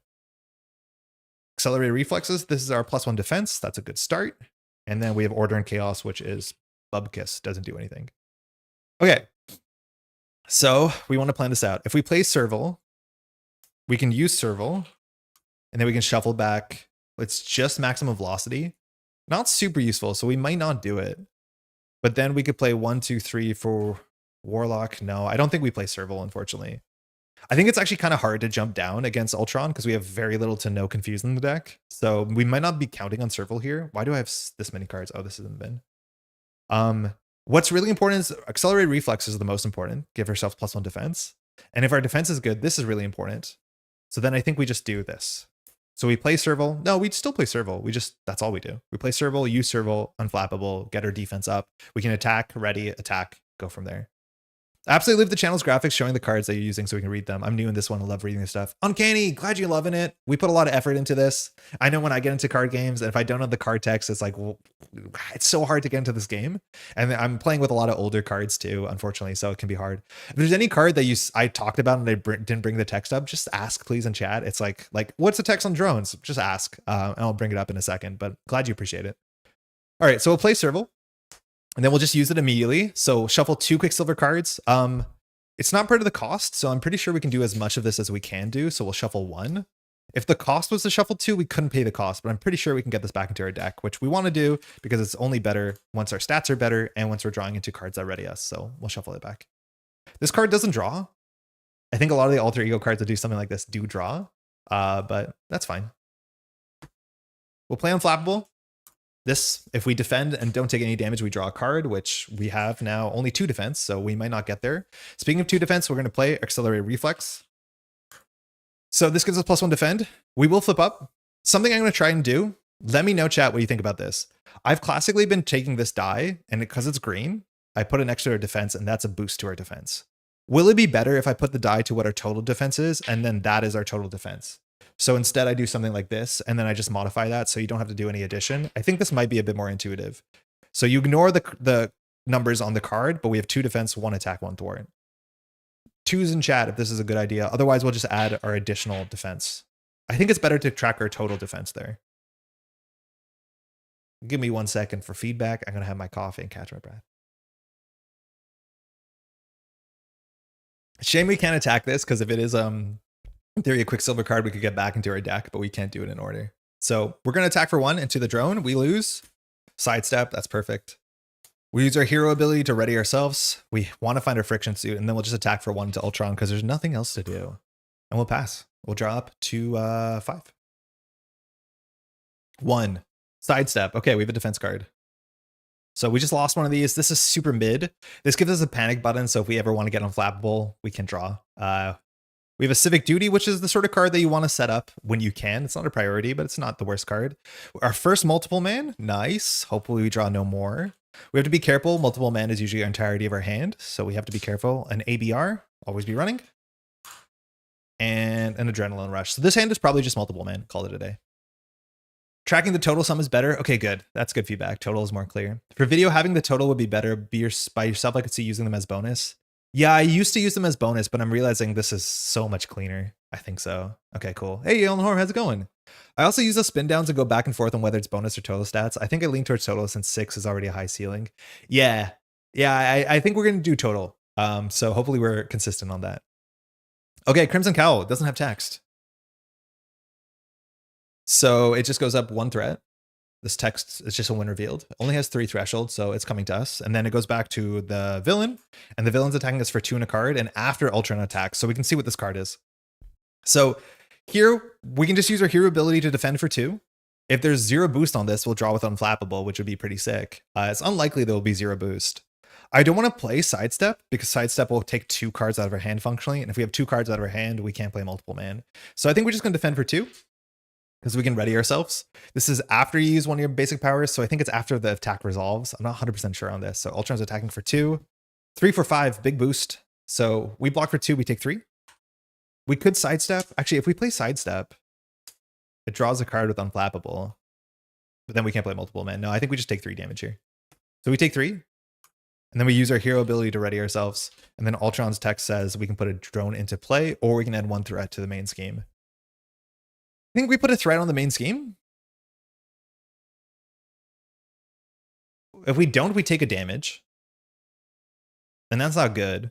Accelerated Reflexes. This is our +1 defense. That's a good start. And then we have Order and Chaos, which is Bubkiss. Doesn't do anything. Okay, so we want to plan this out. If we play Serval, we can use Serval. And then we can shuffle back. It's just maximum velocity. Not super useful, so we might not do it. But then we could play 1, 2, 3 for Warlock. No, I don't think we play Serval, unfortunately. I think it's actually kind of hard to jump down against Ultron because we have very little to no confusion in the deck. So we might not be counting on Serval here. Why do I have this many cards? Oh, this is in the bin. What's really important is Accelerated Reflexes is the most important. Give ourselves +1 defense. And if our defense is good, this is really important. So then I think we just do this. So we play Serval. No, we still play Serval. That's all we do. We play Serval, use Serval, Unflappable, get our defense up. We can attack, ready, attack, go from there. Absolutely love the channel's graphics showing the cards that you're using so we can read them. I'm new in this one. I love reading this stuff. Uncanny, glad you're loving it. We put a lot of effort into this. I know when I get into card games, and if I don't have the card text, it's like, well, it's so hard to get into this game. And I'm playing with a lot of older cards too, unfortunately, so it can be hard. If there's any card that I talked about and I didn't bring the text up, just ask please in chat. It's like what's the text on drones? Just ask, and I'll bring it up in a second, but glad you appreciate it. All right, so we'll play Serval. And then we'll just use it immediately. So shuffle 2 Quicksilver cards. It's not part of the cost, so I'm pretty sure we can do as much of this as we can do. So we'll shuffle 1. If the cost was to shuffle 2, we couldn't pay the cost, but I'm pretty sure we can get this back into our deck, which we want to do because it's only better once our stats are better and once we're drawing into cards that ready us. So we'll shuffle it back. This card doesn't draw. I think a lot of the alter ego cards that do something like this do draw, but that's fine. We'll play Unflappable. This, if we defend and don't take any damage, we draw a card, which we have now only 2 defense, so we might not get there. Speaking of 2 defense, we're going to play Accelerated Reflex. So this gives us +1 defend. We will flip up. Something I'm going to try and do, let me know, chat, what you think about this. I've classically been taking this die, and because it's green, I put an extra defense, and that's a boost to our defense. Will it be better if I put the die to what our total defense is, and then that is our total defense? So instead I do something like this, and then I just modify that so you don't have to do any addition. I think this might be a bit more intuitive. So you ignore the numbers on the card, but we have 2 defense, 1 attack, 1 thwart. 2s in chat if this is a good idea. Otherwise, we'll just add our additional defense. I think it's better to track our total defense there. Give me 1 second for feedback. I'm going to have my coffee and catch my breath. Shame we can't attack this, because if it is in theory, a Quicksilver card we could get back into our deck, but we can't do it in order. So we're going to attack for 1 into the drone. We lose. Sidestep. That's perfect. We use our hero ability to ready ourselves. We want to find our friction suit, and then we'll just attack for 1 to Ultron because there's nothing else to do. And we'll pass. We'll draw up to 5. 1. Sidestep. Okay, we have a defense card. So we just lost one of these. This is super mid. This gives us a panic button, so if we ever want to get Unflappable, we can draw. We have a Civic Duty, which is the sort of card that you want to set up when you can. It's not a priority, but it's not the worst card. Our first multiple man, nice. Hopefully we draw no more. We have to be careful. Multiple man is usually the entirety of our hand, so we have to be careful. An ABR, always be running. And an Adrenaline Rush. So this hand is probably just multiple man. Call it a day. Tracking the total sum is better. Okay, good. That's good feedback. Total is more clear. For video, having the total would be better. By yourself, I could see using them as bonus. Yeah, I used to use them as bonus, but I'm realizing this is so much cleaner. I think so. Okay, cool. Hey, Elnhorn, how's it going? I also use the spin downs to go back and forth on whether it's bonus or total stats. I think I lean towards total since 6 is already a high ceiling. Yeah, I think we're going to do total. So hopefully we're consistent on that. Okay, Crimson Cowl doesn't have text. So it just goes up 1 threat. This text is just a win revealed. It only has 3 thresholds, so it's coming to us. And then it goes back to the villain, and the villain's attacking us for 2 and a card, and after Ultron attacks, so we can see what this card is. So here, we can just use our hero ability to defend for 2. If there's 0 boost on this, we'll draw with Unflappable, which would be pretty sick. It's unlikely there will be 0 boost. I don't want to play Sidestep, because Sidestep will take 2 cards out of our hand functionally, and if we have 2 cards out of our hand, we can't play multiple man. So I think we're just going to defend for 2. Because we can ready ourselves. This is after you use one of your basic powers, so I think it's after the attack resolves. I'm not 100% sure on this. So Ultron's attacking for 2. 3 for 5, big boost. So we block for 2, we take 3. We could sidestep. Actually, if we play sidestep, it draws a card with Unflappable. But then we can't play multiple men. No, I think we just take 3 damage here. So we take 3. And then we use our hero ability to ready ourselves. And then Ultron's text says we can put a drone into play, or we can add 1 threat to the main scheme. I think we put a threat on the main scheme. If we don't, we take a damage. And that's not good.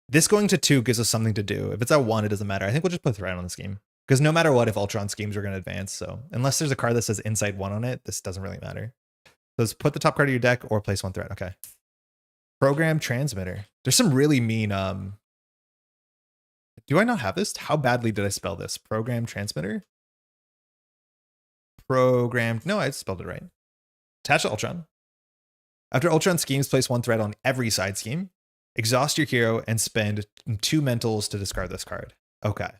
This going to 2 gives us something to do. If it's at 1, it doesn't matter. I think we'll just put a threat on the scheme. Because no matter what, if Ultron schemes, we're going to advance. So unless there's a card that says Insight 1 on it, this doesn't really matter. So let's put the top card of your deck or place 1 threat. Okay. Program Transmitter. There's some really mean... Do I not have this? How badly did I spell this? Program Transmitter? Programmed. No, I spelled it right. Attach to Ultron. After Ultron schemes, place 1 threat on every side scheme. Exhaust your hero and spend 2 mentals to discard this card. Okay.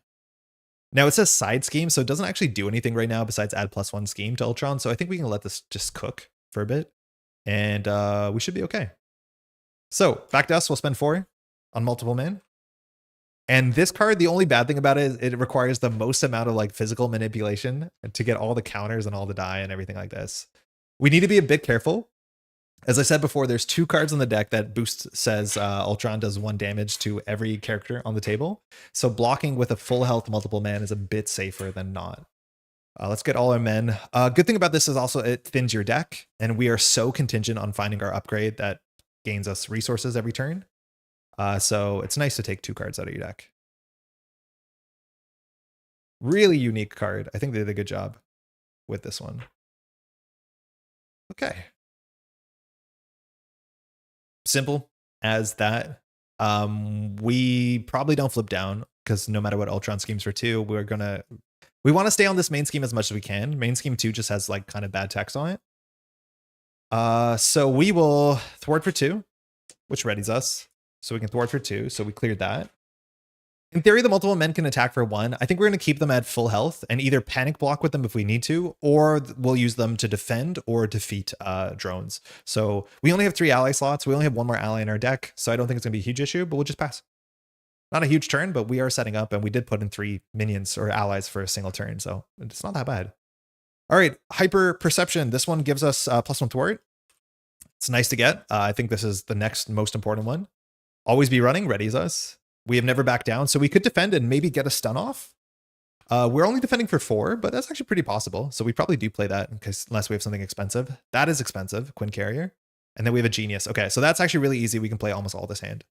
Now it says side scheme, so it doesn't actually do anything right now besides add +1 scheme to Ultron. So I think we can let this just cook for a bit. And we should be okay. So back to us, we'll spend 4 on multiple men. And this card, the only bad thing about it is it requires the most amount of like physical manipulation to get all the counters and all the die and everything like this. We need to be a bit careful. As I said before, there's 2 cards on the deck that boost says Ultron does 1 damage to every character on the table. So blocking with a full health multiple man is a bit safer than not. Let's get all our men. Good thing about this is also it thins your deck, and we are so contingent on finding our upgrade that gains us resources every turn. So it's nice to take 2 cards out of your deck. Really unique card. I think they did a good job with this one. Okay. Simple as that. We probably don't flip down because no matter what Ultron schemes for 2, we want to stay on this main scheme as much as we can. Main scheme 2 just has like kind of bad text on it. So we will thwart for 2, which readies us. So we can thwart for 2. So we cleared that. In theory, the multiple men can attack for 1. I think we're going to keep them at full health and either panic block with them if we need to, or we'll use them to defend or defeat drones. So we only have 3 ally slots. We only have 1 more ally in our deck. So I don't think it's going to be a huge issue, but we'll just pass. Not a huge turn, but we are setting up, and we did put in 3 minions or allies for a single turn. So it's not that bad. All right, Hyper Perception. This one gives us +1 thwart. It's nice to get. I think this is the next most important one. Always be running, readies us. We have never backed down, so we could defend and maybe get a stun off. We're only defending for 4, but that's actually pretty possible. So we probably do play that unless we have something expensive. That is expensive, Quinn Carrier. And then we have a Genius. Okay, so that's actually really easy. We can play almost all this hand.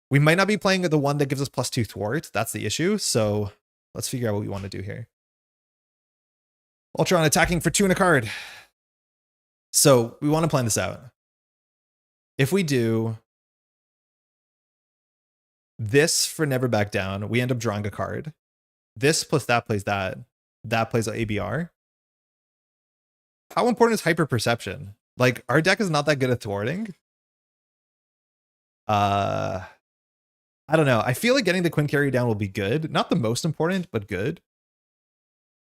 We might not be playing the one that gives us +2 thwart. That's the issue. So let's figure out what we want to do here. Ultron attacking for 2 and a card. So we want to plan this out. If we do this for never back down, we end up drawing a card. This plus that plays that. That plays ABR. How important is hyper perception? Like, our deck is not that good at thwarting. I don't know. I feel like getting the Quinn Carrier down will be good. Not the most important, but good.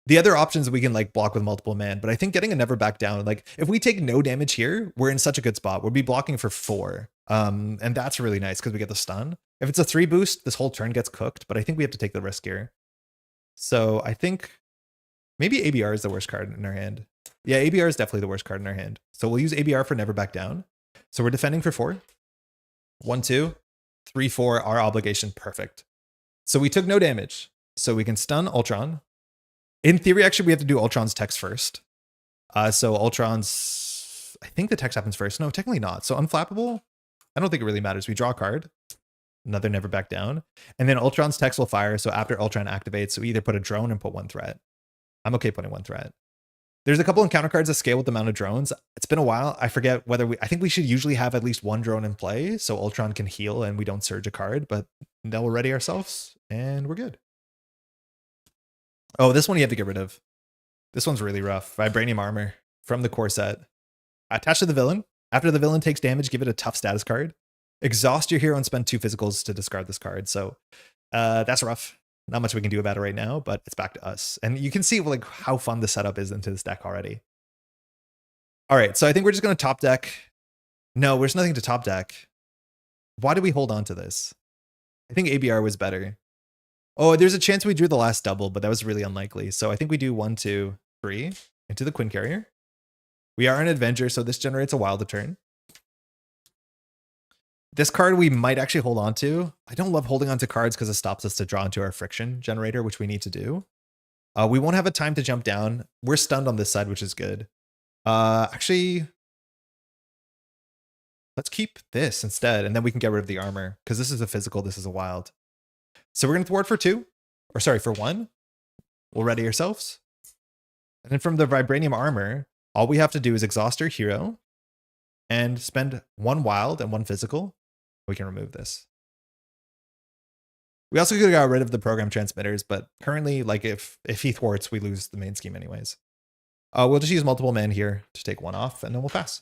The other options we can like block with multiple man, but I think getting a never back down, like if we take no damage here, we're in such a good spot. We'll be blocking for 4. And that's really nice because we get the stun. If it's a 3 boost, this whole turn gets cooked, but I think we have to take the risk here. So I think Maybe ABR is the worst card in our hand. Yeah, ABR is definitely the worst card in our hand. So we'll use ABR for Never Back Down. So we're defending for 4. 1, 2, 3, 4. Our obligation, perfect. So we took no damage. So we can stun Ultron. In theory, actually, we have to do Ultron's text first. So Ultron's, I think the text happens first. No, technically not. So Unflappable, I don't think it really matters. We draw a card. Another Never Back Down. And then Ultron's text will fire. So after Ultron activates, we either put a drone and put 1 threat. I'm okay putting 1 threat. There's a couple encounter cards that scale with the amount of drones. It's been a while. I forget whether I think we should usually have at least 1 drone in play so Ultron can heal and we don't surge a card, but now we'll ready ourselves and we're good. Oh, this one you have to get rid of. This one's really rough. Vibranium Armor from the core set. Attach to the villain. After the villain takes damage, give it a tough status card. Exhaust your hero and spend 2 physicals to discard this card. So that's rough. Not much we can do about it right now, but it's back to us. And you can see like how fun the setup is into this deck already. All right, so I think we're just going to top deck. No, there's nothing to top deck. Why did we hold on to this? I think ABR was better. Oh, there's a chance we drew the last double, but that was really unlikely. So I think we do 1, 2, 3 into the Quinn Carrier. We are an Avenger, so this generates a Wild a turn. This card we might actually hold on to. I don't love holding on to cards because it stops us to draw into our friction generator, which we need to do. We won't have a time to jump down. We're stunned on this side, which is good. Actually, let's keep this instead, and then we can get rid of the armor because this is a physical, this is a wild. So we're going to thwart for 2, or sorry, for 1. We'll ready ourselves. And then from the Vibranium Armor, all we have to do is exhaust our hero and spend 1 wild and 1 physical. We can remove this. We also could have got rid of the program transmitters, but currently, like if he thwarts, we lose the main scheme anyways. We'll just use multiple men here to take 1 off, and then we'll pass.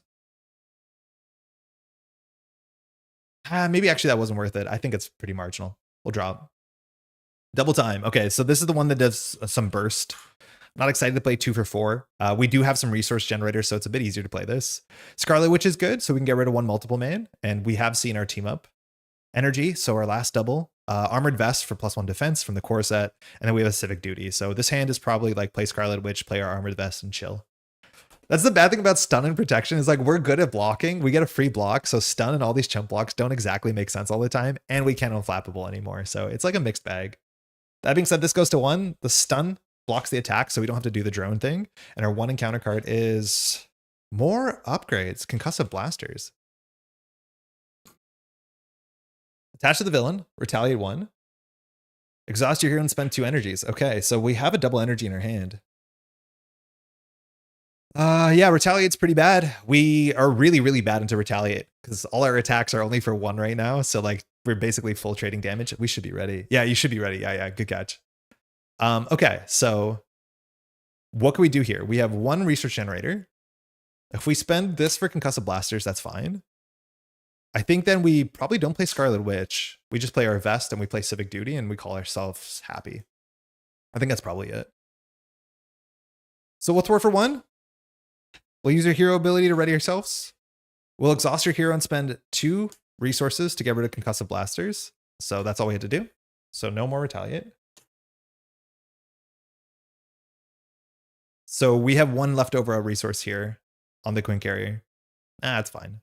Maybe actually that wasn't worth it. I think it's pretty marginal. We'll drop. Double time. Okay, so this is the one that does some burst. Not excited to play 2 for 4. We do have some resource generators, so it's a bit easier to play this. Scarlet Witch is good, so we can get rid of 1 multiple man, and we have seen our team up. Energy, so our last double. Armored Vest for +1 defense from the core set, and then we have a Civic Duty. So this hand is probably like play Scarlet Witch, play our Armored Vest, and chill. That's the bad thing about stun and protection is like we're good at blocking. We get a free block, so stun and all these chump blocks don't exactly make sense all the time, and we can't unflappable anymore. So it's like a mixed bag. That being said, this goes to 1. The stun blocks the attack, so we don't have to do the drone thing. And our 1 encounter card is more upgrades, concussive blasters. Attach to the villain, retaliate 1. Exhaust your hero and spend 2 energies. Okay, so we have a double energy in our hand. Yeah, retaliate's pretty bad. We are really, really bad into retaliate because all our attacks are only for 1 right now. So like we're basically full trading damage. We should be ready. Yeah, you should be ready. Yeah, good catch. Okay, so what can we do here? We have 1 research generator. If we spend this for concussive blasters, that's fine. I think then we probably don't play Scarlet Witch. We just play our Vest and we play Civic Duty and we call ourselves happy. I think that's probably it. So we'll thwart for 1. We'll use your hero ability to ready ourselves. We'll exhaust your hero and spend 2 resources to get rid of concussive blasters. So that's all we had to do. So no more retaliate. So we have 1 leftover resource here on the Quinn Carrier. That's fine.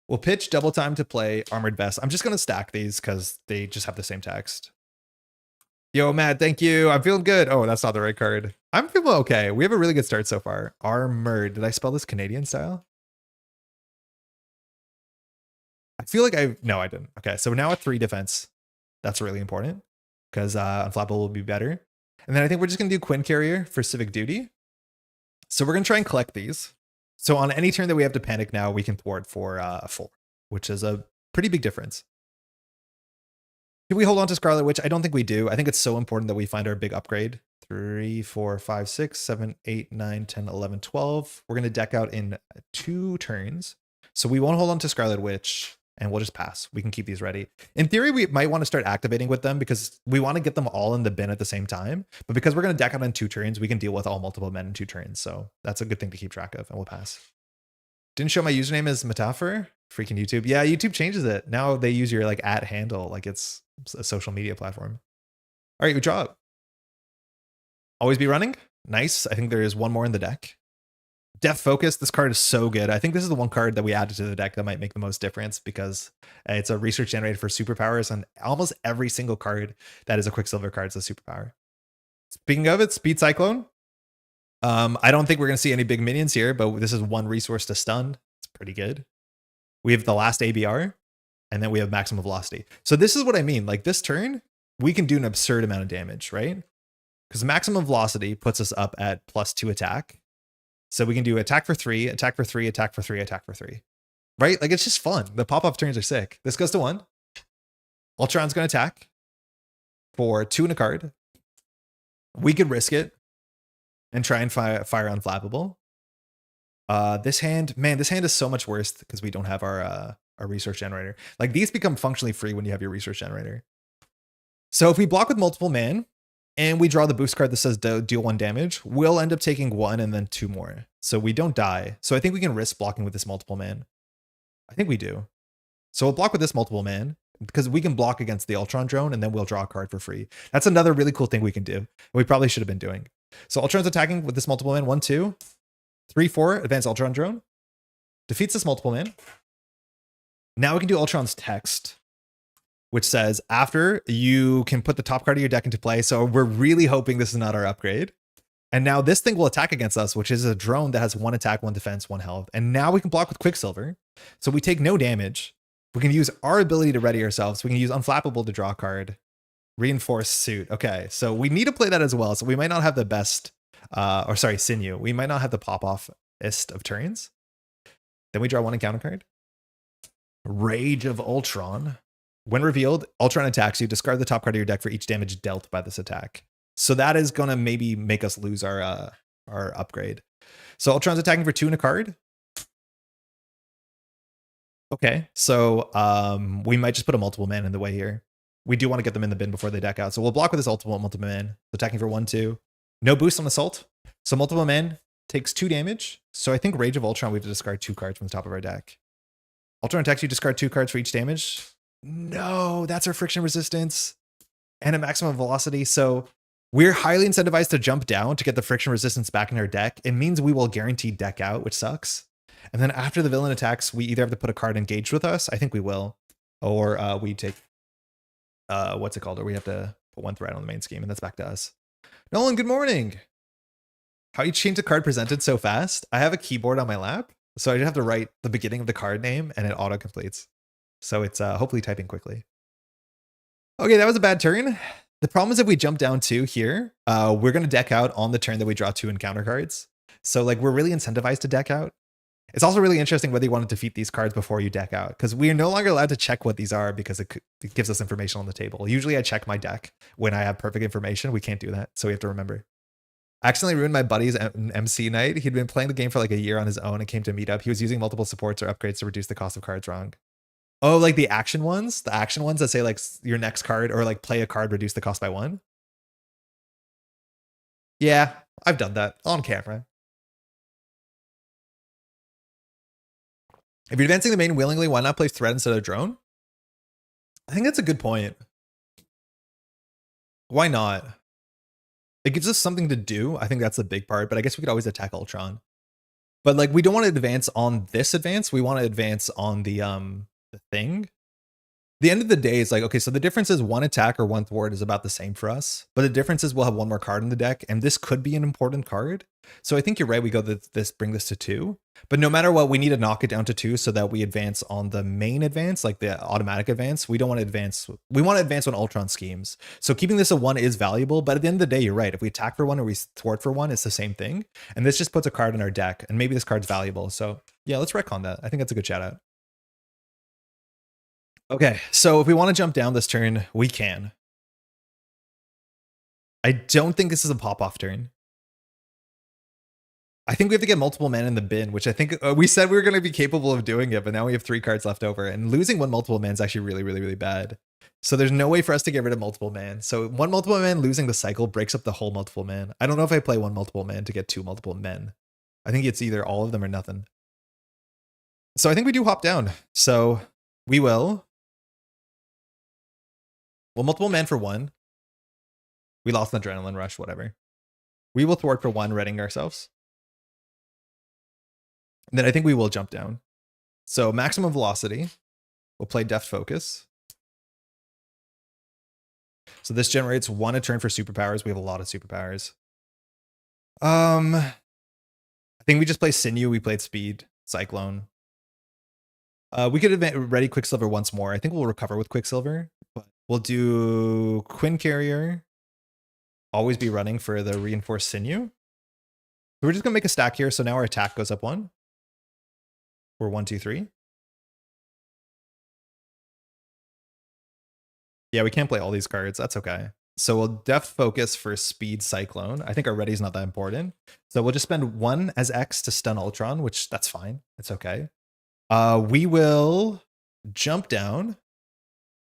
We'll pitch double time to play Armored Vest. I'm just going to stack these because they just have the same text. Yo, Matt, thank you. I'm feeling good. Oh, that's not the right card. I'm feeling okay. We have a really good start so far. Armored. Did I spell this Canadian style? I feel like no, I didn't. Okay, so we're now at 3 defense. That's really important because Unflappable will be better. And then I think we're just going to do Quinn Carrier for Civic Duty. So we're going to try and collect these. So on any turn that we have to panic now, we can thwart for 4, which is a pretty big difference. Do we hold on to Scarlet Witch? I don't think we do. I think it's so important that we find our big upgrade. 3, 4, 5, 6, 7, 8, 9, 10, 11, 12. We're going to deck out in 2 turns. So we won't hold on to Scarlet Witch and we'll just pass. We can keep these ready. In theory, we might want to start activating with them because we want to get them all in the bin at the same time. But because we're going to deck out in 2 turns, we can deal with all multiple men in 2 turns. So that's a good thing to keep track of and we'll pass. Didn't show my username as Metaphor. Freaking YouTube. Yeah, YouTube changes it. Now they use your like @ handle like it's a social media platform. All right, we draw up. Always be running. Nice. I think there is one more in the deck. Death Focus. This card is so good. I think this is the one card that we added to the deck that might make the most difference because it's a research generated for superpowers, and almost every single card that is a Quicksilver card is a superpower. Speaking of it, Speed Cyclone. I don't think we're going to see any big minions here, but this is one resource to stun. It's pretty good. We have the last ABR, and then we have maximum velocity. So this is what I mean. Like this turn, we can do an absurd amount of damage, right? Because maximum velocity puts us up at +2 attack. So we can do attack for 3, attack for 3, attack for 3, attack for 3. Right? Like it's just fun. The pop-off turns are sick. This goes to 1. Ultron's going to attack for 2 and a card. We could risk it and try and fire Unflappable. This hand is so much worse because we don't have our resource generator. Like these become functionally free when you have your resource generator. So if we block with multiple man and we draw the boost card that says deal 1 damage, we'll end up taking 1 and then 2 more. So we don't die. So I think we can risk blocking with this multiple man. I think we do. So we'll block with this multiple man because we can block against the Ultron drone and then we'll draw a card for free. That's another really cool thing we can do. We probably should have been doing. So Ultron's attacking with this multiple man. 1, 2, 3, 4. Advanced Ultron drone. Defeats this multiple man. Now we can do Ultron's text, which says after you can put the top card of your deck into play. So we're really hoping this is not our upgrade. And now this thing will attack against us, which is a drone that has 1 attack, 1 defense, 1 health. And now we can block with Quicksilver. So we take no damage. We can use our ability to ready ourselves. We can use Unflappable to draw a card. Reinforced Suit. Okay, so we need to play that as well. So we might not have the best, Sinew. We might not have the pop-off-ist of turns. Then we draw 1 encounter card. Rage of Ultron. When revealed, Ultron attacks you. Discard the top card of your deck for each damage dealt by this attack. So that is going to maybe make us lose our upgrade. So Ultron's attacking for 2 and a card. Okay, so we might just put a multiple man in the way here. We do want to get them in the bin before they deck out. So we'll block with this multiple man. Attacking for 1, 2. No boost on assault. So multiple man takes 2 damage. So I think Rage of Ultron, we have to discard 2 cards from the top of our deck. Ultron attacks you, discard 2 cards for each damage. No, that's our friction resistance and a maximum velocity. So we're highly incentivized to jump down to get the friction resistance back in our deck. It means we will guarantee deck out, which sucks. And then after the villain attacks, we either have to put a card engaged with us. I think we will. Or we take, what's it called? Or we have to put 1 threat on the main scheme, and that's back to us. Nolan, good morning. How you change the card presented so fast? I have a keyboard on my lap, so I just have to write the beginning of the card name, and it auto-completes. So it's hopefully typing quickly. Okay, that was a bad turn. The problem is if we jump down 2 here, we're going to deck out on the turn that we draw 2 encounter cards. So like we're really incentivized to deck out. It's also really interesting whether you want to defeat these cards before you deck out, because we are no longer allowed to check what these are because it gives us information on the table. Usually I check my deck when I have perfect information. We can't do that, so we have to remember. I accidentally ruined my buddy's MC night. He'd been playing the game for like a year on his own and came to meet up. He was using multiple supports or upgrades to reduce the cost of cards wrong. Oh, like the action ones? The action ones that say like your next card or like play a card, reduce the cost by 1? Yeah, I've done that on camera. If you're advancing the main willingly, why not play threat instead of drone? I think that's a good point. Why not? It gives us something to do. I think that's the big part, but I guess we could always attack Ultron. But like we don't want to advance on this advance. We want to advance on the thing. The end of the day is like, okay, so the difference is 1 attack or 1 thwart is about the same for us, but the difference is we'll have 1 more card in the deck, and this could be an important card. So I think you're right. We go bring this to 2, but no matter what, we need to knock it down to 2 so that we advance on the main advance, like the automatic advance. We don't want to advance. We want to advance on Ultron schemes. So keeping this a 1 is valuable, but at the end of the day, you're right. If we attack for 1 or we thwart for 1, it's the same thing. And this just puts a card in our deck, and maybe this card's valuable. So yeah, let's retcon that. I think that's a good shout out. Okay, so if we want to jump down this turn, we can. I don't think this is a pop-off turn. I think we have to get multiple men in the bin, which I think we said we were going to be capable of doing it, but now we have 3 cards left over, and losing 1 multiple man is actually really, really, really bad. So there's no way for us to get rid of multiple man. So 1 multiple man losing the cycle breaks up the whole multiple man. I don't know if I play 1 multiple man to get 2 multiple men. I think it's either all of them or nothing. So I think we do hop down. So we will. Well, multiple man for 1. We lost an adrenaline rush, whatever. We will thwart for 1, readying ourselves. And then I think we will jump down. So maximum velocity. We'll play deft focus. So this generates 1 a turn for superpowers. We have a lot of superpowers. I think we just play sinew. We played speed, cyclone. We could ready Quicksilver once more. I think we'll recover with Quicksilver. But we'll do Quinn Carrier. Always be running for the reinforced sinew. So we're just gonna make a stack here. So now our attack goes up 1. We're 1, 2, 3. Yeah, we can't play all these cards. That's okay. So we'll deft focus for speed cyclone. I think our ready is not that important. So we'll just spend 1 as X to stun Ultron, which that's fine. It's okay. We will jump down.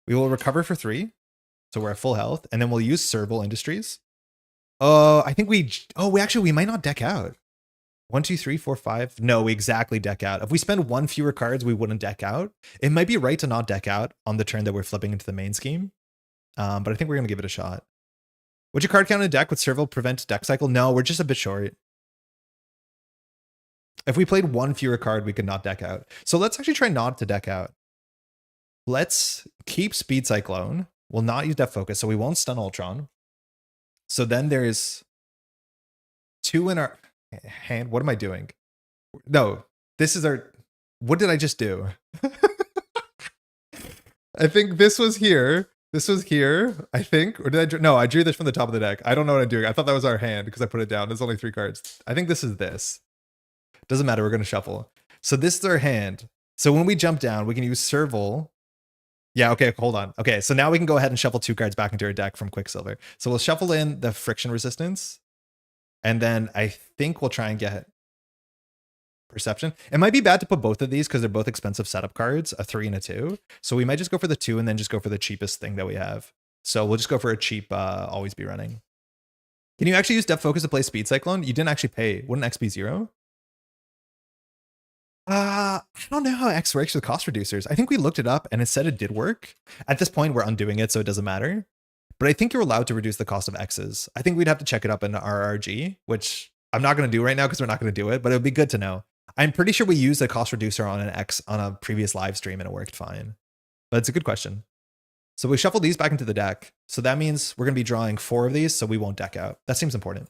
We will recover for 3. So we're at full health. And then we'll use Serval Industries. I think we might not deck out. 1, 2, 3, 4, 5. No, we exactly deck out. If we spend 1 fewer cards, we wouldn't deck out. It might be right to not deck out on the turn that we're flipping into the main scheme. But I think we're going to give it a shot. Would your card count in a deck with Serval prevent deck cycle? No, we're just a bit short. If we played 1 fewer card, we could not deck out. So let's actually try not to deck out. Let's keep Speed Cyclone. We'll not use Depth Focus, so we won't stun Ultron. So then there's 2 in our hand. What am I doing? No, this is our... What did I just do? I think this was here. This was here, I think. Or did I drew? No, I drew this from the top of the deck. I don't know what I'm doing. I thought that was our hand because I put it down. There's only 3 cards. I think this is this. Doesn't matter. We're going to shuffle. So this is our hand. So when we jump down, we can use Serval. Yeah, okay, hold on. Okay, so now we can go ahead and shuffle 2 cards back into our deck from Quicksilver. So we'll shuffle in the friction resistance. And then I think we'll try and get Perception. It might be bad to put both of these because they're both expensive setup cards, a 3 and a 2. So we might just go for the 2 and then just go for the cheapest thing that we have. So we'll just go for a cheap always be running. Can you actually use Depth Focus to play Speed Cyclone? You didn't actually pay. Wouldn't X be 0? I don't know how X works with cost reducers. I think we looked it up and it said it did work. At this point, we're undoing it, so it doesn't matter. But I think you're allowed to reduce the cost of X's. I think we'd have to check it up in RRG, which I'm not going to do right now because we're not going to do it, but it would be good to know. I'm pretty sure we used a cost reducer on an X on a previous live stream and it worked fine. But it's a good question. So we shuffle these back into the deck. So that means we're going to be drawing 4 of these, so we won't deck out. That seems important.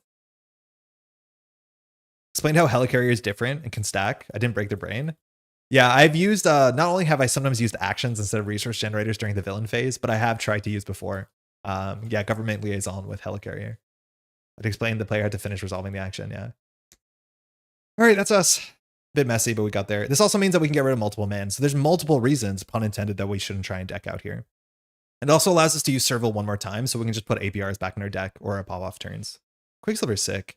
Explain how Helicarrier is different and can stack. I didn't break their brain. Yeah, I've used, not only have I sometimes used actions instead of resource generators during the villain phase, but I have tried to use before. Yeah, government liaison with Helicarrier. I'd explain the player had to finish resolving the action, yeah. All right, that's us. Bit messy, but we got there. This also means that we can get rid of multiple mana. So there's multiple reasons, pun intended, that we shouldn't try and deck out here. It also allows us to use Serval 1 more time, so we can just put APRs back in our deck or our pop-off turns. Quicksilver's sick.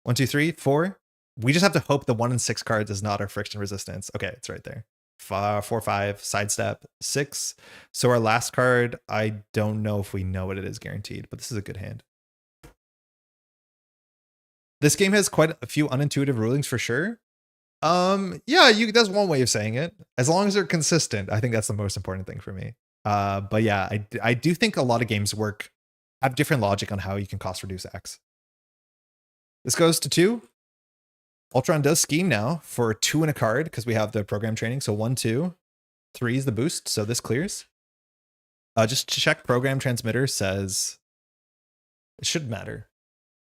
1, 2, 3, 4. We just have to hope the 1 and 6 cards is not our friction resistance. Okay, it's right there. 4, 5, sidestep, 6. So our last card, I don't know if we know what it is guaranteed, but this is a good hand. This game has quite a few unintuitive rulings for sure. Yeah, that's one way of saying it. As long as they're consistent, I think that's the most important thing for me. But yeah, I do think a lot of games have different logic on how you can cost reduce X. This goes to 2. Ultron does scheme now for 2 and a card because we have the program training. So 1, 2, 3 is the boost. So this clears. Just to check, program transmitter says it should matter.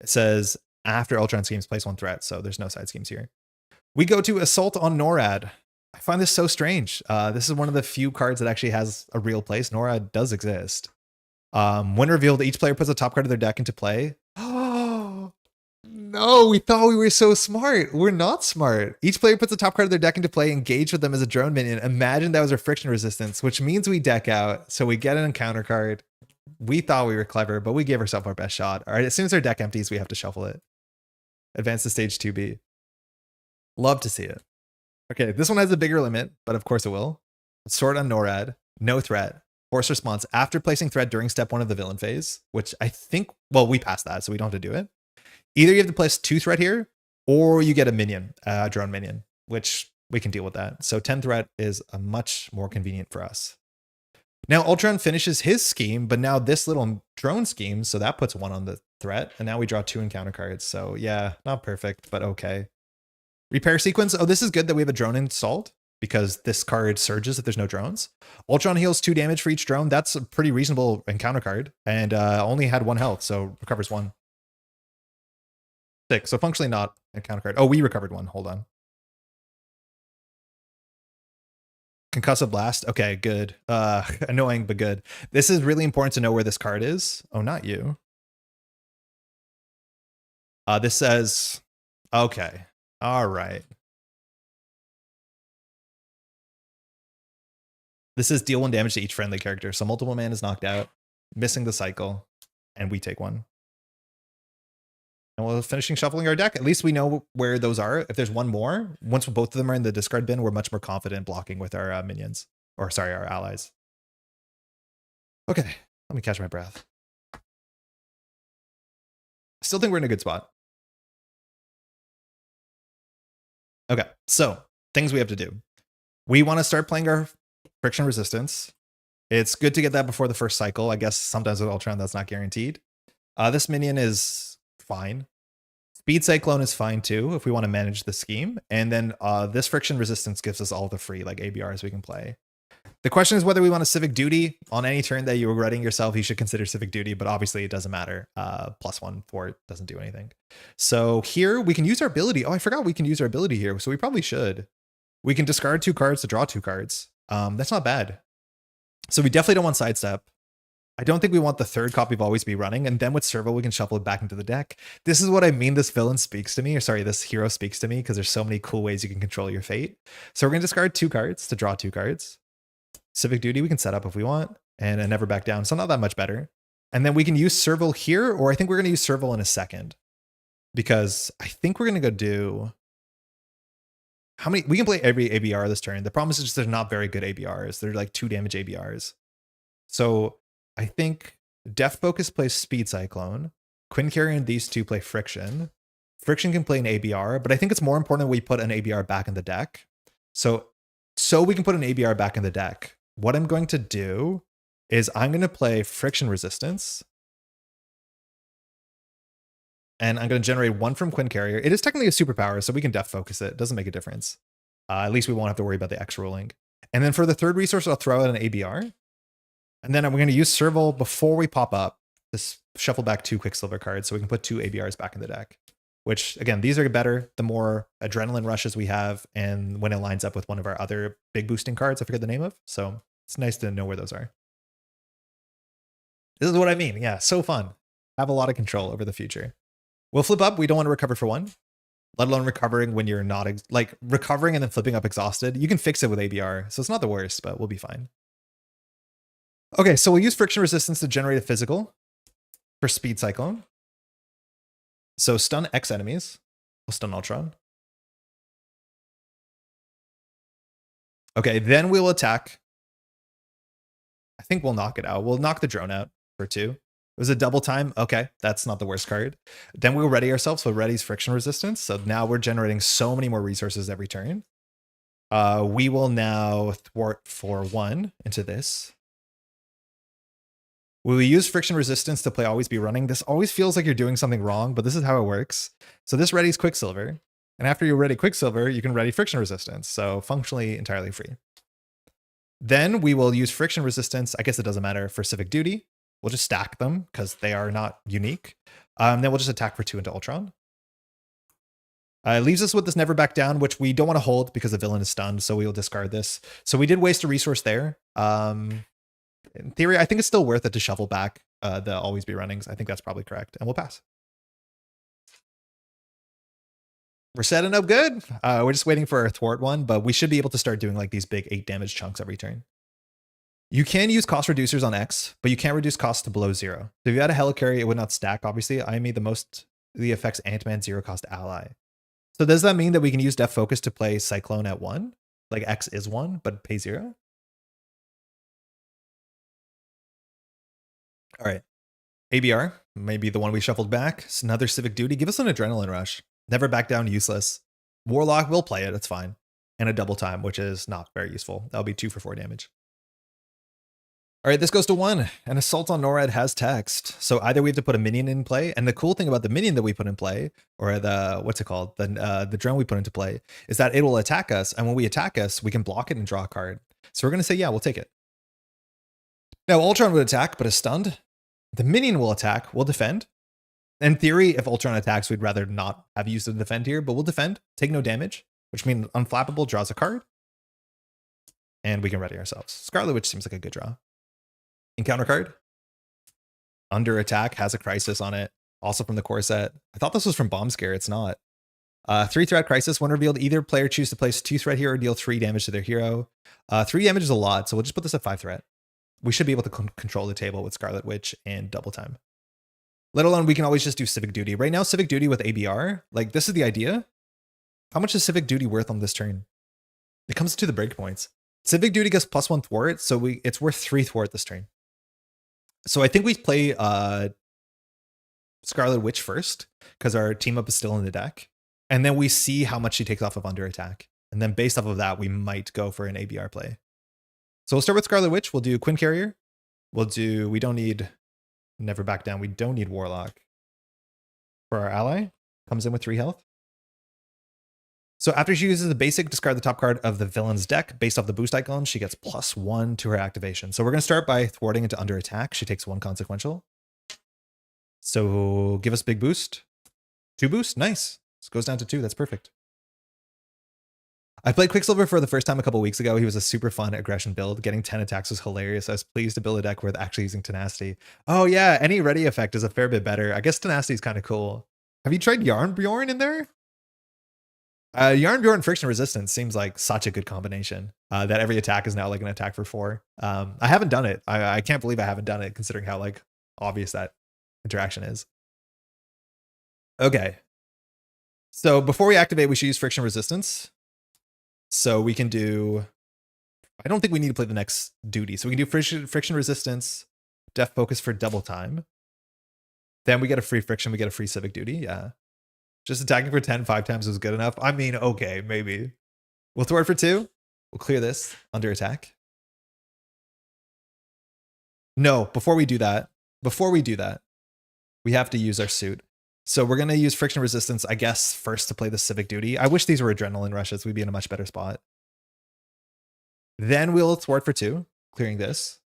It says after Ultron schemes, place 1 threat. So there's no side schemes here. We go to Assault on NORAD. I find this so strange. This is one of the few cards that actually has a real place. NORAD does exist. When revealed, each player puts a top card of their deck into play. Oh, no, we thought we were so smart. We're not smart. Each player puts a top card of their deck into play, engage with them as a drone minion. Imagine that was our friction resistance, which means we deck out. So we get an encounter card. We thought we were clever, but we gave ourselves our best shot. All right, as soon as our deck empties, we have to shuffle it. Advance to stage 2B. Love to see it. Okay, this one has a bigger limit, but of course it will. Sword on NORAD, no threat. Force response after placing threat during step 1 of the villain phase, which I think, well, we passed that, so we don't have to do it. Either you have to place 2 threat here, or you get a minion, a drone minion, which we can deal with that. So 10 threat is a much more convenient for us. Now Ultron finishes his scheme, but now this little drone scheme, so that puts 1 on the threat, and now we draw 2 encounter cards. So yeah, not perfect, but okay. Repair sequence. Oh, this is good that we have a drone installed because this card surges if there's no drones. Ultron heals 2 damage for each drone. That's a pretty reasonable encounter card, and only had 1 health, so recovers 1. 6, so functionally not a encounter card. Oh, we recovered 1. Hold on. Concussive Blast. Okay, good. Annoying, but good. This is really important to know where this card is. Oh, not you. This says, okay. All right. This is deal 1 damage to each friendly character. So multiple man is knocked out, missing the cycle, and we take 1. And we're finishing shuffling our deck. At least we know where those are. If there's 1 more, once both of them are in the discard bin, we're much more confident blocking with our minions. Or sorry, our allies. Okay, let me catch my breath. I still think we're in a good spot. Okay, so things we have to do. We want to start playing our friction resistance. It's good to get that before the first cycle. I guess sometimes with Ultron, that's not guaranteed. This minion is fine. Speed Cyclone is fine too, if we want to manage the scheme. And then this friction resistance gives us all the free like ABRs we can play. The question is whether we want a Civic Duty. On any turn that you're regretting yourself, you should consider Civic Duty, but obviously it doesn't matter. +1 for it doesn't do anything. So here we can use our ability. Oh, I forgot we can use our ability here, so we probably should. We can discard 2 cards to draw 2 cards. That's not bad. So we definitely don't want Sidestep. I don't think we want the 3rd copy of Always Be Running, and then with Servo, we can shuffle it back into the deck. This is what I mean this villain speaks to me, or sorry, this hero speaks to me, because there's so many cool ways you can control your fate. So we're going to discard 2 cards to draw 2 cards. Civic Duty we can set up if we want, and a Never Back Down, so not that much better. And then we can use Serval here, or I think we're going to use Serval in a second, because I think we're going to go do... How many? We can play every ABR this turn. The problem is just they're not very good ABRs. They're like 2 damage ABRs. So I think Def Focus plays Speed Cyclone. Quinn Carrier and these 2 play Friction. Friction can play an ABR, but I think it's more important that we put an ABR back in the deck. So we can put an ABR back in the deck. What I'm going to do is I'm going to play Friction Resistance. And I'm going to generate 1 from Quinn Carrier. It is technically a superpower, so we can Def Focus it. It doesn't make a difference. At least we won't have to worry about the X rolling. And then for the 3rd resource, I'll throw out an ABR. And then we're going to use Serval before we pop up to shuffle back 2 Quicksilver cards so we can put 2 ABRs back in the deck. Which, again, these are better the more adrenaline rushes we have and when it lines up with one of our other big boosting cards I forget the name of. So it's nice to know where those are. This is what I mean. Yeah, so fun. Have a lot of control over the future. We'll flip up. We don't want to recover for 1. Let alone recovering when you're not... like, recovering and then flipping up exhausted. You can fix it with ABR, so it's not the worst, but we'll be fine. Okay, so we'll use Friction Resistance to generate a physical for Speed Cyclone. So stun X enemies. We'll stun Ultron. Okay, then we'll attack. I think we'll knock it out. We'll knock the drone out for 2. It was a double time. Okay, that's not the worst card. Then we'll ready ourselves with Ready's Friction Resistance. So now we're generating so many more resources every turn. We will now thwart for 1 into this. Will we use Friction Resistance to play Always Be Running? This always feels like you're doing something wrong, but this is how it works. So this readies Quicksilver. And after you ready Quicksilver, you can ready Friction Resistance. So functionally entirely free. Then we will use Friction Resistance. I guess it doesn't matter for Civic Duty. We'll just stack them because they are not unique. Then we'll just attack for 2 into Ultron. It leaves us with this Never Back Down, which we don't want to hold because the villain is stunned. So we'll discard this. So we did waste a resource there. In theory, I think it's still worth it to shuffle back the Always Be Runnings. I think that's probably correct. And we'll pass. We're setting up good. We're just waiting for our thwart one, but we should be able to start doing like these big 8 damage chunks every turn. You can use cost reducers on X, but you can't reduce costs to below 0. So if you had a helicarrier, it would not stack, obviously. I made the effects Ant-Man 0 cost ally. So does that mean that we can use Def Focus to play Cyclone at 1? Like X is 1, but pay 0? All right. ABR, maybe the one we shuffled back. It's another Civic Duty. Give us an Adrenaline Rush. Never Back Down, useless. Warlock, we'll play it, it's fine. And a double time, which is not very useful. That'll be 2 for 4 damage. All right, this goes to 1. An assault on NORAD has text. So either we have to put a minion in play, and the cool thing about the minion that we put in play, or the, what's it called? The drone we put into play, is that it will attack us, and when we attack us, we can block it and draw a card. So we're going to say, yeah, we'll take it. Now, Ultron would attack, but is stunned. The minion will attack, we'll defend. In theory, if Ultron attacks, we'd rather not have used the defend here, but we'll defend, take no damage, which means Unflappable draws a card, and we can ready ourselves. Scarlet Witch seems like a good draw. Encounter card. Under attack has a crisis on it. Also from the core set. I thought this was from Bomb Scare. It's not. 3-threat crisis. When revealed, either player choose to place 2-threat here or deal 3 damage to their hero. 3 damage is a lot, so we'll just put this at 5-threat. We should be able to control the table with Scarlet Witch and double time. Let alone we can always just do Civic Duty. Right now, Civic Duty with ABR, like this is the idea. How much is Civic Duty worth on this turn? It comes to the breakpoints. Civic Duty gets +1 thwart, so it's worth 3 thwart this turn. So I think we play Scarlet Witch first, because our team up is still in the deck. And then we see how much she takes off of under attack. And then based off of that, we might go for an ABR play. So we'll start with Scarlet Witch. We'll do Quinn Carrier. We don't need Never Back Down. We don't need Warlock. For our ally, comes in with 3 health. So after she uses the basic, discard the top card of the villain's deck. Based off the boost icon, she gets +1 to her activation. So we're going to start by thwarting into under attack. She takes 1 consequential. So give us big boost. 2 boost. Nice. This goes down to 2. That's perfect. I played Quicksilver for the first time a couple weeks ago. He was a super fun aggression build. Getting 10 attacks was hilarious. I was pleased to build a deck with actually using Tenacity. Oh yeah, any ready effect is a fair bit better. I guess Tenacity is kind of cool. Have you tried Yarn Bjorn in there? Yarn Bjorn Friction Resistance seems like such a good combination that every attack is now like an attack for 4. I haven't done it. I can't believe I haven't done it considering how like obvious that interaction is. Okay. So before we activate, we should use Friction Resistance. So we can do, I don't think we need to play the next duty. So we can do Friction Resistance, Def Focus for double time. Then we get a free Friction, we get a free Civic Duty. Yeah. Just attacking for 10 5 times was good enough. I mean, okay, maybe. We'll thwart for 2. We'll clear this under attack. No, before we do that, we have to use our suit. So we're going to use Friction Resistance, I guess, first to play the Civic Duty. I wish these were Adrenaline Rushes. We'd be in a much better spot. Then we'll thwart for 2, clearing this.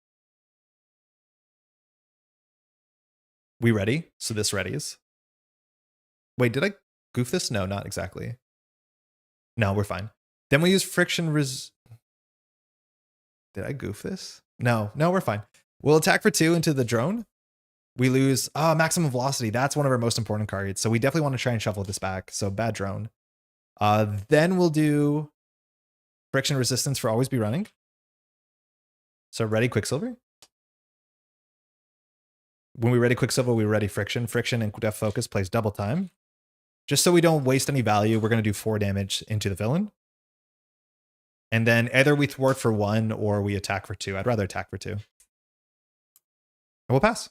We ready? So this readies. Wait, did I goof this? No, not exactly. No, we're fine. Then we use Friction Did I goof this? No, we're fine. We'll attack for 2 into the drone. We lose Maximum Velocity. That's one of our most important cards. So we definitely want to try and shuffle this back. So bad drone. Then we'll do Friction Resistance for always be running. So ready Quicksilver. When we ready Quicksilver, we ready Friction. Friction and Def Focus plays double time. Just so we don't waste any value, we're going to do 4 damage into the villain. And then either we thwart for 1 or we attack for 2. I'd rather attack for 2. And we'll pass.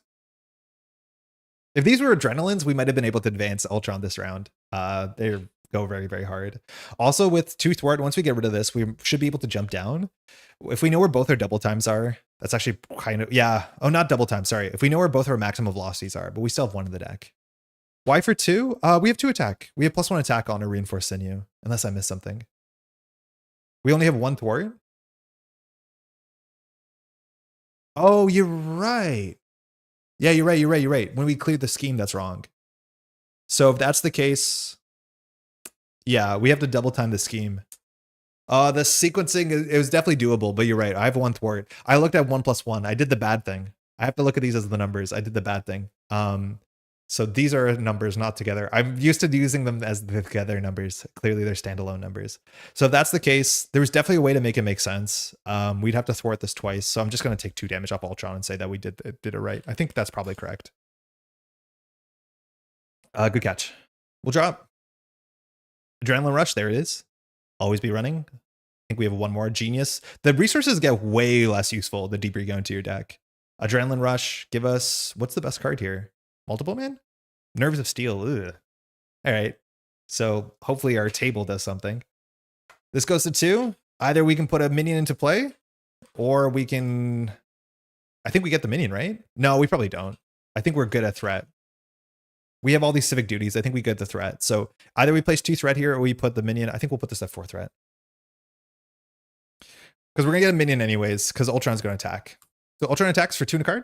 If these were Adrenalines, we might have been able to advance Ultron this round. They go very, very hard. Also with 2 thwart, once we get rid of this, we should be able to jump down. If we know where both our double times are, that's actually kind of, yeah. Oh, not double time, sorry. If we know where both our maximum velocities are, but we still have 1 in the deck. Why for 2? We have 2 attack. We have +1 attack on a reinforced sinew, unless I missed something. We only have 1 thwart. Oh, you're right. Yeah, you're right. When we cleared the scheme, that's wrong. So if that's the case, yeah, we have to double time the scheme. The sequencing, it was definitely doable, but you're right. I have 1 thwart. I looked at 1 + 1. I did the bad thing. I have to look at these as the numbers. I did the bad thing. So these are numbers, not together. I'm used to using them as the together numbers. Clearly they're standalone numbers. So if that's the case, there was definitely a way to make it make sense. We'd have to thwart this twice. So I'm just going to take 2 damage off Ultron and say that we did it right. I think that's probably correct. Good catch. We'll drop. Adrenaline Rush, there it is. Always be running. I think we have 1 more. Genius. The resources get way less useful the deeper you go into your deck. Adrenaline Rush, give us, what's the best card here? Multiple Man? Nerves of Steel. Ugh. All right. So hopefully our table does something. This goes to 2. Either we can put a minion into play, or we can I think we get the minion, right? No, we probably don't. I think we're good at threat. We have all these civic duties. I think we get the threat. So either we place 2 threat here or we put the minion. I think we'll put this at 4 threat. Because we're going to get a minion anyways, because Ultron's going to attack. So Ultron attacks for 2 in a card.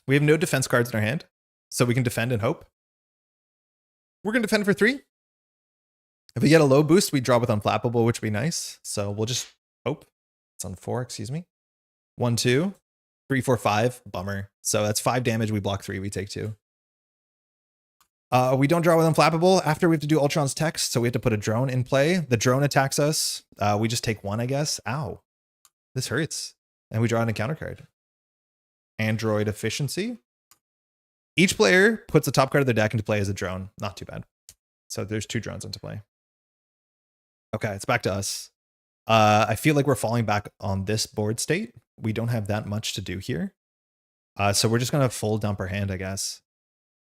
We have no defense cards in our hand, so we can defend and hope. We're going to defend for 3. If we get a low boost, we draw with Unflappable, which would be nice. So we'll just hope. It's on 4, excuse me. 1, 2, 3, 4, 5. Bummer. So that's 5 damage. We block 3. We take 2. We don't draw with Unflappable. After we have to do Ultron's text, so we have to put a drone in play. The drone attacks us. We just take 1, I guess. Ow. This hurts. And we draw an encounter card. Android Efficiency. Each player puts the top card of their deck into play as a drone. Not too bad. So there's 2 drones into play. Okay, it's back to us. I feel like we're falling back on this board state. We don't have that much to do here. So we're just going to full dump our hand, I guess.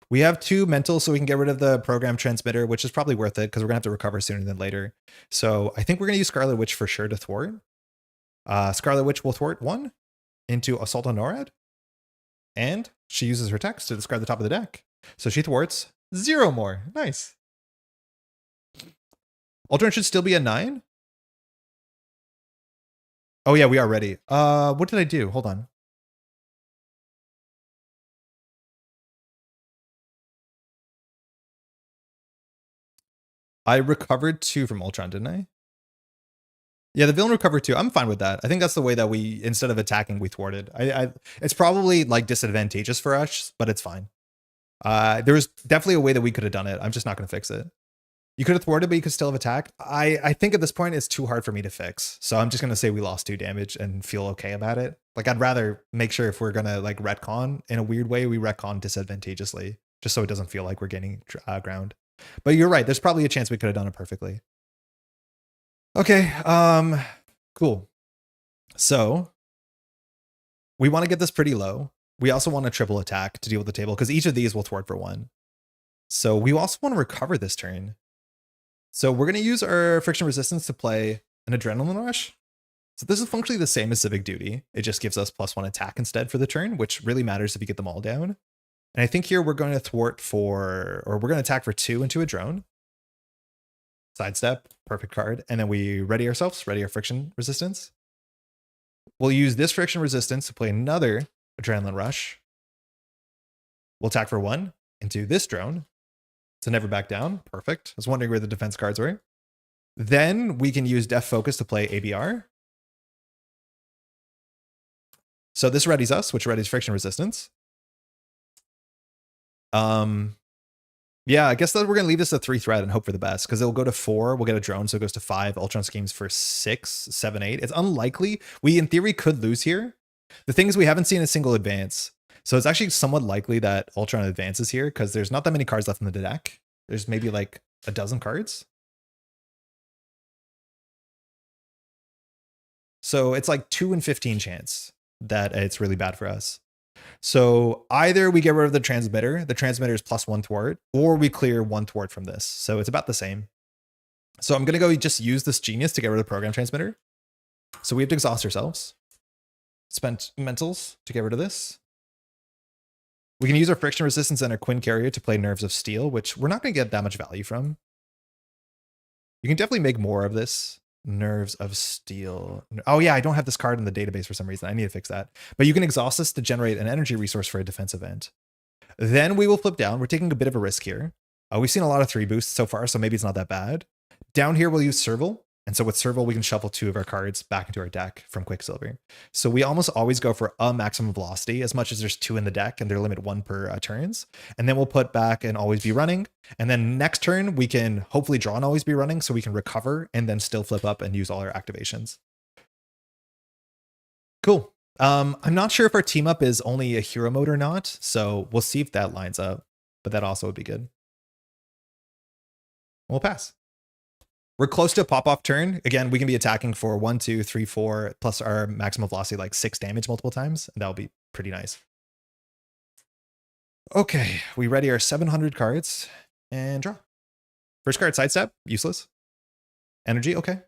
We have 2 mental, so we can get rid of the program transmitter, which is probably worth it because we're going to have to recover sooner than later. So I think we're going to use Scarlet Witch for sure to thwart. Scarlet Witch will thwart 1 into Assault on NORAD. And she uses her text to discard the top of the deck. So she thwarts 0 more. Nice. Ultron should still be a 9. Oh yeah, we are ready. What did I do? Hold on. I recovered 2 from Ultron, didn't I? Yeah, the villain recovered 2. I'm fine with that. I think that's the way that we, instead of attacking, we thwarted. It's probably like disadvantageous for us, but it's fine. There was definitely a way that we could have done it. I'm just not going to fix it. You could have thwarted, but you could still have attacked. I think at this point it's too hard for me to fix. So I'm just going to say we lost 2 damage and feel okay about it. Like I'd rather make sure if we're going to like retcon in a weird way, we retcon disadvantageously, just so it doesn't feel like we're gaining ground. But you're right. There's probably a chance we could have done it perfectly. Okay. Cool. So we want to get this pretty low. We also want a triple attack to deal with the table because each of these will thwart for 1. So we also want to recover this turn. So we're going to use our friction resistance to play an adrenaline rush. So this is functionally the same as civic duty. It just gives us +1 attack instead for the turn, which really matters if you get them all down. And I think here we're going to thwart for, or we're going to attack for 2 into a drone. Sidestep, perfect card. And then we ready ourselves, ready our friction resistance. We'll use this friction resistance to play another adrenaline rush. We'll attack for 1 into this drone. So never back down. Perfect. I was wondering where the defense cards were. Then we can use Def Focus to play ABR. So this readies us, which readies friction resistance. Yeah, I guess that we're going to leave this at 3 threat and hope for the best because it'll go to 4. We'll get a drone, so it goes to 5. Ultron schemes for 6, 7, 8. It's unlikely. We, in theory, could lose here. The thing is we haven't seen a single advance. So it's actually somewhat likely that Ultron advances here because there's not that many cards left in the deck. There's maybe like a dozen cards. So it's like 2 in 15 chance that it's really bad for us. So either we get rid of the transmitter is +1 thwart, or we clear 1 thwart from this. So it's about the same. So I'm going to go just use this genius to get rid of the program transmitter. So we have to exhaust ourselves. Spent mentals to get rid of this. We can use our friction resistance and our Quinn carrier to play Nerves of Steel, which we're not going to get that much value from. You can definitely make more of this. Nerves of Steel. Oh yeah, I don't have this card in the database for some reason. I need to fix that. But you can exhaust this to generate an energy resource for a defense event. Then we will flip down. We're taking a bit of a risk here. We've seen a lot of 3 boosts so far, so maybe it's not that bad. Down here, we'll use Serval. And so with Serval, we can shuffle 2 of our cards back into our deck from Quicksilver. So we almost always go for a maximum velocity as much as there's 2 in the deck and they're limit 1 per turns. And then we'll put back and always be running. And then next turn, we can hopefully draw and always be running so we can recover and then still flip up and use all our activations. Cool. I'm not sure if our team up is only a hero mode or not. So we'll see if that lines up, but that also would be good. We'll pass. We're close to a pop-off turn. Again, we can be attacking for 1, 2, 3, 4, plus our maximum velocity, like 6 damage multiple times. And that'll be pretty nice. Okay, we ready our 700 cards and draw. First card, sidestep, useless. Energy, okay.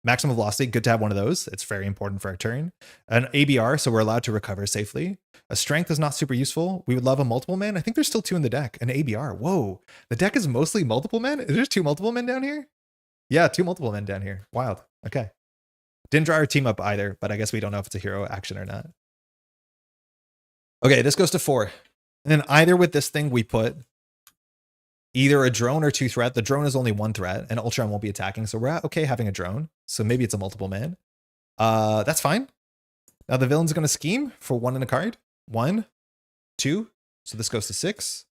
Maximum velocity, good to have one of those. It's very important for our turn. An ABR, so we're allowed to recover safely. A strength is not super useful. We would love a multiple man. I think there's still 2 in the deck. An ABR. Whoa. The deck is mostly multiple men? Is there 2 multiple men down here? Yeah, 2 multiple men down here. Wild. Okay. Didn't draw our team up either, but I guess we don't know if it's a hero action or not. Okay, this goes to 4. And then either with this thing, we put either a drone or 2 threat. The drone is only 1 threat, and Ultron won't be attacking, so we're okay having a drone. So maybe it's a multiple man. That's fine. Now the villain's going to scheme for 1 in a card. 1, 2. So this goes to 6.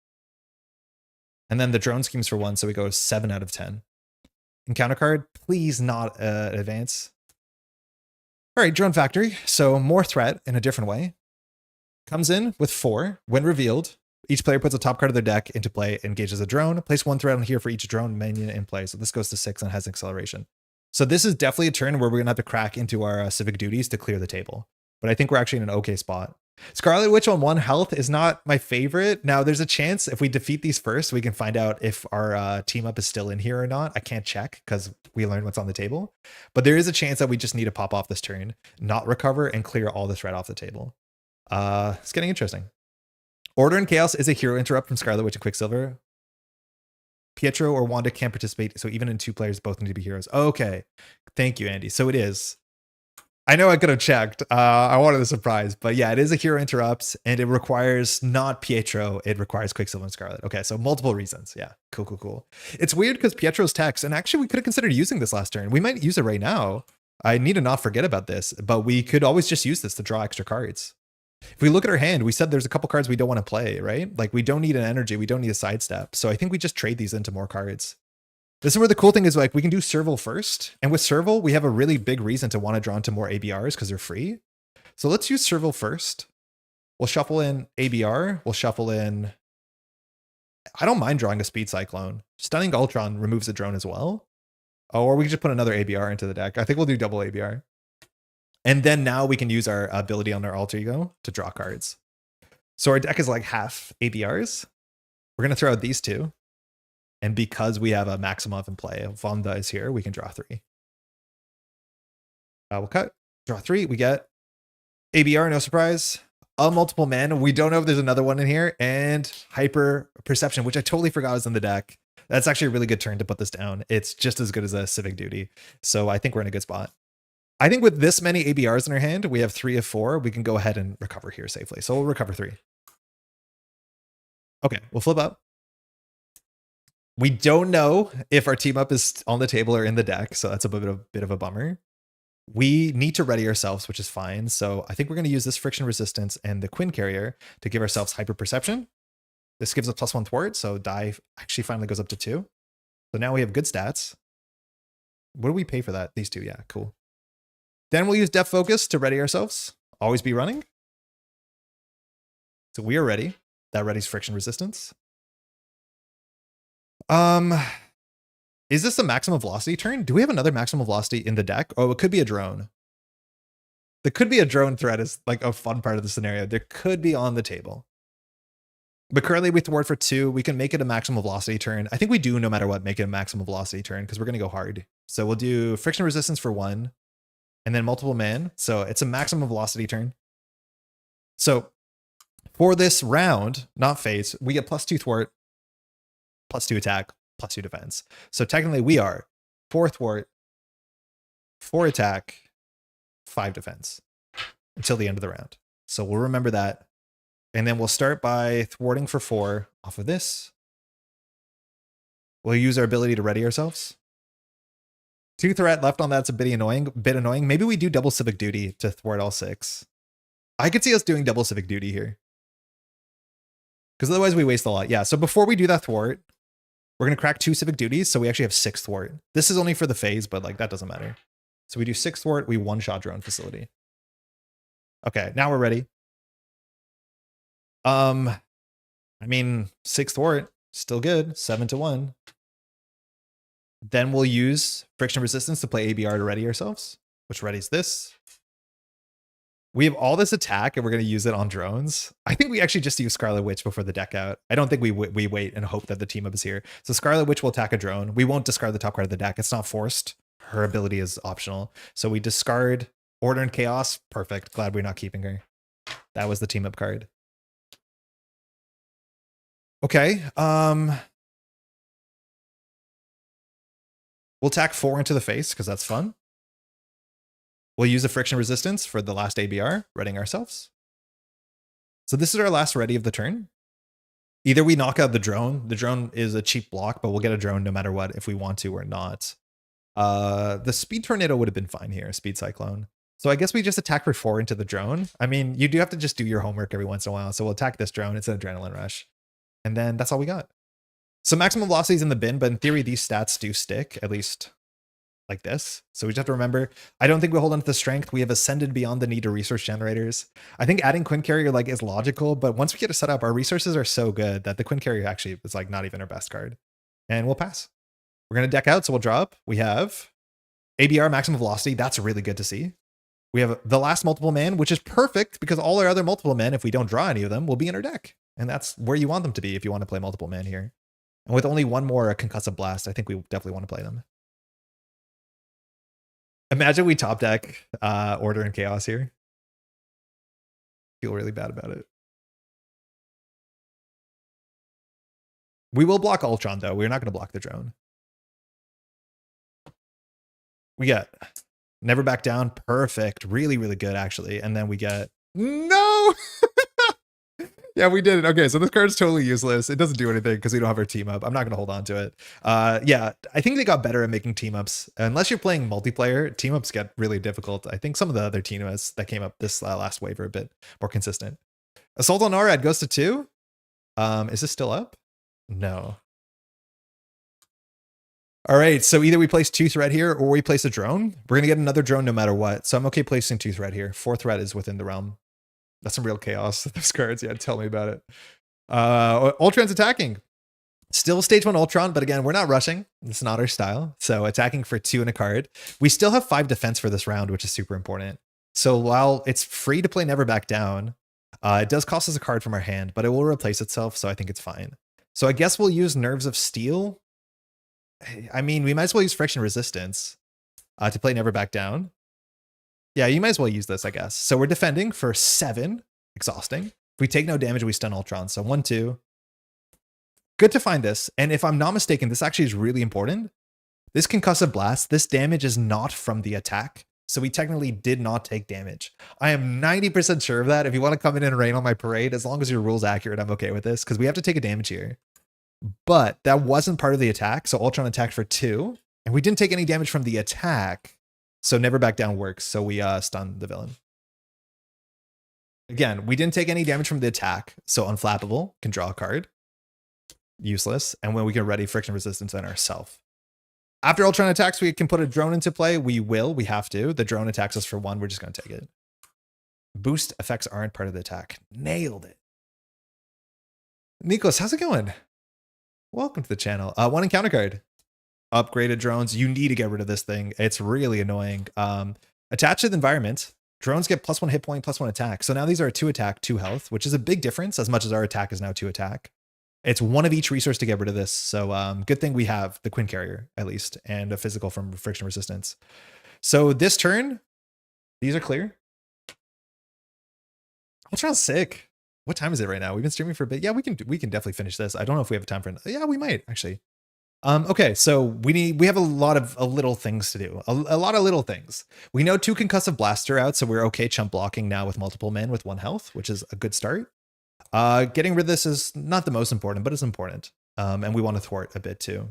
And then the drone schemes for 1, so we go 7 out of 10. Encounter card, please not advance. All right, drone factory. So more threat in a different way. Comes in with 4. When revealed, each player puts a top card of their deck into play, engages a drone. Place 1 threat on here for each drone minion in play. So this goes to 6 and has acceleration. So this is definitely a turn where we're going to have to crack into our civic duties to clear the table. But I think we're actually in an okay spot. Scarlet Witch on 1 health is not my favorite. Now, there's a chance if we defeat these first, we can find out if our team up is still in here or not. I can't check because we learned what's on the table. But there is a chance that we just need to pop off this turn, not recover, and clear all the threat off the table. It's getting interesting. Order and Chaos is a hero interrupt from Scarlet Witch and Quicksilver. Pietro or Wanda can't participate, so even in 2 players, both need to be heroes. Okay. Thank you, Andy. So it is. I know I could have checked. I wanted a surprise, but yeah, it is a hero interrupts, and it requires not Pietro. It requires Quicksilver and Scarlet. Okay, so multiple reasons. Yeah, cool. It's weird because Pietro's text, and actually we could have considered using this last turn. We might use it right now. I need to not forget about this, but we could always just use this to draw extra cards. If we look at our hand, we said there's a couple cards we don't want to play, right? Like we don't need an energy, we don't need a sidestep. So I think we just trade these into more cards. This is where the cool thing is, like we can do Serval first. And with Serval, we have a really big reason to want to draw into more ABRs because they're free. So let's use Serval first. We'll shuffle in ABR. We'll shuffle in... I don't mind drawing a Speed Cyclone. Stunning Ultron removes the drone as well. Oh, or we can just put another ABR into the deck. I think we'll do double ABR. And then now we can use our ability on our alter ego to draw cards. So our deck is like half ABRs. We're going to throw out these 2. And because we have a Maximov in play, Wanda is here, we can draw 3. We'll cut, draw 3. We get ABR, no surprise. A multiple man. We don't know if there's another one in here. And Hyper Perception, which I totally forgot was in the deck. That's actually a really good turn to put this down. It's just as good as a Civic Duty. So I think we're in a good spot. I think with this many ABRs in our hand, we have 3 of 4. We can go ahead and recover here safely. So we'll recover 3. Okay, we'll flip up. We don't know if our team up is on the table or in the deck, so that's a bit of a bummer. We need to ready ourselves, which is fine. So I think we're going to use this friction resistance and the Quinn carrier to give ourselves hyper perception. This gives us +1 thwart, so die actually finally goes up to 2. So now we have good stats. What do we pay for that? These 2, yeah, cool. Then we'll use Depth Focus to ready ourselves. Always be running. So we are ready. That readies friction resistance. Is this a maximum velocity turn? Do we have another maximum velocity in the deck? Oh, it could be a drone. There could be a drone threat is like a fun part of the scenario. There could be on the table. But currently we thwart for 2. We can make it a maximum velocity turn. I think we do no matter what make it a maximum velocity turn because we're going to go hard. So we'll do friction resistance for 1 and then multiple man. So it's a maximum velocity turn. So for this round, not phase, we get +2 thwart, +2 attack, +2 defense. So technically we are 4 thwart, 4 attack, 5 defense until the end of the round. So we'll remember that. And then we'll start by thwarting for 4 off of this. We'll use our ability to ready ourselves. 2 threat left on that's a bit annoying. Maybe we do double civic duty to thwart all 6. I could see us doing double civic duty here. Because otherwise we waste a lot. Yeah, so before we do that thwart, we're going to crack 2 civic duties, so we actually have 6 thwart. This is only for the phase, but like that doesn't matter. So we do 6 thwart, we one-shot drone facility. Okay, now we're ready. I mean, 6 thwart, still good, 7-1. Then we'll use friction resistance to play ABR to ready ourselves, which readies this. We have all this attack and we're going to use it on drones. I think we actually just use Scarlet Witch before the deck out. I don't think we wait and hope that the team up is here. So Scarlet Witch will attack a drone. We won't discard the top card of the deck. It's not forced. her ability is optional. So we discard Order and Chaos. Perfect. Glad we're not keeping her. That was the team up card. Okay. We'll tack 4 into the face because that's fun. We'll use a friction resistance for the last ABR, readying ourselves. So this is our last ready of the turn. Either we knock out the drone. The drone is a cheap block, but we'll get a drone no matter what if we want to or not. The speed tornado would have been fine here, speed cyclone. So I guess we just attack for 4 into the drone. I mean, you do have to just do your homework every once in a while. So we'll attack this drone. It's an adrenaline rush. And then that's all we got. So maximum velocity is in the bin, but in theory, these stats do stick, at least like this. So we just have to remember, I don't think we hold on to the strength. We have ascended beyond the need of resource generators. I think adding Quinn Carrier like is logical, but once we get it set up, our resources are so good that the Quinn Carrier actually is like not even our best card. And we'll pass. We're going to deck out, so we'll draw up. We have ABR, maximum velocity. That's really good to see. We have the last multiple man, which is perfect because all our other multiple men, if we don't draw any of them, will be in our deck. And that's where you want them to be if you want to play multiple men here. And with only one more concussive blast, I think we definitely want to play them. Imagine we top deck Order and Chaos here. Feel really bad about it. We will block Ultron, though. We're not going to block the drone. We get Never Back Down. Perfect. Really, really good, actually. And then we get... No! Yeah, we did it. Okay, so this card is totally useless. It doesn't do anything because we don't have our team up. I'm not going to hold on to it. Yeah, I think they got better at making team ups. Unless you're playing multiplayer, team ups get really difficult. I think some of the other team ups that came up this last wave are a bit more consistent. Assault on NORAD goes to 2. Is this still up? No. All right, so either we place 2 threat here or we place a drone. We're going to get another drone no matter what. So I'm okay placing 2 threat here. 4 threat is within the realm. That's some real chaos. Those cards, yeah, tell me about it. Ultron's attacking. Still stage 1 Ultron, but again, we're not rushing. It's not our style. So attacking for 2 in a card. We still have 5 defense for this round, which is super important. So while it's free to play Never Back Down, it does cost us a card from our hand, but it will replace itself, so I think it's fine. So I guess we'll use Nerves of Steel. I mean, we might as well use Friction Resistance to play Never Back Down. Yeah, you might as well use this, I guess. So we're defending for 7. Exhausting. If we take no damage, we stun Ultron. So 1, 2. Good to find this. And if I'm not mistaken, this actually is really important. This concussive blast, this damage is not from the attack. So we technically did not take damage. I am 90% sure of that. If you want to come in and rain on my parade, as long as your rule's accurate, I'm okay with this because we have to take a damage here. But that wasn't part of the attack. So Ultron attacked for 2. And we didn't take any damage from the attack. So Never Back Down works. So we stun the villain. Again, we didn't take any damage from the attack. So Unflappable can draw a card. Useless. And when we can ready Friction Resistance on ourselves. After Ultron attacks, we can put a drone into play. We will. We have to. The drone attacks us for 1. We're just going to take it. Boost effects aren't part of the attack. Nailed it. Nikos, how's it going? Welcome to the channel. 1 encounter card. Upgraded drones. You need to get rid of this thing. It's really annoying. Attached to the environment, drones get +1 hit point, +1 attack. So now these are 2 attack, 2 health, which is a big difference as much as our attack is now 2 attack. It's 1 of each resource to get rid of this. So good thing we have the Quinn Carrier, at least, and a physical from Friction Resistance. So this turn, these are clear. Ultron's sick. What time is it right now? We've been streaming for a bit. Yeah, we can definitely finish this. I don't know if we have time for it. Yeah, we might, actually. Okay, so we have a lot of little things to do. A lot of little things. We know 2 concussive blasts are out, so we're okay chump blocking now with multiple men with 1 health, which is a good start. Getting rid of this is not the most important, but it's important. And we want to thwart a bit too.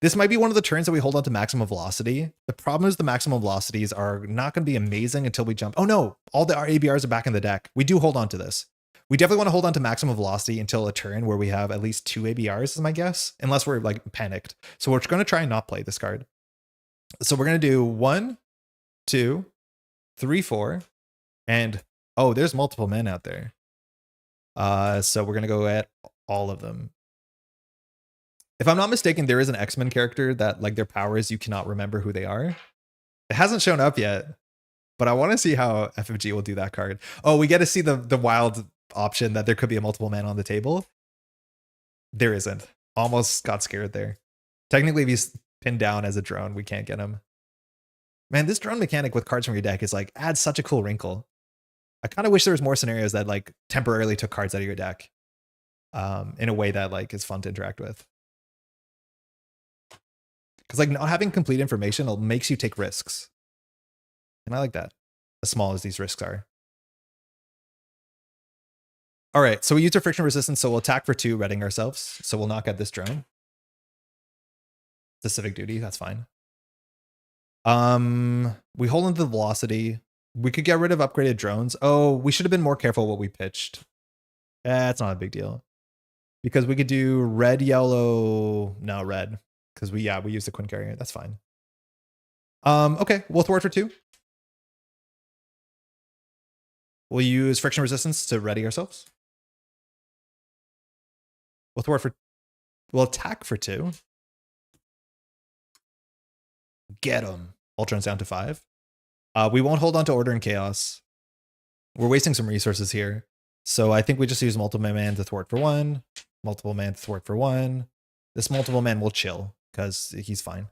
This might be one of the turns that we hold on to maximum velocity. The problem is the maximum velocities are not going to be amazing until we jump. Oh no, all the ABRs are back in the deck. We do hold on to this. We definitely want to hold on to maximum velocity until a turn where we have at least 2 ABRs is my guess, unless we're like panicked. So we're going to try and not play this card. So we're going to do 1, 2, 3, 4, and oh, there's multiple men out there. So we're going to go at all of them. If I'm not mistaken, there is an X-Men character that like their power is you cannot remember who they are. It hasn't shown up yet, but I want to see how FFG will do that card. Oh, we get to see the wild option that there could be a multiple man on the table. There isn't. Almost got scared there. Technically, if he's pinned down as a drone, we can't get him. Man, this drone mechanic with cards from your deck is like adds such a cool wrinkle. I kind of wish there was more scenarios that like temporarily took cards out of your deck in a way that like is fun to interact with. Because like not having complete information makes you take risks. And I like that, as small as these risks are. All right, so we use our friction resistance, so we'll attack for 2, readying ourselves. So we'll knock out this drone. The civic duty, that's fine. We hold into the velocity. We could get rid of upgraded drones. Oh, we should have been more careful what we pitched. That's not a big deal. Because we could do red, yellow, no, red. Because we use the Quinn carrier. That's fine. Okay, we'll thwart for 2. We'll use friction resistance to ready ourselves. We'll thwart for, we'll attack for 2. Get him. Ultron's down to 5. We won't hold on to Order and Chaos. We're wasting some resources here. So I think we just use multiple man to thwart for 1. Multiple man to thwart for 1. This multiple man will chill because he's fine.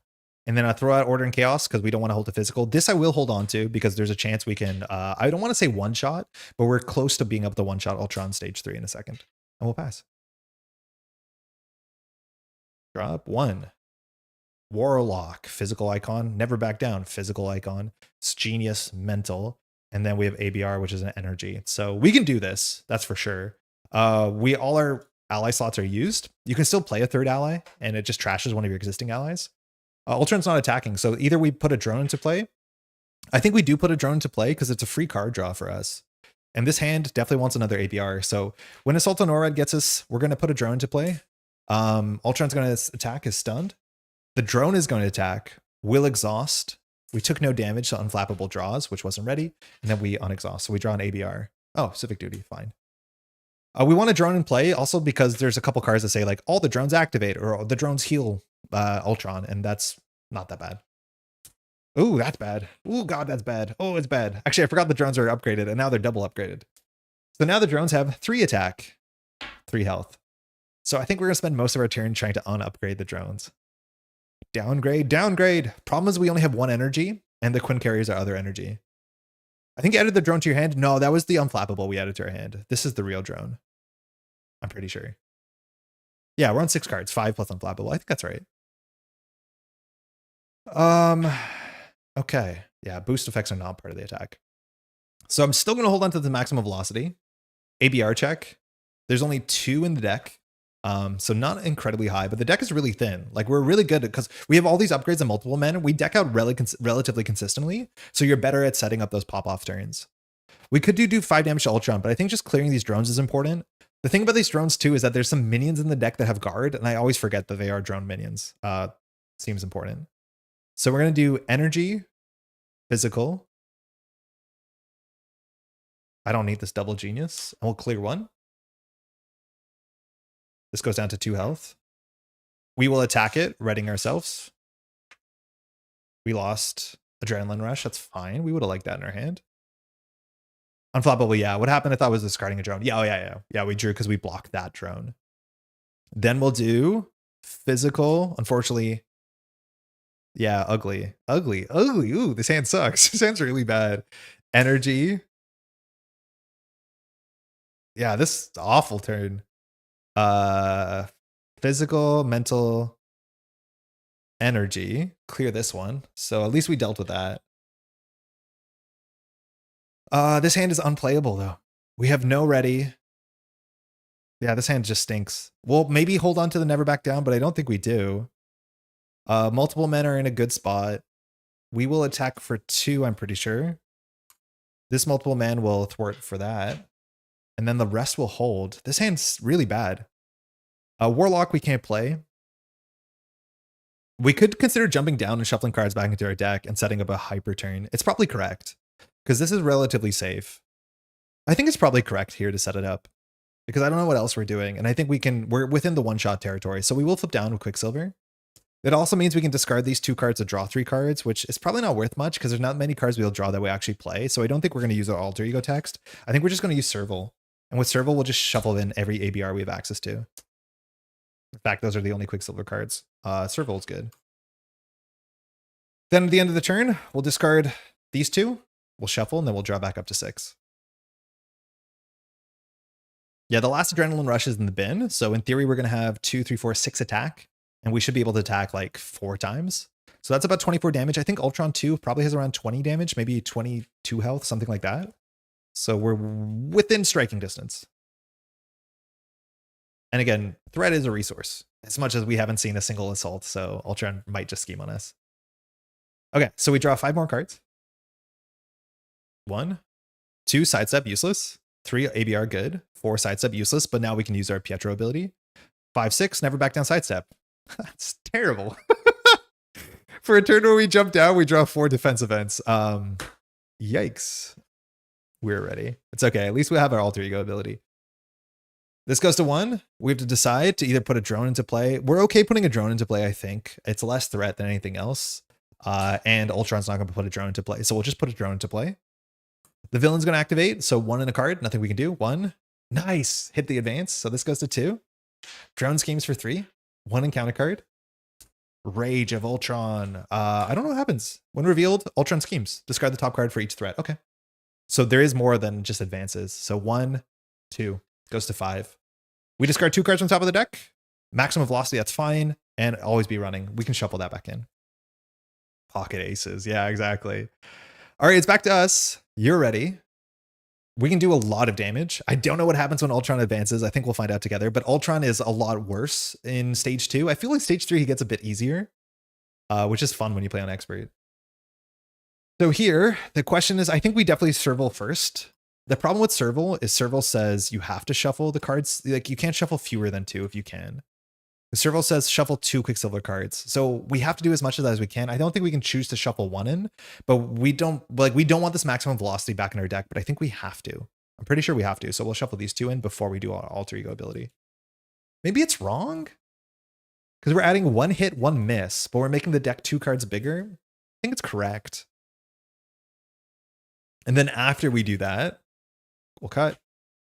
And then I throw out Order and Chaos because we don't want to hold the physical. This I will hold on to because there's a chance we can, I don't want to say one shot, but we're close to being able to one shot Ultron stage 3 in a second. And we'll pass. Drop 1. Warlock, physical icon. Never back down, physical icon. It's genius, mental. And then we have ABR, which is an energy. So we can do this, that's for sure. All our ally slots are used. You can still play a 3rd ally, and it just trashes one of your existing allies. Ultron's not attacking, so either we put a drone into play. I think we do put a drone into play because it's a free card draw for us. And this hand definitely wants another ABR. So when Assault on NORAD gets us, we're going to put a drone into play. Ultron's going to attack, is stunned. The drone is going to attack, will exhaust. We took no damage to unflappable draws, which wasn't ready. And then we unexhaust, so we draw an ABR. Oh, civic duty, fine. We want a drone in play also because there's a couple cards that say like all the drones activate or the drones heal Ultron, and that's not that bad. Ooh, that's bad. Ooh, God, that's bad. Oh, it's bad. Actually, I forgot the drones are upgraded, and now they're double upgraded. So now the drones have 3 attack, 3 health. So I think we're going to spend most of our turn trying to unupgrade the drones. Downgrade, downgrade. Problem is we only have 1 energy, and the Quinn carriers are other energy. I think you added the drone to your hand. No, that was the unflappable we added to our hand. This is the real drone. I'm pretty sure. Yeah, we're on 6 cards, 5 plus unflappable. I think that's right. Okay. Yeah, boost effects are not part of the attack. So I'm still going to hold on to the maximum velocity. ABR check. There's only 2 in the deck. So not incredibly high, but the deck is really thin. Like we're really good because we have all these upgrades and multiple men. We deck out relatively consistently. So you're better at setting up those pop-off turns. We could do 5 damage to Ultron, but I think just clearing these drones is important. The thing about these drones too is that there's some minions in the deck that have guard, and I always forget that they are drone minions. Seems important. So we're going to do energy, physical. I don't need this double genius. And we'll clear 1. This goes down to 2 health. We will attack it, readying ourselves. We lost Adrenaline Rush. That's fine. We would have liked that in our hand. Unflappable, yeah. What happened? I thought was discarding a drone. Yeah, oh, yeah. Yeah, we drew because we blocked that drone. Then we'll do physical. Unfortunately, yeah, ugly. Ooh, this hand sucks. This hand's really bad. Energy. Yeah, this is awful turn. Physical, mental, energy. Clear this one. So at least we dealt with that. This hand is unplayable though. We have no ready. Yeah, this hand just stinks. We'll maybe hold on to the never back down, but I don't think we do. Multiple men are in a good spot. We will attack for 2, I'm pretty sure. This multiple man will thwart for that. And then the rest will hold. This hand's really bad. Warlock we can't play. We could consider jumping down and shuffling cards back into our deck and setting up a hyper turn. It's probably correct because this is relatively safe. I think it's probably correct here to set it up because I don't know what else we're doing. And I think we're within the 1-shot territory. So we will flip down with Quicksilver. It also means we can discard these 2 cards to draw 3 cards, which is probably not worth much because there's not many cards we'll draw that we actually play. So I don't think we're going to use our alter ego text. I think we're just going to use Serval. And with Serval, we'll just shuffle in every ABR we have access to. In fact, those are the only Quicksilver cards. Serval's good. Then at the end of the turn, we'll discard these two. We'll shuffle, and then we'll draw back up to 6. Yeah, the last Adrenaline Rush is in the bin. So in theory, we're going to have 2, 3, 4, 6 attack. And we should be able to attack like 4 times. So that's about 24 damage. I think Ultron 2 probably has around 20 damage, maybe 22 health, something like that. So we're within striking distance. And again, threat is a resource, as much as we haven't seen a single assault. So Ultron might just scheme on us. Okay, so we draw 5 more cards. 1, 2, sidestep, useless. 3, ABR, good. 4, sidestep, useless, but now we can use our Pietro ability. 5, 6, never back down, sidestep. That's terrible. For a turn where we jump down, we draw 4 defense events. Yikes. We're ready. It's okay. At least we have our alter ego ability. This goes to 1. We have to decide to either put a drone into play. We're okay putting a drone into play, I think. It's less threat than anything else. And Ultron's not going to put a drone into play. So we'll just put a drone into play. The villain's going to activate. So 1 in a card. Nothing we can do. 1. Nice. Hit the advance. So this goes to 2. Drone schemes for 3. 1 encounter card. Rage of Ultron. I don't know what happens. When revealed, Ultron schemes. Discard the top card for each threat. Okay. So there is more than just advances. So 1, 2, goes to 5. We discard 2 cards on top of the deck. Maximum velocity, that's fine. And always be running. We can shuffle that back in. Pocket aces. Yeah, exactly. All right, it's back to us. You're ready. We can do a lot of damage. I don't know what happens when Ultron advances. I think we'll find out together. But Ultron is a lot worse in stage 2. I feel like stage 3 he gets a bit easier, which is fun when you play on expert. So here, the question is, I think we definitely Serval first. The problem with Serval is Serval says you have to shuffle the cards. Like you can't shuffle fewer than 2 if you can. Serval says shuffle 2 Quicksilver cards. So we have to do as much of that as we can. I don't think we can choose to shuffle 1 in, but we don't want this maximum velocity back in our deck, but I think we have to. I'm pretty sure we have to. So we'll shuffle these 2 in before we do our alter ego ability. Maybe it's wrong because we're adding 1 hit, 1 miss, but we're making the deck 2 cards bigger. I think it's correct. And then after we do that, we'll cut.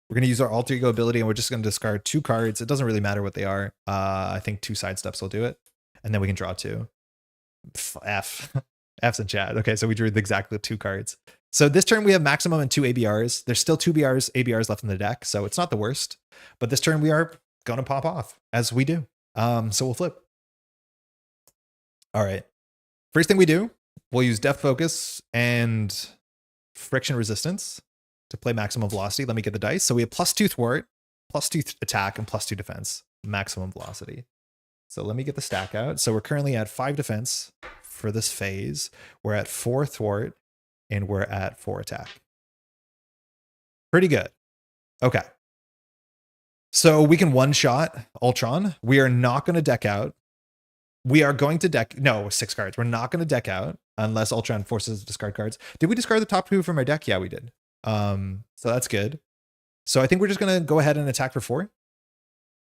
We're going to use our alter ego ability and we're just going to discard 2 cards. It doesn't really matter what they are. I think 2 sidesteps will do it. And then we can draw 2. F. F's in chat. Okay, so we drew exactly 2 cards. So this turn we have maximum and 2 ABRs. There's still 2 ABRs left in the deck, so it's not the worst. But this turn we are going to pop off, as we do. So we'll flip. All right. First thing we do, we'll use Depth Focus and Friction Resistance to play maximum velocity. Let me get the dice. So we have +2 thwart, +2 attack, and +2 defense. Maximum velocity. So let me get the stack out. So we're currently at 5 defense for this phase. We're at 4 thwart, and we're at 4 attack. Pretty good. Okay. So we can one-shot Ultron. We are not going to deck out. We are going to deck... No, 6 cards. We're not going to deck out unless Ultron forces us to discard cards. Did we discard the top 2 from our deck? Yeah, we did. So that's good. So I think we're just going to go ahead and attack for 4.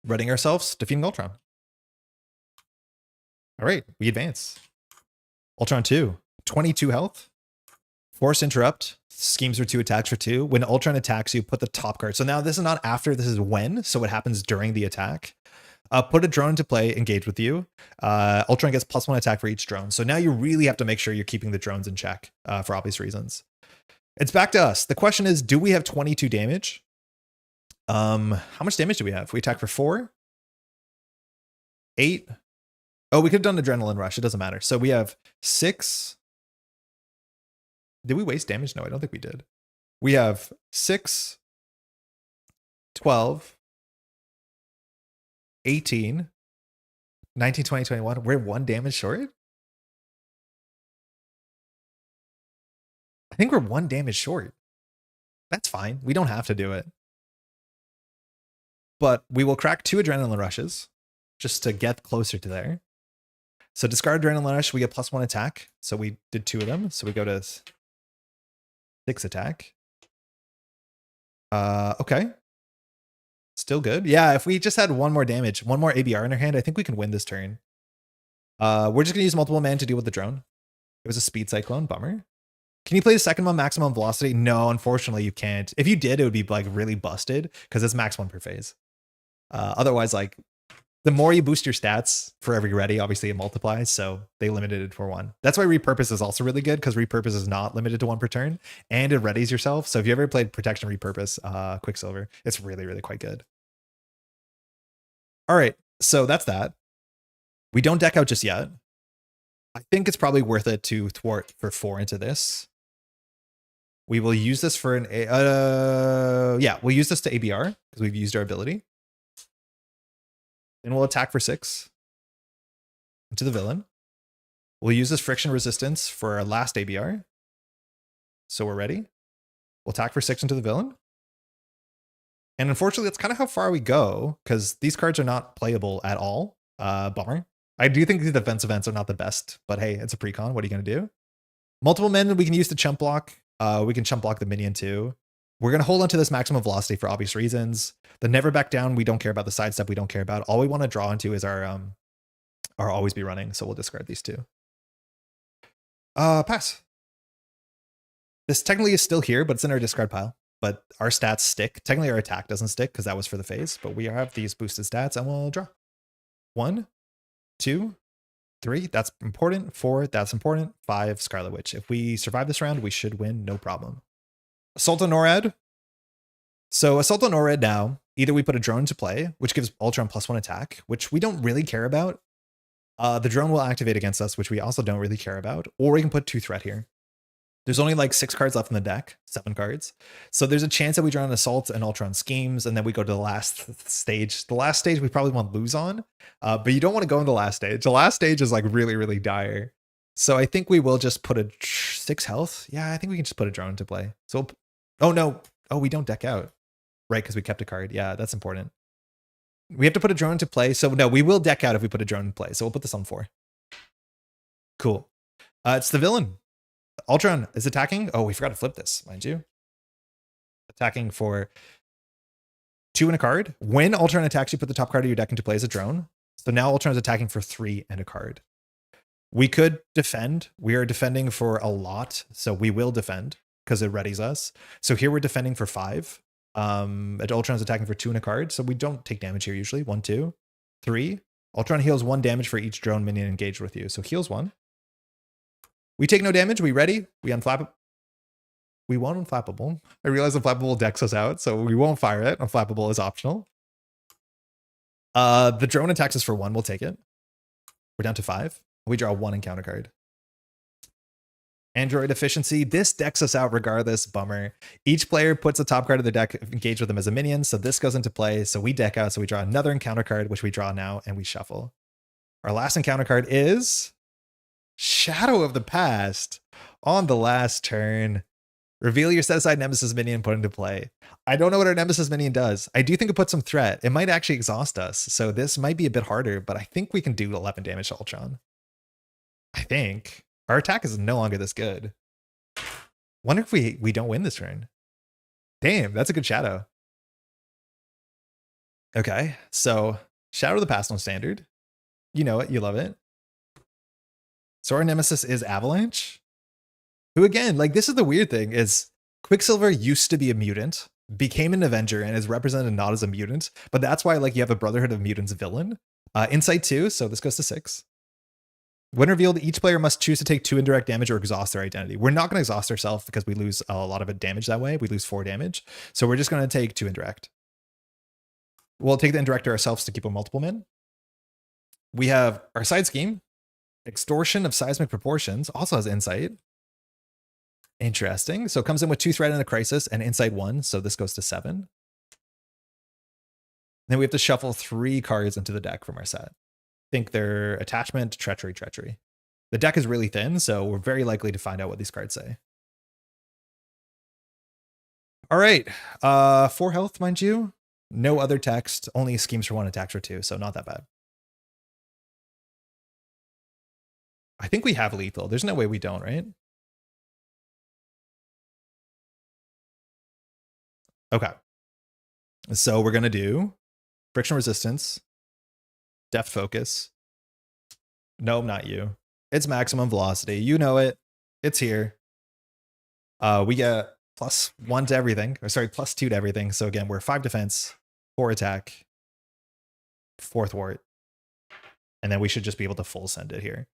Running ourselves, defeating Ultron. All right, we advance. Ultron 2, 22 health. Force Interrupt, schemes for 2, attacks for 2. When Ultron attacks you, put the top card. So now this is not after, this is when. So it happens during the attack. Put a drone into play, engage with you. Ultron gets +1 attack for each drone. So now you really have to make sure you're keeping the drones in check for obvious reasons. It's back to us. The question is, do we have 22 damage? How much damage do we have? We attack for 4, 8. Oh, we could have done Adrenaline Rush. It doesn't matter. So we have 6. Did we waste damage? No, I don't think we did. We have 6, 12, 18, 19, 20, 21. We're 1 damage short? I think we're 1 damage short. That's fine. We don't have to do it. But we will crack 2 Adrenaline Rushes just to get closer to there. So discard Adrenaline Rush, we get +1 attack. So we did 2 of them. So we go to 6 attack. Okay. Still good. Yeah, if we just had 1 more damage, 1 more ABR in our hand, I think we can win this turn. We're just going to use multiple mana to deal with the drone. It was a speed cyclone. Bummer. Can you play the second one maximum velocity? No, unfortunately you can't. If you did, it would be like really busted because it's max 1 per phase. Otherwise, like The more you boost your stats for every ready, obviously it multiplies. So they limited it for 1. That's why repurpose is also really good, because repurpose is not limited to 1 per turn and it readies yourself. So if you ever played protection repurpose Quicksilver, it's really, really quite good. All right, so that's that. We don't deck out just yet. I think it's probably worth it to thwart for 4 into this. We will use this for an yeah, we'll use this to ABR because we've used our ability. And we'll attack for 6 into the villain. We'll use this friction resistance for our last ABR. So we're ready. We'll attack for 6 into the villain. And unfortunately, that's kind of how far we go, because these cards are not playable at all. Bummer. I do think the defense events are not the best, but hey, it's a precon. What are you going to do? Multiple men we can use to chump block. We can chump block the minion too. We're going to hold on to this maximum velocity for obvious reasons. The never back down, we don't care about. The sidestep, we don't care about. All we want to draw into is our always be running. So we'll discard these two. Pass. This technically is still here, but it's in our discard pile. But our stats stick. Technically, our attack doesn't stick because that was for the phase. But we have these boosted stats, and we'll draw. 1, 2, 3. That's important. 4. That's important. 5. Scarlet Witch. If we survive this round, we should win. No problem. Assault on NORAD. So Assault on NORAD now. Either we put a drone into play, which gives Ultron +1 attack, which we don't really care about. The drone will activate against us, which we also don't really care about. Or we can put 2 threat here. There's only like 6 cards left in the deck, 7 cards. So there's a chance that we draw an Assault and Ultron Schemes, and then we go to the last stage. The last stage we probably want to lose on, but you don't want to go in the last stage. The last stage is like really, really dire. So I think we will just put a 6 health. Yeah, I think we can just put a drone to play. So, oh no. Oh, we don't deck out. Right, because we kept a card. Yeah, that's important. We have to put a drone to play. So no, we will deck out if we put a drone in play. So we'll put this on 4. Cool. It's the villain. Ultron is attacking. Oh, we forgot to flip this, mind you. Attacking for 2 and a card. When Ultron attacks, you put the top card of your deck into play as a drone. So now Ultron is attacking for 3 and a card. We could defend. We are defending for a lot, so we will defend because it readies us. So here we're defending for 5. Ultron's attacking for 2 and a card, so we don't take damage here usually. 1, 2, 3. Ultron heals 1 damage for each drone minion engaged with you. So heals 1. We take no damage. We ready. We unflap it. We won't unflappable. I realize unflappable decks us out, so we won't fire it. Unflappable is optional. The drone attacks us for 1. We'll take it. We're down to 5. We draw 1 encounter card. Android efficiency. This decks us out regardless. Bummer. Each player puts a top card of the deck engaged with them as a minion, so this goes into play. So we deck out, so we draw another encounter card, which we draw now, and we shuffle. Our last encounter card is Shadow of the Past on the last turn. Reveal your set-aside Nemesis minion, put into play. I don't know what our Nemesis minion does. I do think it puts some threat. It might actually exhaust us, so this might be a bit harder, but I think we can do 11 damage to Ultron. I think. Our attack is no longer this good. Wonder if we don't win this turn. Damn, that's a good Shadow. Okay, so Shadow of the Past on standard. You know it, you love it. So our Nemesis is Avalanche, who again, like this is the weird thing, is Quicksilver used to be a mutant, became an Avenger, and is represented not as a mutant, but that's why like you have a Brotherhood of Mutants villain. Insight 2, so this goes to 6. When revealed, each player must choose to take 2 indirect damage or exhaust their identity. We're not going to exhaust ourselves because we lose a lot of damage that way. We lose 4 damage. So we're just going to take 2 indirect. We'll take the indirect ourselves to keep a multiple min. We have our side scheme. Extortion of Seismic Proportions also has insight. Interesting. So it comes in with 2 threat and a crisis and insight 1. So this goes to 7. Then we have to shuffle 3 cards into the deck from our set. Think they're attachment, treachery, treachery. The deck is really thin, so we're very likely to find out what these cards say. All right. 4 health, mind you. No other text, only schemes for 1, attacks for 2, so not that bad. I think we have lethal. There's no way we don't, right? Okay. So we're going to do friction resistance, deft focus. No, not you. It's maximum velocity. You know it. It's here. We get +1 to everything. Or sorry, +2 to everything. So again, we're 5 defense, 4 attack, 4 thwart. And then we should just be able to full send it here.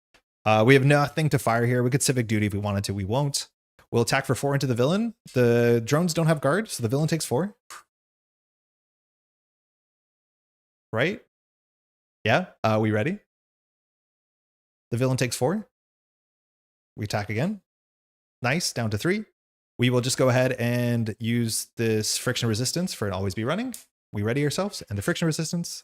We have nothing to fire here. We could civic duty if we wanted to. We won't. We'll attack for 4 into the villain. The drones don't have guard, so the villain takes 4. Right? Yeah? We ready? The villain takes 4. We attack again. Nice, down to 3. We will just go ahead and use this friction resistance for an always be running. We ready ourselves and the friction resistance.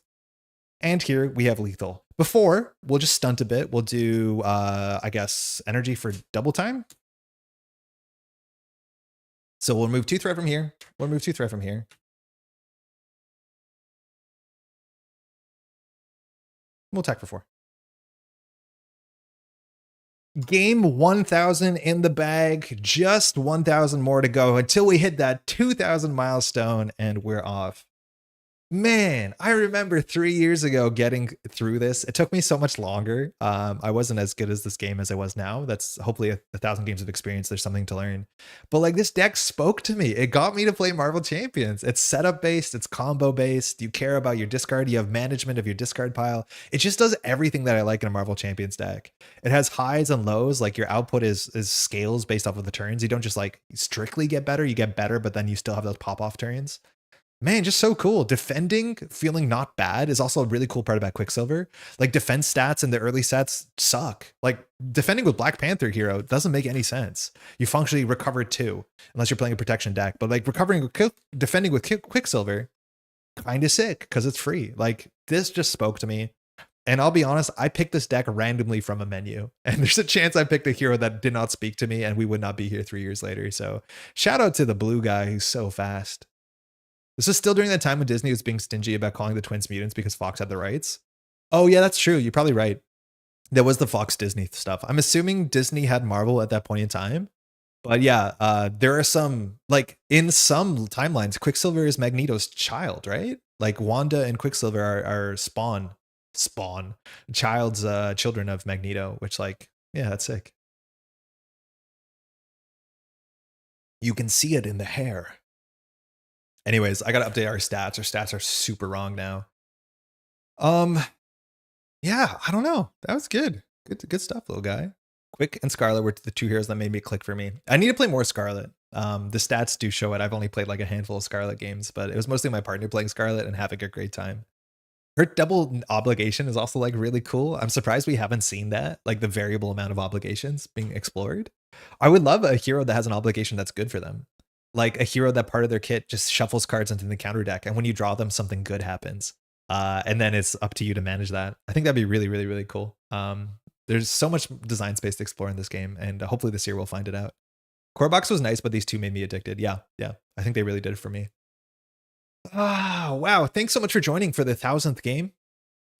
And here we have lethal. Before, we'll just stunt a bit. We'll do, I guess, energy for double time. So we'll remove 2 threat from here. We'll remove 2 threat from here. We'll attack for 4. Game 1000 in the bag. Just 1000 more to go until we hit that 2000 milestone and we're off. Man, I remember 3 years ago getting through this. It took me so much longer. I wasn't as good as this game as I was now. That's hopefully a 1,000 games of experience. There's something to learn. But like this deck spoke to me. It got me to play Marvel Champions. It's setup based. It's combo based. You care about your discard. You have management of your discard pile. It just does everything that I like in a Marvel Champions deck. It has highs and lows. Like your output is scales based off of the turns. You don't just like strictly get better. You get better, but then you still have those pop off turns. Man, just so cool. Defending, feeling not bad is also a really cool part about Quicksilver. Like defense stats in the early sets suck. Like defending with Black Panther hero doesn't make any sense. You functionally recover 2 unless you're playing a protection deck. But like defending with Quicksilver, kind of sick because it's free. Like this just spoke to me. And I'll be honest, I picked this deck randomly from a menu. And there's a chance I picked a hero that did not speak to me and we would not be here 3 years later. So shout out to the blue guy who's so fast. This is still during that time when Disney was being stingy about calling the twins mutants because Fox had the rights. Oh yeah, that's true. You're probably right. There was the Fox Disney stuff. I'm assuming Disney had Marvel at that point in time. But yeah, there are some, like in some timelines, Quicksilver is Magneto's child, right? Like Wanda and Quicksilver are children of Magneto, which like, yeah, that's sick. You can see it in the hair. Anyways, I gotta update our stats. Our stats are super wrong now. Yeah, I don't know. That was good. Good stuff, little guy. Quick and Scarlet were the 2 heroes that made me click for me. I need to play more Scarlet. The stats do show it. I've only played like a handful of Scarlet games, but it was mostly my partner playing Scarlet and having a great time. Her double obligation is also like really cool. I'm surprised we haven't seen that, like the variable amount of obligations being explored. I would love a hero that has an obligation that's good for them. Like a hero that part of their kit just shuffles cards into the counter deck, and when you draw them, something good happens. And then it's up to you to manage that. I think that'd be really, really, really cool. There's so much design space to explore in this game, and hopefully this year we'll find it out. Core box was nice, but these 2 made me addicted. Yeah. I think they really did it for me. Wow. Thanks so much for joining for the 1000th game.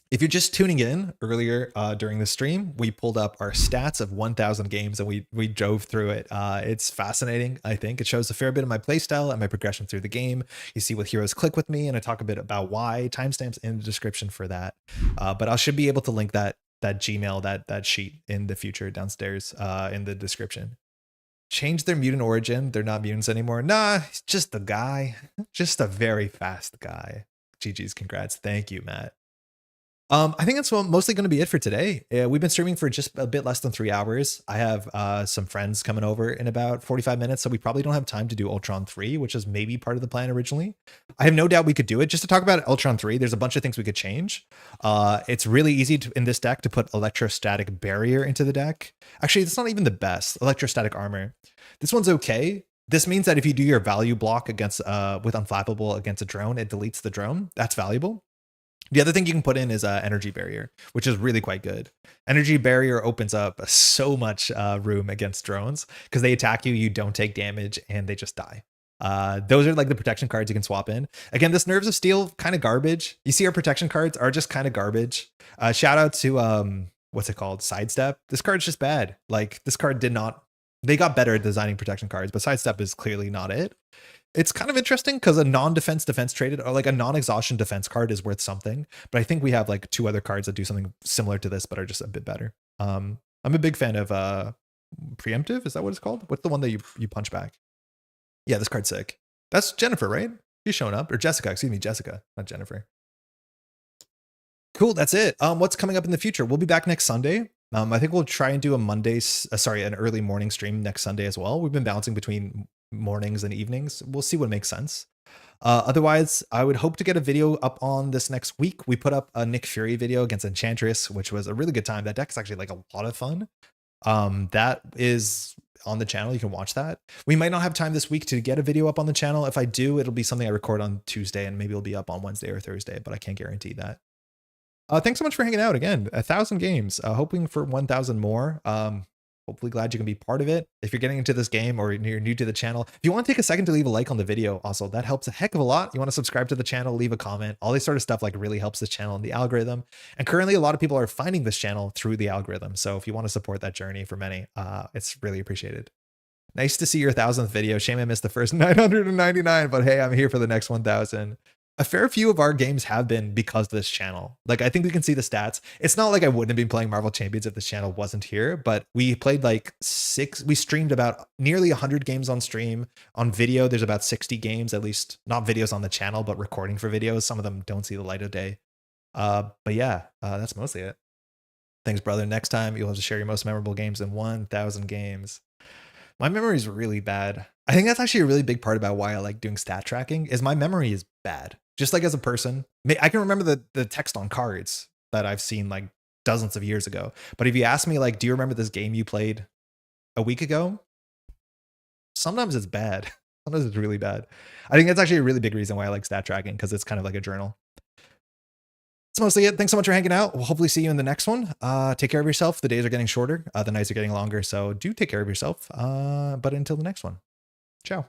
If you're just tuning in earlier during the stream, we pulled up our stats of 1000 games and we drove through it. It's fascinating, I think. It shows a fair bit of my playstyle and my progression through the game. You see what heroes click with me, and I talk a bit about why. Timestamps in the description for that. But I should be able to link that Gmail, that sheet in the future downstairs in the description. Change their mutant origin. They're not mutants anymore. Nah, it's just a guy. Just a very fast guy. GG's, congrats. Thank you, Matt. I think that's mostly going to be it for today. We've been streaming for just a bit less than 3 hours. I have some friends coming over in about 45 minutes, so we probably don't have time to do Ultron 3, which is maybe part of the plan originally. I have no doubt we could do it. Just to talk about Ultron 3, there's a bunch of things we could change. It's really easy in this deck to put electrostatic barrier into the deck. Actually, it's not even the best. Electrostatic armor. This one's okay. This means that if you do your value block against with unflappable against a drone, it deletes the drone. That's valuable. The other thing you can put in is energy barrier, which is really quite good. Energy barrier opens up so much room against drones because they attack you, you don't take damage, and they just die. Those are like the protection cards you can swap in. Again, this Nerves of Steel, kind of garbage. You see our protection cards are just kind of garbage. Shout out to, what's it called? Sidestep. This card's just bad. Like this card did not, they got better at designing protection cards, but Sidestep is clearly not it. It's kind of interesting because a non-defense traded or like a non-exhaustion defense card is worth something. But I think we have like 2 other cards that do something similar to this, but are just a bit better. I'm a big fan of Preemptive. Is that what it's called? What's the one that you punch back? Yeah, this card's sick. That's Jennifer, right? She's showing up. Or Jessica, excuse me, Jessica, not Jennifer. Cool. That's it. What's coming up in the future? We'll be back next Sunday. I think we'll try and do a an early morning stream next Sunday as well. We've been bouncing between mornings and evenings. We'll see what makes sense. Otherwise, I would hope to get a video up on this next week. We put up a Nick Fury video against Enchantress, which was a really good time. That deck is actually like a lot of fun. That is on the channel. You can watch that. We might not have time this week to get a video up on the channel. If I do, it'll be something I record on Tuesday, and maybe it'll be up on Wednesday or Thursday, but I can't guarantee that. Thanks so much for hanging out again. 1,000 games, hoping for 1,000 more. Hopefully glad you can be part of it. If you're getting into this game or you're new to the channel, if you want to take a second to leave a like on the video, also that helps a heck of a lot. You want to subscribe to the channel, leave a comment, all this sort of stuff like really helps this channel and the algorithm. And currently a lot of people are finding this channel through the algorithm. So if you want to support that journey for many, it's really appreciated. Nice to see your 1,000th video. Shame I missed the first 999, but hey, I'm here for the next 1,000. A fair few of our games have been because of this channel. Like, I think we can see the stats. It's not like I wouldn't have been playing Marvel Champions if this channel wasn't here, but we played like we streamed about nearly 100 games on stream. On video, there's about 60 games, at least not videos on the channel, but recording for videos. Some of them don't see the light of day. But yeah, that's mostly it. Thanks, brother. Next time you'll have to share your most memorable games in 1,000 games. My memory is really bad. I think that's actually a really big part about why I like doing stat tracking is my memory is bad. Just like as a person, I can remember the text on cards that I've seen like dozens of years ago. But if you ask me, like, do you remember this game you played a week ago? Sometimes it's bad. Sometimes it's really bad. I think that's actually a really big reason why I like stat tracking, because it's kind of like a journal. That's mostly it. Thanks so much for hanging out. We'll hopefully see you in the next one. Take care of yourself. The days are getting shorter. The nights are getting longer. So do take care of yourself. But until the next one. Ciao.